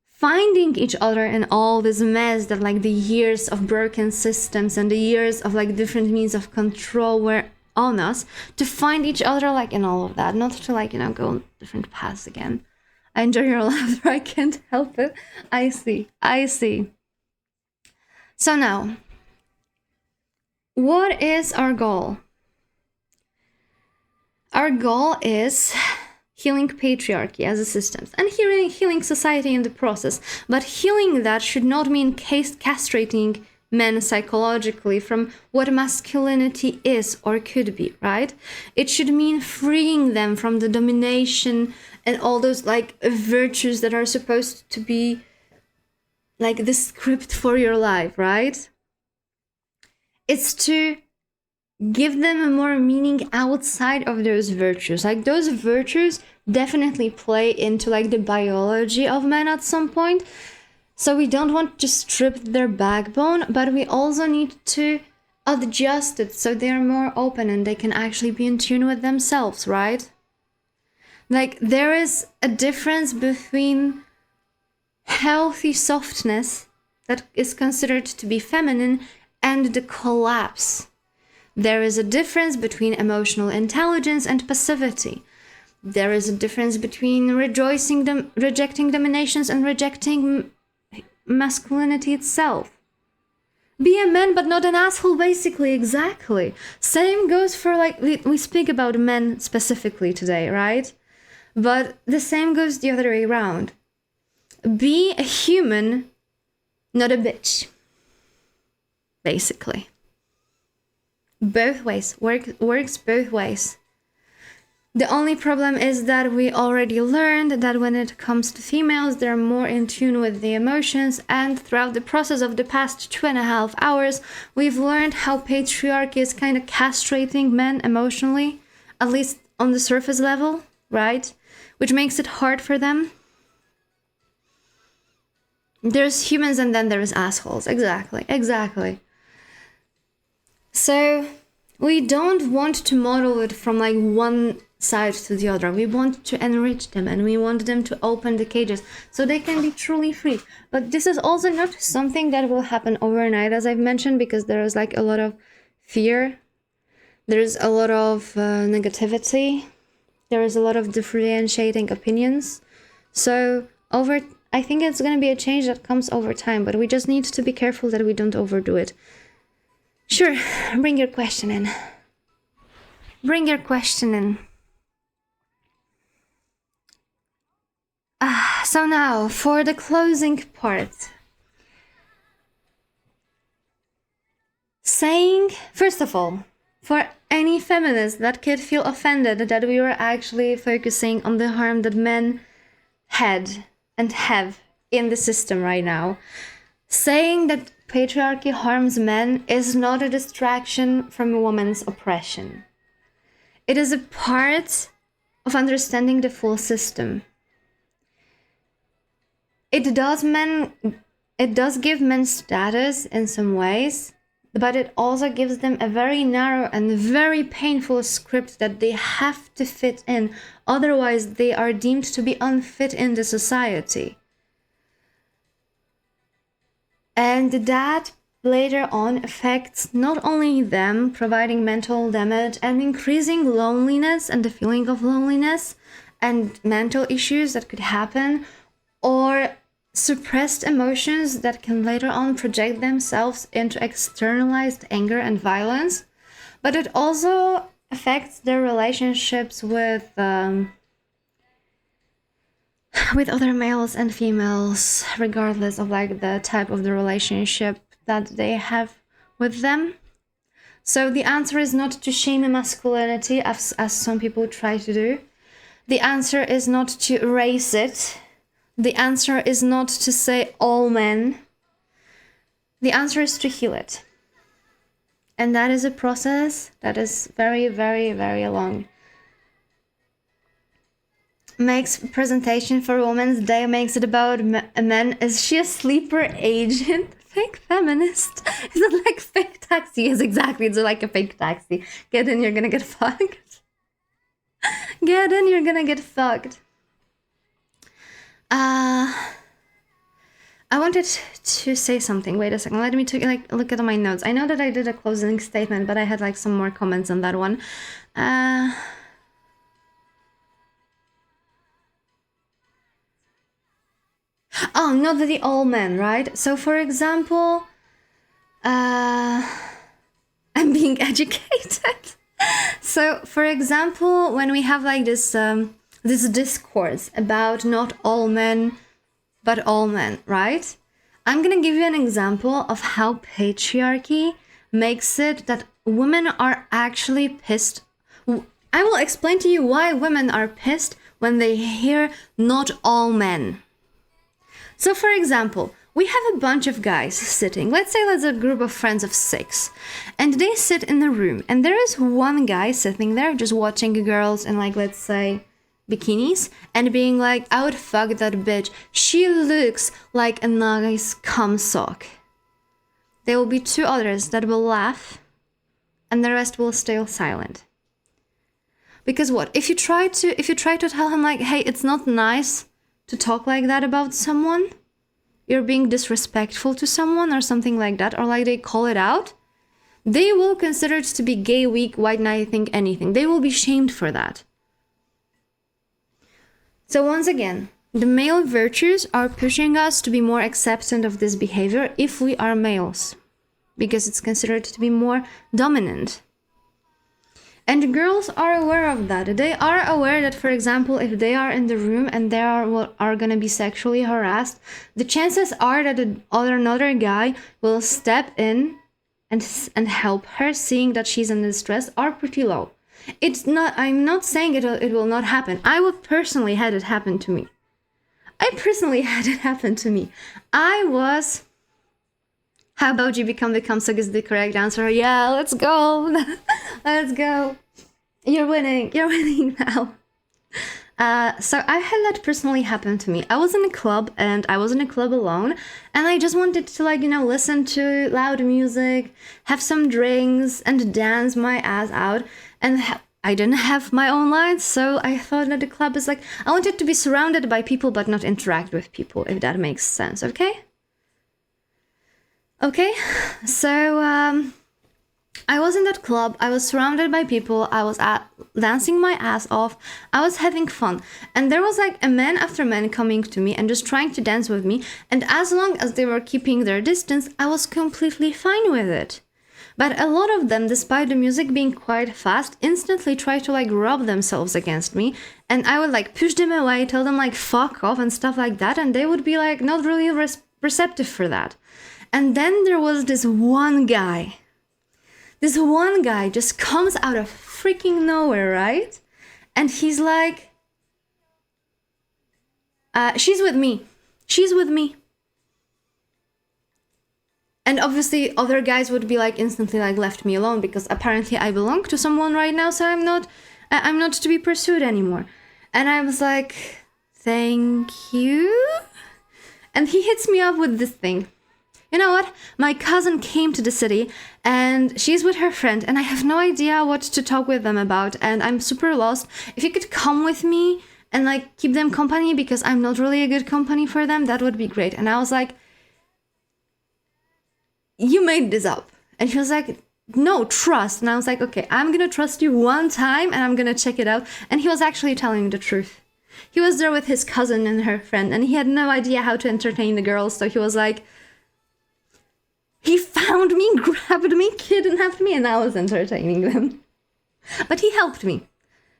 [SPEAKER 1] finding each other in all this mess that like the years of broken systems and the years of like different means of control were on us, to find each other like in all of that, not to like, go on different paths again. I enjoy your laughter, I can't help it. I see. So now, what is our goal? Our goal is healing patriarchy as a system and healing society in the process. But healing that should not mean castrating men psychologically from what masculinity is or could be, right? It should mean freeing them from the domination and all those like virtues that are supposed to be like the script for your life, right? It's to give them more meaning outside of those virtues. Like those virtues definitely play into like the biology of men at some point. So we don't want to strip their backbone, but we also need to adjust it so they're more open and they can actually be in tune with themselves, right? Like there is a difference between healthy softness that is considered to be feminine and the collapse. There is a difference between emotional intelligence and passivity. There is a difference between rejecting dominations and rejecting masculinity itself. Be a man but not an asshole, basically. Exactly. Same goes for, like, we speak about men specifically today, right? But the same goes the other way around. Be a human, not a bitch. Basically. Both ways. Works both ways. The only problem is that we already learned that when it comes to females, they're more in tune with the emotions, and throughout the process of the past 2.5 hours, we've learned how patriarchy is kind of castrating men emotionally, at least on the surface level, right? Which makes it hard for them. There's humans and then there's assholes. Exactly. So we don't want to model it from like one side to the other. We want to enrich them and we want them to open the cages so they can be truly free. But this is also not something that will happen overnight, as I've mentioned, because there is like a lot of fear. There's a lot of negativity. There is a lot of differentiating opinions. So I think it's going to be a change that comes over time, but we just need to be careful that we don't overdo it. Sure, bring your question in. So now, for the closing part. Saying, first of all, for any feminist that could feel offended that we were actually focusing on the harm that men had and have in the system right now, saying that patriarchy harms men is not a distraction from a woman's oppression. It is a part of understanding the full system. It does give men status in some ways, but it also gives them a very narrow and very painful script that they have to fit in. Otherwise, they are deemed to be unfit in the society. And that later on affects not only them, providing mental damage and increasing loneliness and the feeling of loneliness and mental issues that could happen, or suppressed emotions that can later on project themselves into externalized anger and violence, but it also affects their relationships with other males and females, regardless of like the type of the relationship that they have with them. So the answer is not to shame masculinity as some people try to do. The answer is not to erase it. The answer is not to say all men. The answer is to heal it. And that is a process that is very, very, very long. Makes presentation for Women's Day, makes it about men. Is she a sleeper agent? Fake feminist? Is it like fake taxi? Yes, exactly. It's like a fake taxi. Get in, you're gonna get fucked. Get in, you're gonna get fucked. I wanted to say something. Wait a second. Let me look at my notes. I know that I did a closing statement, but I had like some more comments on that one. Oh, not the all men, right? So, for example, I'm being educated. So, for example, when we have like this discourse about not all men, but all men, right? I'm gonna give you an example of how patriarchy makes it that women are actually pissed. I will explain to you why women are pissed when they hear not all men. So, for example, we have a bunch of guys sitting. Let's say that's a group of friends of 6. And they sit in the room. And there is one guy sitting there just watching girls in, like, let's say, bikinis. And being like, I would fuck that bitch. She looks like a nice cum sock. There will be 2 others that will laugh. And the rest will stay silent. Because what? If you try to tell him, like, hey, it's not nice to talk like that about someone, you're being disrespectful to someone or something like that, or like they call it out, they will consider it to be gay, weak, white knighting, anything. They will be shamed for that. So once again, the male virtues are pushing us to be more acceptant of this behavior if we are males. because it's considered to be more dominant. And girls are aware of that. They are aware that, for example, if they are in the room and they are gonna be sexually harassed, the chances are that another guy will step in and help her, seeing that she's in distress, are pretty low. It's not. I'm not saying it will not happen. I would personally had it happen to me. I was. How about you become the Kamsuk is the correct answer? Yeah, let's go. Let's go. You're winning now. So I had that personally happen to me. I was in a club and I was in a club alone, and I just wanted to listen to loud music, have some drinks, and dance my ass out. And I didn't have my own lights, so I thought that the club is I wanted to be surrounded by people but not interact with people, if that makes sense, okay? Okay, so I was in that club, I was surrounded by people, I was dancing my ass off, I was having fun, and there was a man after man coming to me and just trying to dance with me, and as long as they were keeping their distance, I was completely fine with it. But a lot of them, despite the music being quite fast, instantly tried to rub themselves against me, and I would push them away, tell them fuck off and stuff like that, and they would be not really receptive for that. And then there was this one guy. This one guy just comes out of freaking nowhere, right? And he's she's with me. She's with me. And obviously other guys would be instantly left me alone, because apparently I belong to someone right now, so I'm not to be pursued anymore. And I was thank you. And he hits me up with this thing. You know what? My cousin came to the city and she's with her friend and I have no idea what to talk with them about and I'm super lost. If you could come with me and keep them company, because I'm not really a good company for them, that would be great. And I was you made this up. And he was no, trust. And I was okay, I'm gonna trust you one time and I'm gonna check it out. And he was actually telling me the truth. He was there with his cousin and her friend and he had no idea how to entertain the girls, so he was he found me, grabbed me, kidnapped me, and I was entertaining them. But he helped me.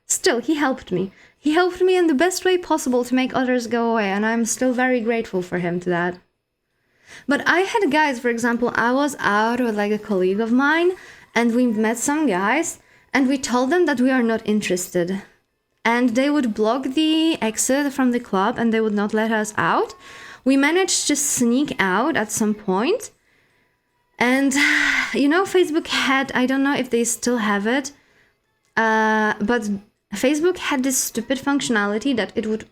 [SPEAKER 1] Still, he helped me. He helped me in the best way possible to make others go away, and I'm still very grateful for him to that. But I had guys, for example, I was out with a colleague of mine, and we met some guys, and we told them that we are not interested. And they would block the exit from the club, and they would not let us out. We managed to sneak out at some point. And, Facebook had, I don't know if they still have it, but Facebook had this stupid functionality that it would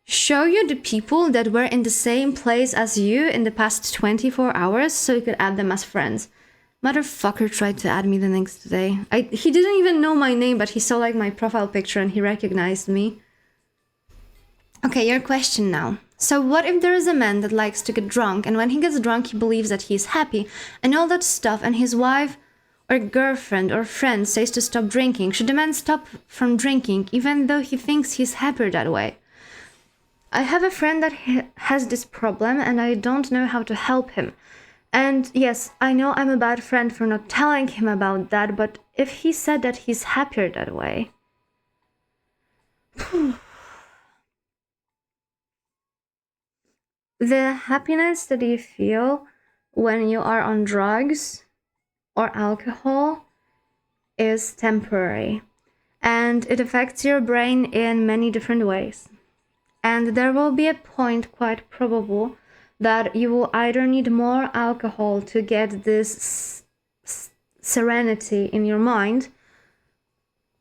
[SPEAKER 1] show you the people that were in the same place as you in the past 24 hours, so you could add them as friends. Motherfucker tried to add me the next day. He didn't even know my name, but he saw my profile picture and he recognized me. Okay, your question now. So what if there is a man that likes to get drunk, and when he gets drunk he believes that he's happy and all that stuff, and his wife or girlfriend or friend says to stop drinking? Should the man stop from drinking even though he thinks he's happier that way? I have a friend that has this problem and I don't know how to help him. And yes, I know I'm a bad friend for not telling him about that, but if he said that he's happier that way... The happiness that you feel when you are on drugs or alcohol is temporary, and it affects your brain in many different ways. And there will be a point, quite probable, that you will either need more alcohol to get this serenity in your mind,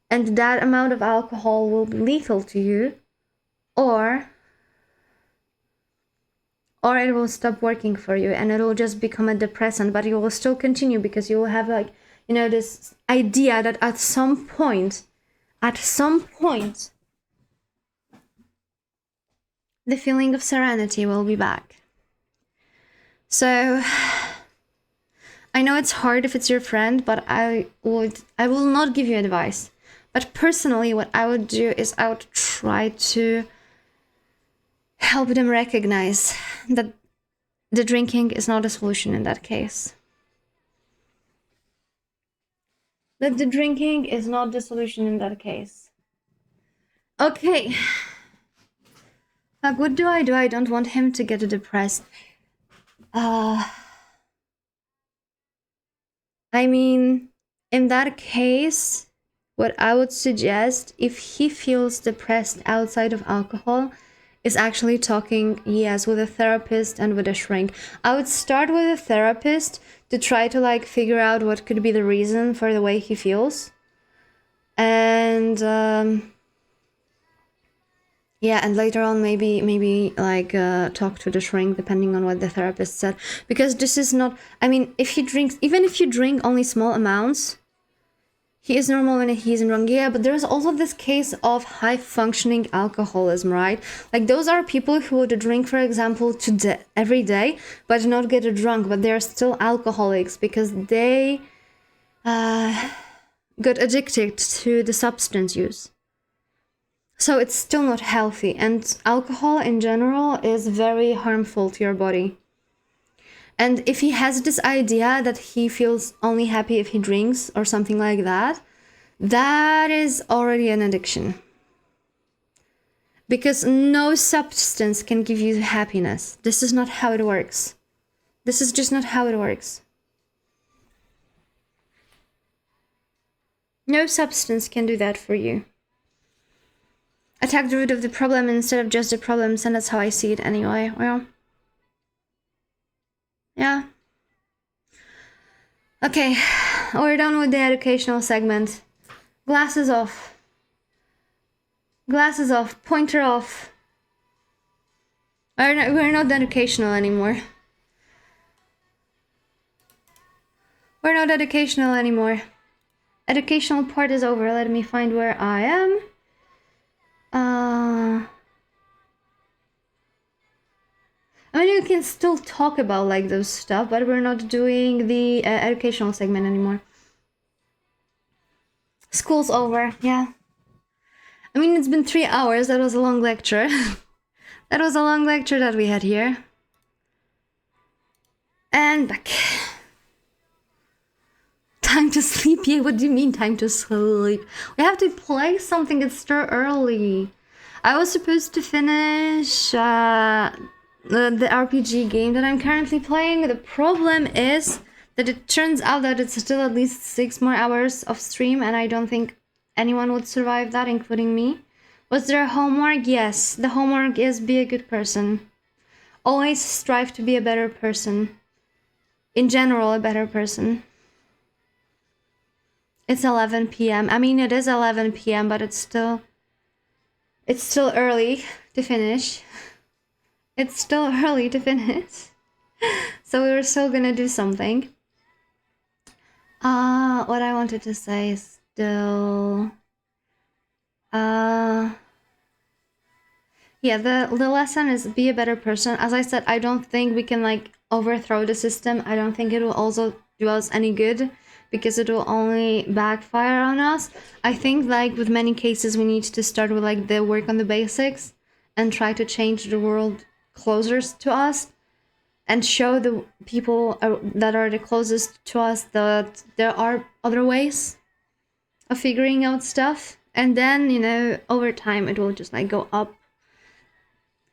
[SPEAKER 1] and that amount of alcohol will be lethal to you, or it will stop working for you and it will just become a depressant, but you will still continue because you will have this idea that at some point, the feeling of serenity will be back. So I know it's hard if it's your friend, but I will not give you advice. But personally, what I would do is I would try to help them recognize that the drinking is not a solution in that case. That the drinking is not the solution in that case. Okay. Like, what do? I don't want him to get depressed. I mean, in that case, what I would suggest, if he feels depressed outside of alcohol, is actually talking, yes, with a therapist and with a shrink. I would start with a therapist to try to like figure out what could be the reason for the way he feels. And yeah, and later on maybe like talk to the shrink depending on what the therapist said, because this is not, I mean, if he drinks, even if you drink only small amounts, he is normal when he isn't drunk. Yeah, but there's also this case of high functioning alcoholism, right? Like those are people who would drink, for example, every day, but not get drunk, but they're still alcoholics because they got addicted to the substance use. So it's still not healthy, and alcohol in general is very harmful to your body. And if he has this idea that he feels only happy if he drinks or something like that, that is already an addiction. Because no substance can give you happiness. This is not how it works. This is just not how it works. No substance can do that for you. Attack the root of the problem instead of just the problems, and that's how I see it anyway. Well, yeah. Okay, we're done with the educational segment. Glasses off. Glasses off. Pointer off. We're not educational anymore. We're not educational anymore. Educational part is over. Let me find where I am. I mean, you can still talk about like those stuff, but we're not doing the educational segment anymore. School's over, yeah. I mean, it's been 3 hours. That was a long lecture. That was a long lecture that we had here. And back. Time to sleep? Yeah, what do you mean time to sleep? We have to play something. It's still early. I was supposed to finish the RPG game that I'm currently playing. The problem is that it turns out that it's still at least 6 more hours of stream, and I don't think anyone would survive that, including me. Was there a homework? Yes. The homework is be a good person. Always strive to be a better person. In general, a better person. It's 11 p.m. I mean, it is 11 p.m., but it's still early to finish. It's still early to finish. So we were still gonna do something. What I wanted to say is still... yeah, the lesson is be a better person. As I said, I don't think we can like overthrow the system. I don't think it will also do us any good, because it will only backfire on us. I think like with many cases we need to start with like the work on the basics and try to change the world closer to us and show the people that are the closest to us that there are other ways of figuring out stuff. And then, you know, over time it will just like go up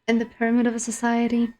[SPEAKER 1] in the pyramid of a society.